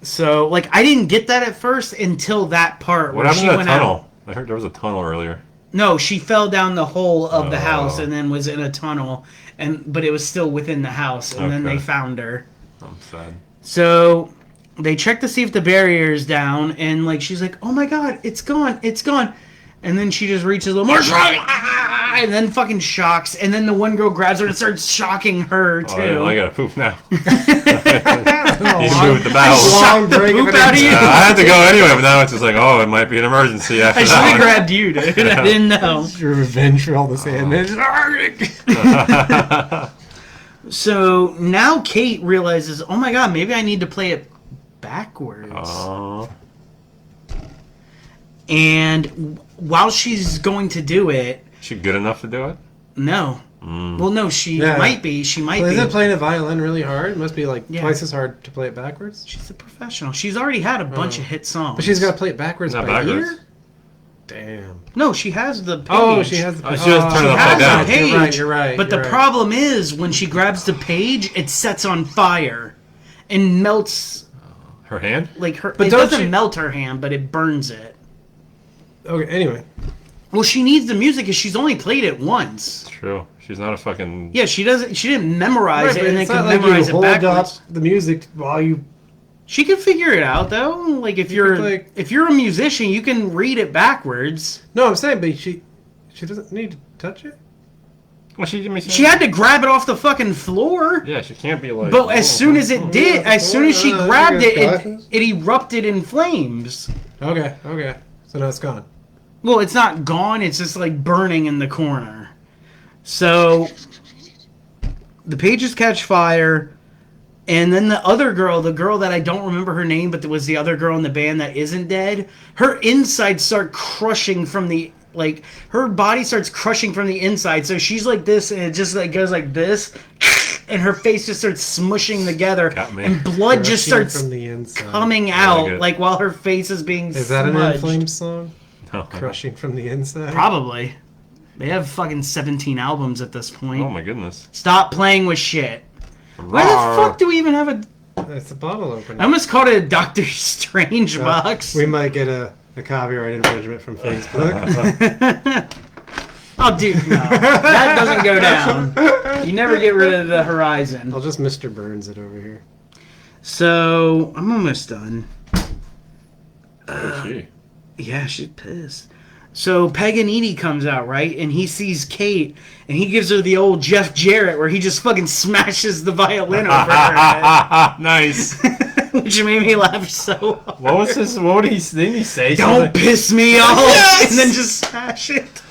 So like I didn't get that at first until that part What where happened she to the went tunnel? out. I heard there was a tunnel earlier. No, she fell down the hole of the house Oh. and then was in a tunnel, but it was still within the house, and then Okay. they found her. I'm sad. So they check to see if the barrier is down, and like she's like, "Oh my god, it's gone, it's gone," and then she just reaches a more and then fucking shocks, and then the one girl grabs her and starts shocking her too. Oh, I gotta poop now. You moved the bowel. Long break. Poop out of you. I had to go anyway, but now it's just like, oh, it might be an emergency after I should that have one. grabbed you, dude. I didn't know. Your revenge for all the Sandman. So now Kate realizes, oh my god, maybe I need to play it backwards. Oh. And while she's going to do it, She good enough to do it? no. Well, no, she Yeah. might be. She might Well, be. isn't playing a violin really hard? It must be like Yeah. twice as hard to play it backwards. She's a professional. She's already had a bunch of hit songs. But she's got to play it backwards Not by backwards. ear? Damn. No, she has the page. Oh, she has the Oh, she just turned it upside has down. a page. You're right, you're right. But you're the right. problem is, when she grabs the page, it sets on fire and melts Her hand? like her. But It don't doesn't you- melt her hand, but it burns it. Okay, anyway. Well, she needs the music because she's only played it once. True. She's not a fucking... Yeah, she doesn't. She didn't memorize Right, it but and then it's can not like memorize you it hold up backwards. the music while you... She can figure it out though. Like if you're could, like- if you're a musician, you can read it backwards. No, I'm saying, but she doesn't need to touch it? Well, she She had to grab it off the fucking floor. Yeah, she can't be like... But as soon as it did, as soon as she grabbed it, glasses? it erupted in flames. Okay. So now it's gone. Well, it's not gone. It's just like burning in the corner. So the pages catch fire, and then the other girl, the girl that I don't remember her name, but was the other girl in the band that isn't dead, her insides start crushing from the, like, her body starts crushing from the inside. So she's like this, and it just like goes like this, and her face just starts smushing together, Got me. and blood just Rushing starts from the inside. coming out, it. like while her face is being Is that an smudged. In Flames song? No. Crushing from the inside? Probably. They have fucking 17 albums at this point. Oh my goodness. Stop playing with shit. Why the fuck do we even have a... That's a bottle opener. I almost called it a Doctor Strange box. We might get a copyright infringement from Facebook. Oh, dude, no. That doesn't go down. You never get rid of the horizon. I'll just Mr. Burns it over here. So, I'm almost done. Who's she? Yeah, she's pissed. So Paganini comes out, right? And he sees Kate, and he gives her the old Jeff Jarrett, where he just fucking smashes the violin over her head, Nice. which made me laugh so hard. What was this? What did didn't he say Don't something? piss me off! Yes! And then just smash it.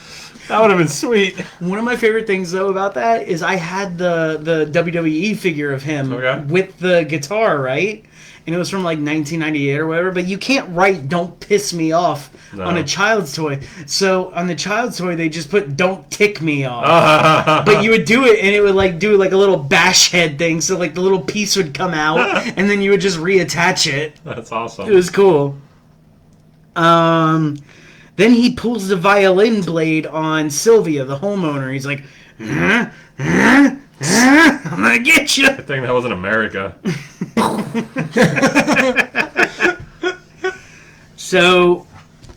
That would have been sweet. One of my favorite things, though, about that is I had the WWE figure of him Okay. with the guitar, right? And it was from like 1998 or whatever. But you can't write "Don't piss me off" No. on a child's toy. So on the child's toy, they just put "Don't tick me off." But you would do it, and it would like do like a little bash head thing. So like the little piece would come out, and then you would just reattach it. That's awesome. It was cool. Then he pulls the violin blade on Sylvia, the homeowner. He's like, I'm gonna get you. I think that wasn't America. So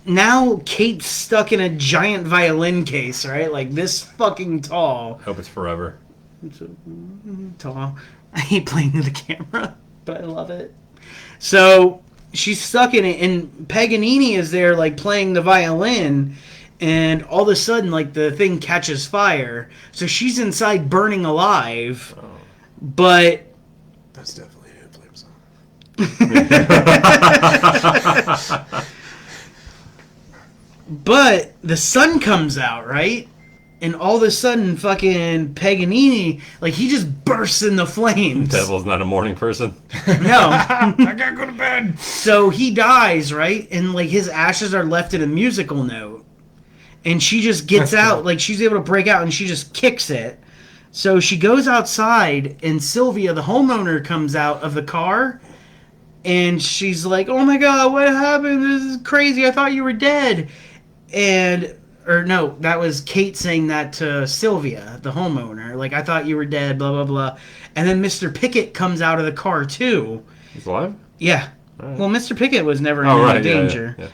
now Kate's stuck in a giant violin case, right? Like this fucking tall. Hope it's forever. Tall. I hate playing to the camera, but I love it. So she's stuck in it, and Paganini is there, like playing the violin, and all of a sudden, like the thing catches fire. So she's inside, burning alive. But That's definitely an In Flames song. but the sun comes out, right? And all of a sudden, fucking Paganini, like he just bursts into flames. Devil's not a morning person. No. I gotta go to bed. So he dies, right? And like his ashes are left in a musical note. And she just gets That's out, cool. like she's able to break out and she just kicks it. So she goes outside and Sylvia, the homeowner, comes out of the car and she's like, "Oh my god, what happened? This is crazy. I thought you were dead." And or no, that was Kate saying that to Sylvia, the homeowner. Like, I thought you were dead, blah, blah, blah. And then Mr. Pickett comes out of the car, too. He's alive? Yeah. Right. Well, Mr. Pickett was never in any danger. Yeah.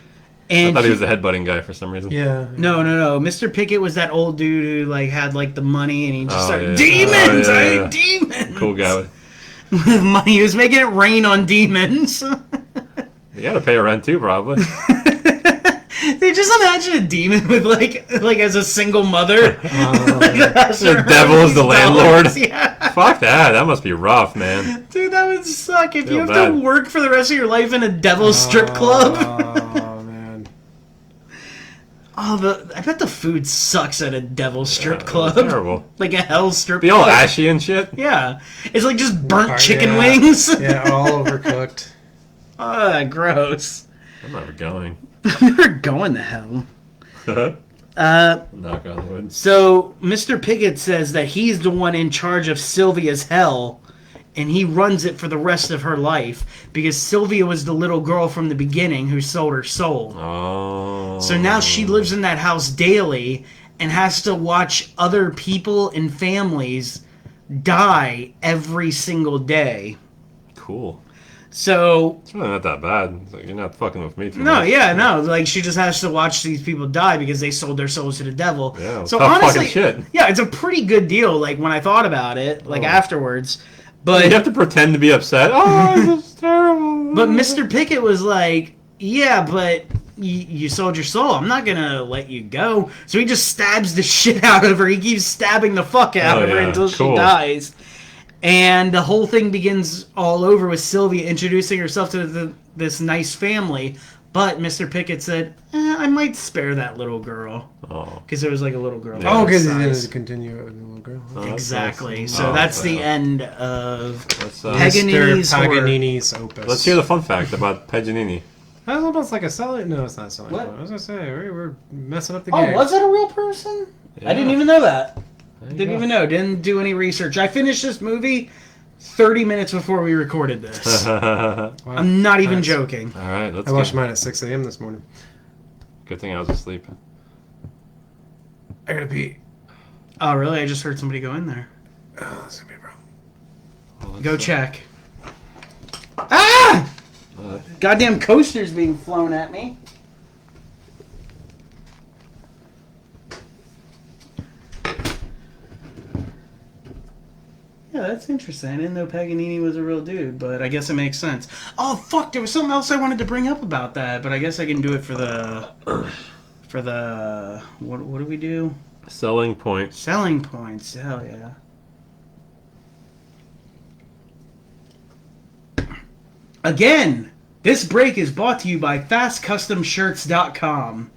And I thought he was the headbutting guy for some reason. Yeah. No. Mr. Pickett was that old dude who, like, had, like, the money, and he just started, yeah. demons! Oh, yeah. Demons! Cool guy. With money. He was making it rain on demons. You gotta pay rent too, probably. They just imagine a demon with like as a single mother. The devil is the landlord. Yeah. Fuck that. That must be rough, man. Dude, that would suck if Feel you have bad. to work for the rest of your life in a devil strip club. Oh man. I bet the food sucks at a devil strip It's club. terrible. Like a hell strip Be club. all ashy and shit. Yeah. It's like just burnt chicken Yeah. wings. Yeah, all overcooked. Gross. I'm never going. I'm never going to hell. Knock on wood. So Mr. Pickett says that he's the one in charge of Sylvia's hell, and he runs it for the rest of her life because Sylvia was the little girl from the beginning who sold her soul. Oh. So now she lives in that house daily and has to watch other people and families die every single day. Cool. So It's really not that bad. It's like, you're not fucking with me too no, much. yeah, no. Like, she just has to watch these people die because they sold their souls to the devil. Yeah, so tough honestly, fucking shit. yeah, it's a pretty good deal. Like, when I thought about it, like Oh. afterwards, but You have to pretend to be upset. Oh, this is terrible. but Mr. Pickett was like, yeah, but you sold your soul. I'm not gonna let you go. So he just stabs the shit out of her. He keeps stabbing the fuck out Oh, of her yeah, until she cool. dies. And the whole thing begins all over with Sylvia introducing herself to this nice family. But Mr. Pickett said, I might spare that little girl. Oh. Because there was like a little girl. Yeah. Oh, because size. he didn't continue with the little girl. Oh, that's Exactly. nice. So Oh, that's the yeah. end of Let's, Paganini's Mr. Horror. Paganini's opus. let's hear the fun fact about Paganini. That's almost like a selling. No, it's not a selling. What? Point. I was gonna say we're messing up the Oh, game. was it a real person? Yeah. I didn't even know that. There you Didn't go. even know. Didn't do any research. I finished this movie 30 minutes before we recorded this. Wow. I'm not even Nice. joking. All right, let's I watched go. mine at 6 a.m. this morning. Good thing I was asleep. I gotta pee. Oh, really? I just heard somebody go in there. Oh, that's gonna be a problem. Well, let's, Go check. Ah! Goddamn coaster's being flown at me. Yeah, that's interesting. I didn't know Paganini was a real dude, but I guess it makes sense. Oh, fuck, there was something else I wanted to bring up about that, but I guess I can do it for the... What do we do? Selling points. Selling points. Hell yeah. Again, this break is brought to you by FastCustomShirts.com.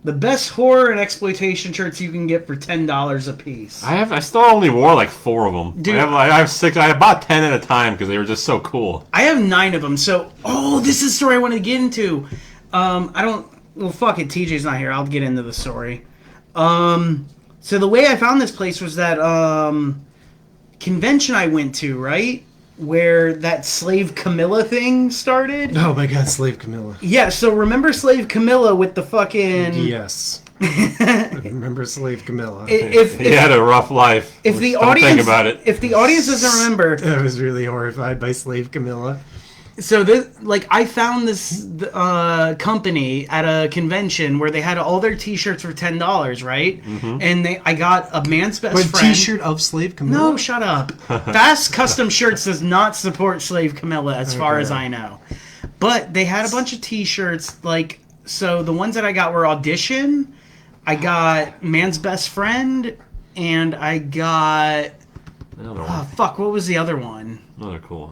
The best horror and exploitation shirts you can get for $10 a piece. I still only wore like 4 of them. Dude. I have 6. I bought 10 at a time because they were just so cool. I have 9 of them, so... Oh, this is a story I want to get into. I don't... Well, fuck it, TJ's not here. I'll get into the story. So the way I found this place was that convention I went to, right? Where that Slave Camilla thing started. Oh my God, Slave Camilla. Yeah, so remember Slave Camilla with the fucking... Yes. I remember Slave Camilla. He had a rough life. If the Don't audience, think about it. if the audience doesn't remember, I was really horrified by Slave Camilla. so this, like, I found this company at a convention where they had all their T-shirts for $10, right? Mm-hmm. And I got a man's best Wait, friend. T-shirt of Slave Camilla? No, shut up. Fast Custom Shirts does not support Slave Camilla, as far Okay. as I know. But they had a bunch of T-shirts, like, so the ones that I got were Audition. I got Man's Best Friend, and I got... Another one. Oh, fuck, what was the other one? Another cool one.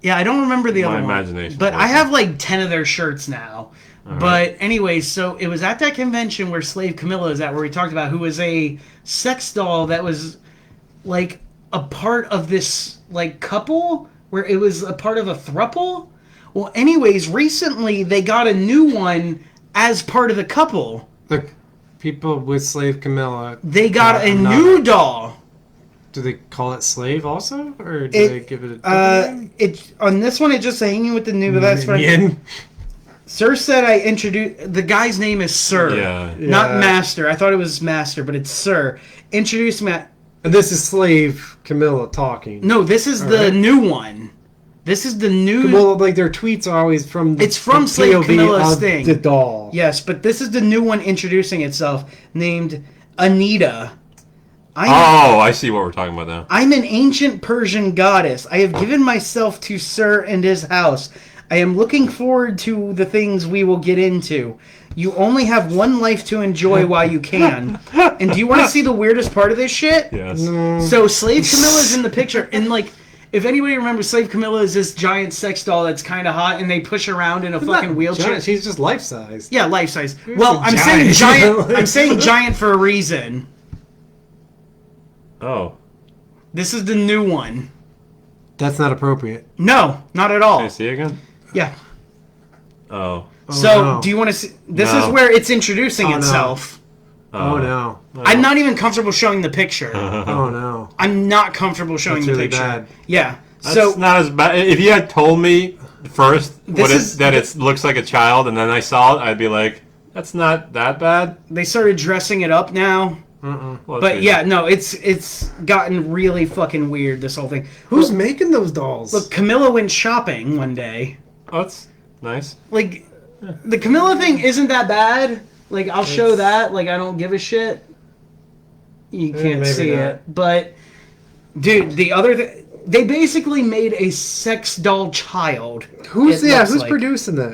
Yeah, I don't remember the My other one. imagination But I working. have like 10 of their shirts now. But anyways, so it was at that convention where Slave Camilla is at, where we talked about, who was a sex doll that was like a part of this like couple, where it was a part of a throuple. Well, anyways, recently they got a new one as part of the couple. Look, people with Slave Camilla. They got a not- new doll. Do they call it Slave also? Or do It- they give it a different name? It on this one, it just hanging with the new best friend. Yin. Sir said I introduced... The guy's name is Sir. Yeah. Not Yeah. Master. I thought it was Master, but it's Sir. Introduced me... And this is Slave Camilla talking. No, this is the right. new one. This is the new... Well, like their tweets are always from It's from the Slave POV Camilla's of thing. the doll. Yes, but this is the new one introducing itself, named Anita. I see what we're talking about now. I'm an ancient Persian goddess. I have given myself to Sir and his house. I am looking forward to the things we will get into. You only have one life to enjoy while you can. And do you want to see the weirdest part of this shit? Yes. So Slave Camilla's in the picture, and like, if anybody remembers, Slave Camilla is this giant sex doll that's kind of hot, and they push around in a fucking wheelchair. Giant, she's just life size. Yeah, life size. Well, a I'm saying giant. giant. I'm saying giant for a reason. Oh. This is the new one. That's not appropriate. No, not at all. Can I see it again? Yeah. Oh. So, no. do you want to see? This No. is where it's introducing Oh, no. itself. Oh no. I'm not even comfortable showing the picture. Oh no. I'm not comfortable showing That's the really picture. bad. Yeah. That's So not as bad. If you had told me first This that is- it looks like a child, and then I saw it, I'd be like, "That's not that bad." they started dressing it up now. Well, But yeah, no, it's gotten really fucking weird, this whole thing. Who's making those dolls? Look, Camilla went shopping one day. oh, that's nice. Like, the Camilla thing isn't that bad. Like, I'll show that. Like, I don't give a shit. You can't maybe see not. it. But, dude, the other thing... They basically made a sex doll child. who's it looks who's like. producing that?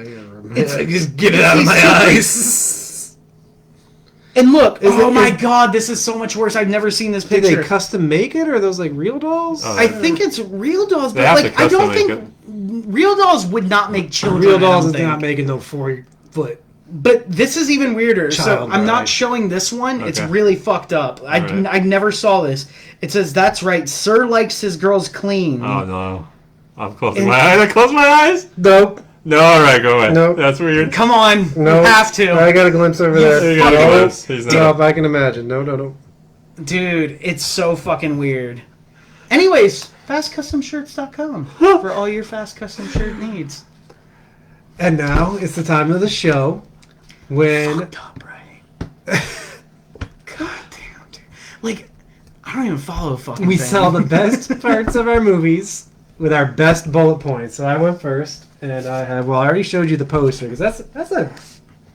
It's like, just get it out of my eyes. And look, Is oh it- my is- god, this is so much worse. I've never seen this Did picture. they custom make it, or are those like real dolls? Oh, I think it's real dolls, They but have like to I don't custom think make real dolls would not make children. real I dolls don't is think. not making no 4-foot. But this is even weirder. So Child I'm bride. not showing this one. It's Okay. really fucked up. Alright. I never saw this. It says, "That's right. Sir likes his girls clean." Oh no, I'm closing my eyes. I close my eyes. Nope. No, all right, go away. Nope. That's weird. Come on, No. you have to, I got a glimpse over There there. you go. No. Glimpse. He's not- Nope, I can imagine. No. dude. It's so fucking weird. Anyways, fastcustomshirts.com for all your fast custom shirt needs. And now it's the time of the show when Fucked up, right? God damn, dude. Like, I don't even follow a fucking we thing. sell the best parts of our movies with our best bullet points. So I went first, and I already showed you the poster because that's a.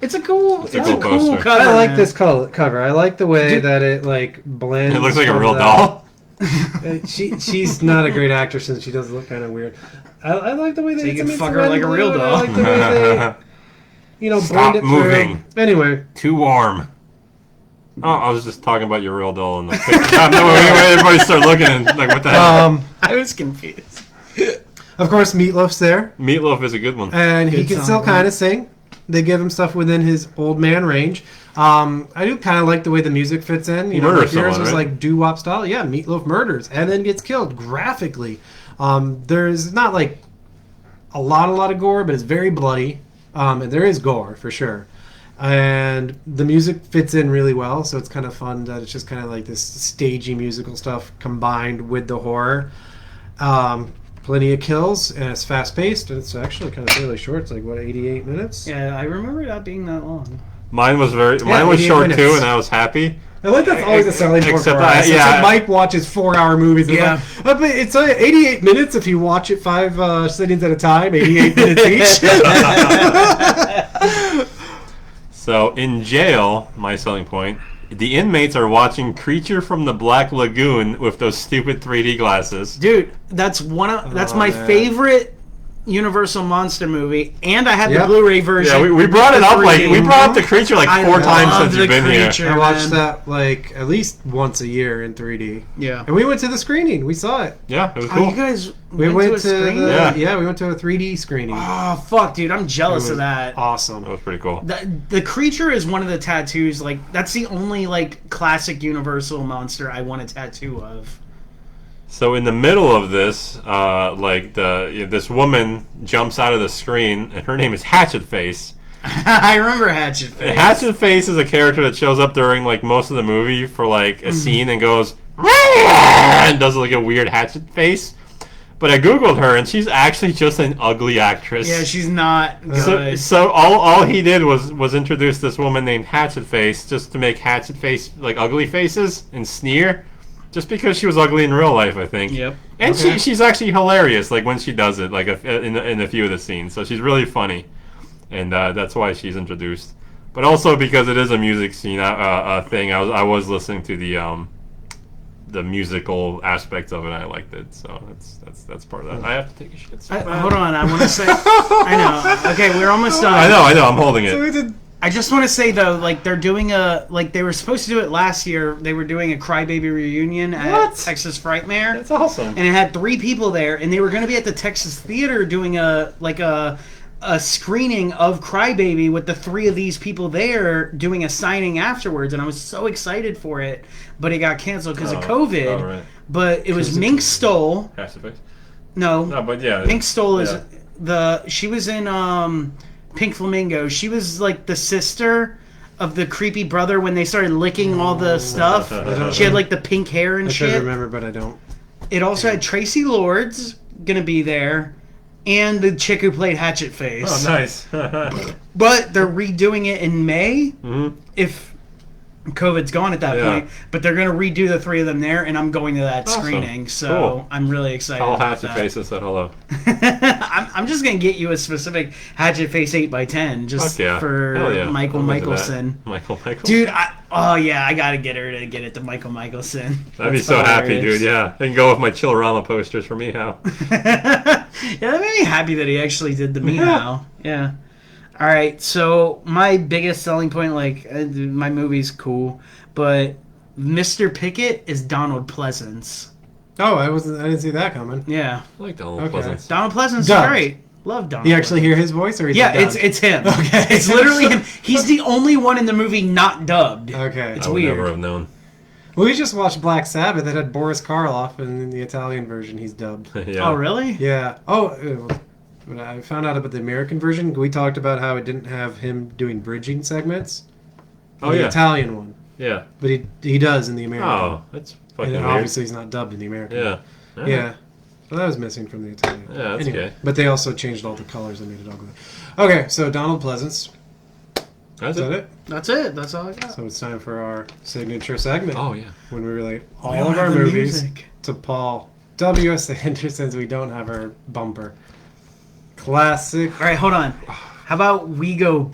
It's a cool, It's a cool cool poster. cover. I like man. this cover. I like the way that it like blends. It looks like a from real the- doll. She's not a great actress and she does look kind of weird. I like the way they So you can it's fuck a her red like a and real blue, and I doll. like the way they, Stop blend it moving. through. Anyway, Too warm. Oh, I was just talking about your real doll in the picture. Everybody started looking and like, what the hell? I was confused. of course, Meatloaf's there, Meatloaf is a good one. and he Good can song, still man. kind of sing. They give him stuff within his old man range. I do kind of like the way the music fits in. You know, Murders like yours someone, was right? like doo-wop style. Yeah, Meatloaf murders and then gets killed graphically. There's not like a lot of gore, but it's very bloody. And there is gore for sure. And the music fits in really well, so it's kind of fun that it's just kind of like this stagey musical stuff combined with the horror. Plenty of kills, and it's fast paced, and it's actually kind of really short. It's like, what, 88 minutes? Yeah, I remember that being that long. Mine was 88 short minutes. too, and I was happy. I like that's always a selling point for Except us. yeah. Except Mike watches 4-hour movies. And Yeah. but it's 88 minutes if you watch it 5 sittings at a time, 88 minutes each. So in jail, my selling point, the inmates are watching Creature from the Black Lagoon with those stupid 3D glasses. Dude, that's my man. favorite Universal monster movie, and I had Yep. the Blu-ray version. Yeah, we brought it up like we 3D. brought up the Creature like I 4 times love since the you've been Creature. here. I watched man. that like at least once a year in 3D. Yeah. And we went to the screening. We saw it. Yeah, it was Oh, cool. you guys We went went to a to screening? the, Yeah. we went to a 3D screening. Oh fuck, dude, I'm It jealous was of that. Awesome. That was pretty cool. The Creature is one of the tattoos. Like, that's the only like classic Universal monster I want a tattoo of. So in the middle of this, this woman jumps out of the screen, and her name is Hatchet Face. I remember Hatchet Face. Hatchet Face is a character that shows up during like most of the movie for like a scene and goes and does like a weird hatchet face. But I googled her, and she's actually just an ugly actress. Yeah, she's not good. So all he did was introduce this woman named Hatchet Face just to make Hatchet Face like ugly faces and sneer, just because she was ugly in real life, I think. Yep. And she's actually hilarious, like when she does it, like in a few of the scenes. So she's really funny, and that's why she's introduced. But also because it is a music scene thing. I was listening to the musical aspects of it. I liked it, so that's part of that. I have to take a shit. So Hold on, I want to say. I know. Okay, we're almost done. I know. I'm holding it. I just want to say though, like they're doing they were supposed to do it last year. They were doing a Crybaby reunion at Texas Frightmare. That's awesome. And it had 3 people there, and they were going to be at the Texas Theater doing a screening of Crybaby with the 3 of these people there doing a signing afterwards, and I was so excited for it, but it got canceled because of COVID. Right. But it was Mink Stole. No, but yeah, Mink Stole is she was in Pink Flamingo. She was like the sister of the creepy brother when they started licking all the stuff. She had like the pink hair and shit. I remember, but I don't. It also had Tracy Lords gonna be there. And the chick who played Hatchet Face. Oh, nice. But they're redoing it in May, if COVID's gone at that point. But they're going to redo the 3 of them there, and I'm going to that screening. So cool. I'm really excited I'll about Hatchet Face and said hello. I'm just going to get you a specific Hatchet Face 8x10 just for Michael Michelson. Michael Michelson? Dude, I got to get her to get it to Michael Michelson. I'd be so happy, dude, yeah. I can go with my Chillerama posters for Meow. Yeah, that made me happy that he actually did the Meow. Yeah. All right, so my biggest selling point, my movie's cool, but Mr. Pickett is Donald Pleasance. Oh, I didn't see that coming. Yeah. I like Donald Pleasance. Donald Pleasance is great. Love Donald. You actually hear his voice, or it's him. Okay, it's literally him. He's the only one in the movie not dubbed. Okay, it's weird. I would weird. never have known. Well, we just watched Black Sabbath. That had Boris Karloff, and in the Italian version, he's dubbed. Yeah. Oh, really? Yeah. Oh, when I found out about the American version, we talked about how it didn't have him doing bridging segments. The Italian one. Yeah. But he does in the American. Oh, that's fucking weird. Obviously, he's not dubbed in the American. Yeah. Yeah. Well, that was missing from the Italian. Yeah, that's okay. But they also changed all the colors and made it ugly. Okay, so Donald Pleasance. Is that it? That's it. That's all I got. So it's time for our signature segment. Oh, yeah. When we relate all of our movies to Paul W.S. Anderson's We Don't Have Our Bumper. Classic. All right, hold on. How about we go...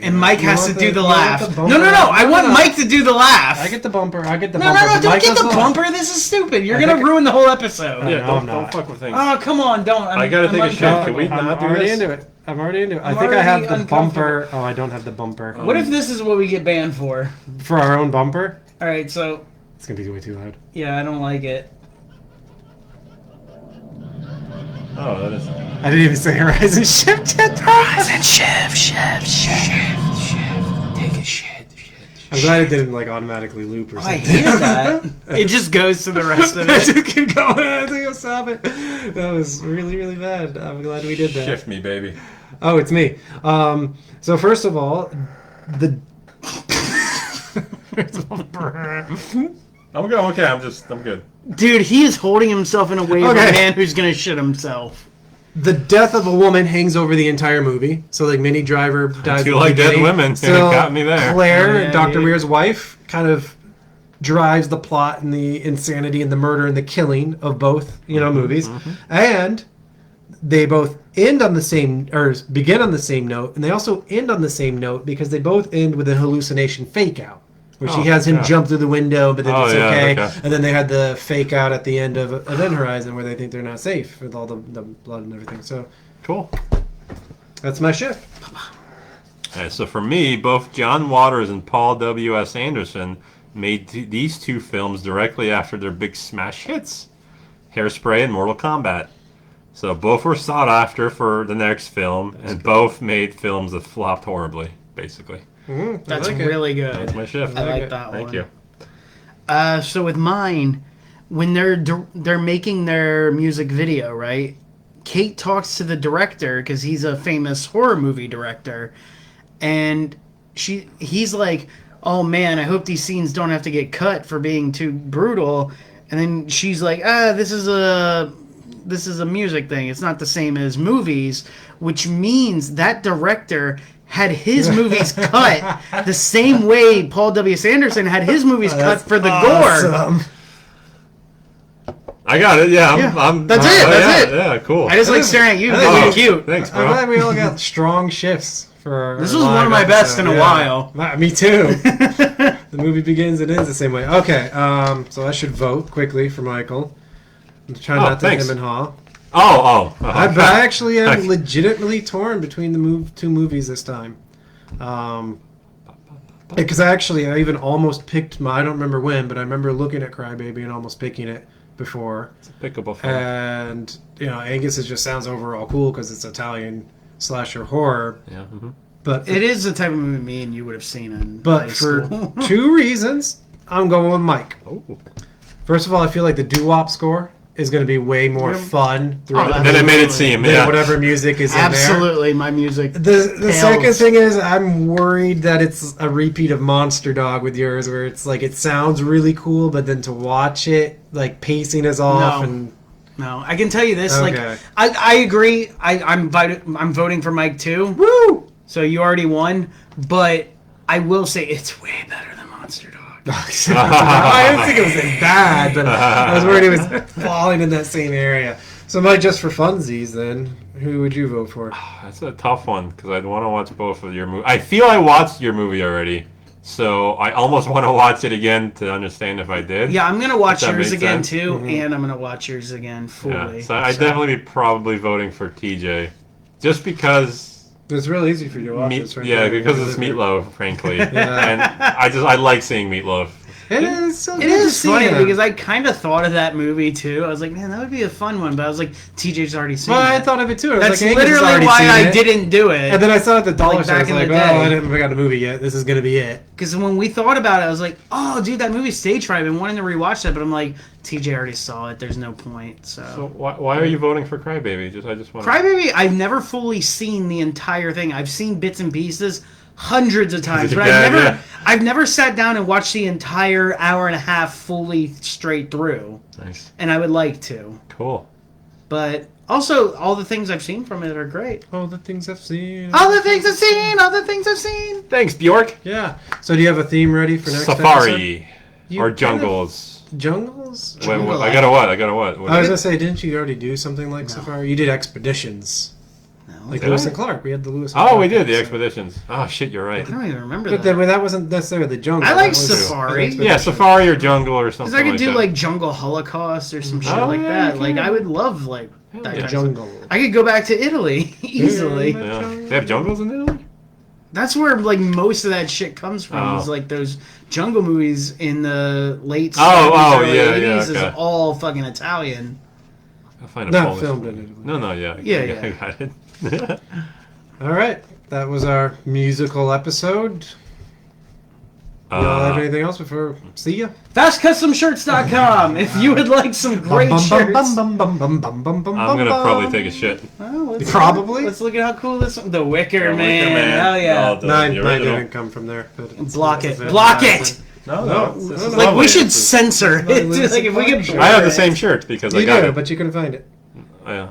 And Mike has to do the laugh. No. I want Mike to do the laugh. I get the bumper. No, don't get the bumper. This is stupid. You're going to ruin the whole episode. Yeah, don't fuck with things. Oh, come on, don't. I got to take a shit. Can we not do this? I'm already into it. I think I have the bumper. Oh, I don't have the bumper. What if this is what we get banned for? For our own bumper? All right, so... It's going to be way too loud. Yeah, I don't like it. Oh, that is... I didn't even say Horizon Shift yet. Horizon Shift. Take a shit. I'm glad it didn't automatically loop or something. I hear that. It just goes to the rest of it. I just keep going. I think I'll stop it. That was really, really bad. I'm glad we did that. Shift me, baby. Oh, it's me. So first of all, I'm good. Okay, I'm good. Dude, he is holding himself in a way of a man who's gonna shit himself. The death of a woman hangs over the entire movie. So, Minnie Driver dies. You like dead women. So it got me there. Claire, Dr. Weir's wife, kind of drives the plot and the insanity and the murder and the killing of both, movies. Mm-hmm. And they both end on the same, or begin on the same note, and they also end on the same note because they both end with a hallucination fake out. Where she has him jump through the window, but then it's okay. And then they had the fake out at the end of Event Horizon where they think they're not safe with all the blood and everything. So cool. That's my shift. All right, so for me, both John Waters and Paul W.S. Anderson made these 2 films directly after their big smash hits, Hairspray and Mortal Kombat. So both were sought after for the next film, and both made films that flopped horribly, basically. That's really good. That's my shift. I like that one. Thank you. So with mine, when they're making their music video, right? Kate talks to the director because he's a famous horror movie director, and he's like, "Oh man, I hope these scenes don't have to get cut for being too brutal." And then she's like, "This is a this is a music thing. It's not the same as movies, which means that director had his movies cut the same way Paul W. Sanderson had his movies cut for the gore. I got it. Yeah, That's it. Yeah, cool. I just like staring at you. It's cute. Thanks, bro. I'm glad we all got strong shifts for. This was one of my best in a while. Me too. The movie begins and ends the same way. Okay, so I should vote quickly for Michael. I'm trying not to him and haw. I actually am legitimately torn between the two movies this time. Because I even almost picked I don't remember when, but I remember looking at Crybaby and almost picking it before. It's a pickable film. And, Angus just sounds overall cool because it's Italian slasher horror. Yeah. Mm-hmm. But it is the type of movie me and you would have seen in high school. For 2 reasons, I'm going with Mike. Oh. First of all, I feel like the doo-wop score is going to be way more fun than it made it seem. Than whatever music is in there. Absolutely, my music. The second thing is I'm worried that it's a repeat of Monster Dog with yours, where it's like it sounds really cool, but then to watch it, like pacing is off. No, I can tell you this. Okay. Like, I agree. I'm voting for Mike too. Woo! So you already won, but I will say it's way better than Monster Dog. I didn't think it was that bad, but I was worried it was falling in that same area. So, Mike, just for funsies, then, who would you vote for? That's a tough one because I'd want to watch both of your movies. I feel I watched your movie already, so I almost want to watch it again to understand if I did. Yeah, I'm gonna watch yours again sense. too, and I'm gonna watch yours again fully. Yeah, so I'd definitely be probably voting for TJ, just because. It's real easy for you to watch this, right? Yeah, because it's Meatloaf, frankly. And I like seeing Meatloaf. It is funny because I kind of thought of that movie too. I was like, man, that would be a fun one. But I was like, TJ's already seen it. Well, I thought of it too. That's literally why I didn't do it. And then I saw it at the dollar store. I was like, I haven't got a movie yet. This is going to be it. Because when we thought about it, I was like, oh, dude, that movie Stage Fright. I've been wanting to rewatch that. But I'm like, TJ already saw it. There's no point. So why are you voting for Crybaby? I just want Crybaby, I've never fully seen the entire thing. I've seen bits and pieces hundreds of times, but I've never sat down and watched the entire hour and a half fully straight through. Nice. And I would like to. Cool. But also, all the things I've seen from it are great. All the things I've seen. All the things I've seen. All the things I've seen. Thanks, Bjork. Yeah. So do you have a theme ready for next Safari episode? or jungles? Jungles? Wait, I got a what? I was going to say, didn't you already do something like Safari? You did expeditions. Like Lewis and Clark. We had the Lewis and Clark. We did the expeditions. Oh, shit, you're right. I don't even remember that. But that wasn't necessarily the jungle. I like Safari. Yeah, Safari or jungle or something like that. Because I could do like Jungle Holocaust or some shit like that. Like, I would love like that jungle. I could go back to Italy easily. Yeah. They have jungles in Italy? That's where like most of that shit comes from. Is like those jungle movies in the late 70s, early 80s is all fucking Italian. I'll find a Not Polish filmed one. in Italy. No, Yeah. I got it. All right, that was our musical episode. You all have anything else before? See ya. FastCustomShirts.com if you would like some great shirts. I'm gonna probably take a shit. Probably. Let's look at how cool this one. The Wicker Man. Hell yeah. Mine didn't come from there. Block it. Block it. No. Like we should censor it. Like if we could. I have the same shirt because I got it. But you couldn't find it. Yeah.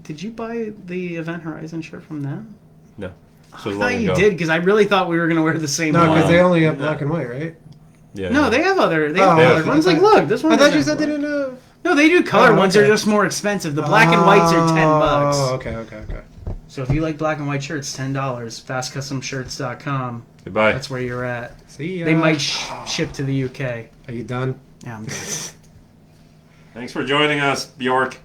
Did you buy the Event Horizon shirt from them? No. I thought you did because I really thought we were gonna wear the same one. No, because they only have black and white, right? Yeah. No, they have other. They have other ones. Like, look, this one. I thought you said they didn't have. No, they do color ones. They're just more expensive. The black and whites are $10. Oh, okay. So if you like black and white shirts, $10. FastCustomShirts.com. Goodbye. That's where you're at. See ya. They might ship to the UK. Are you done? Yeah, I'm done. Thanks for joining us, Bjork.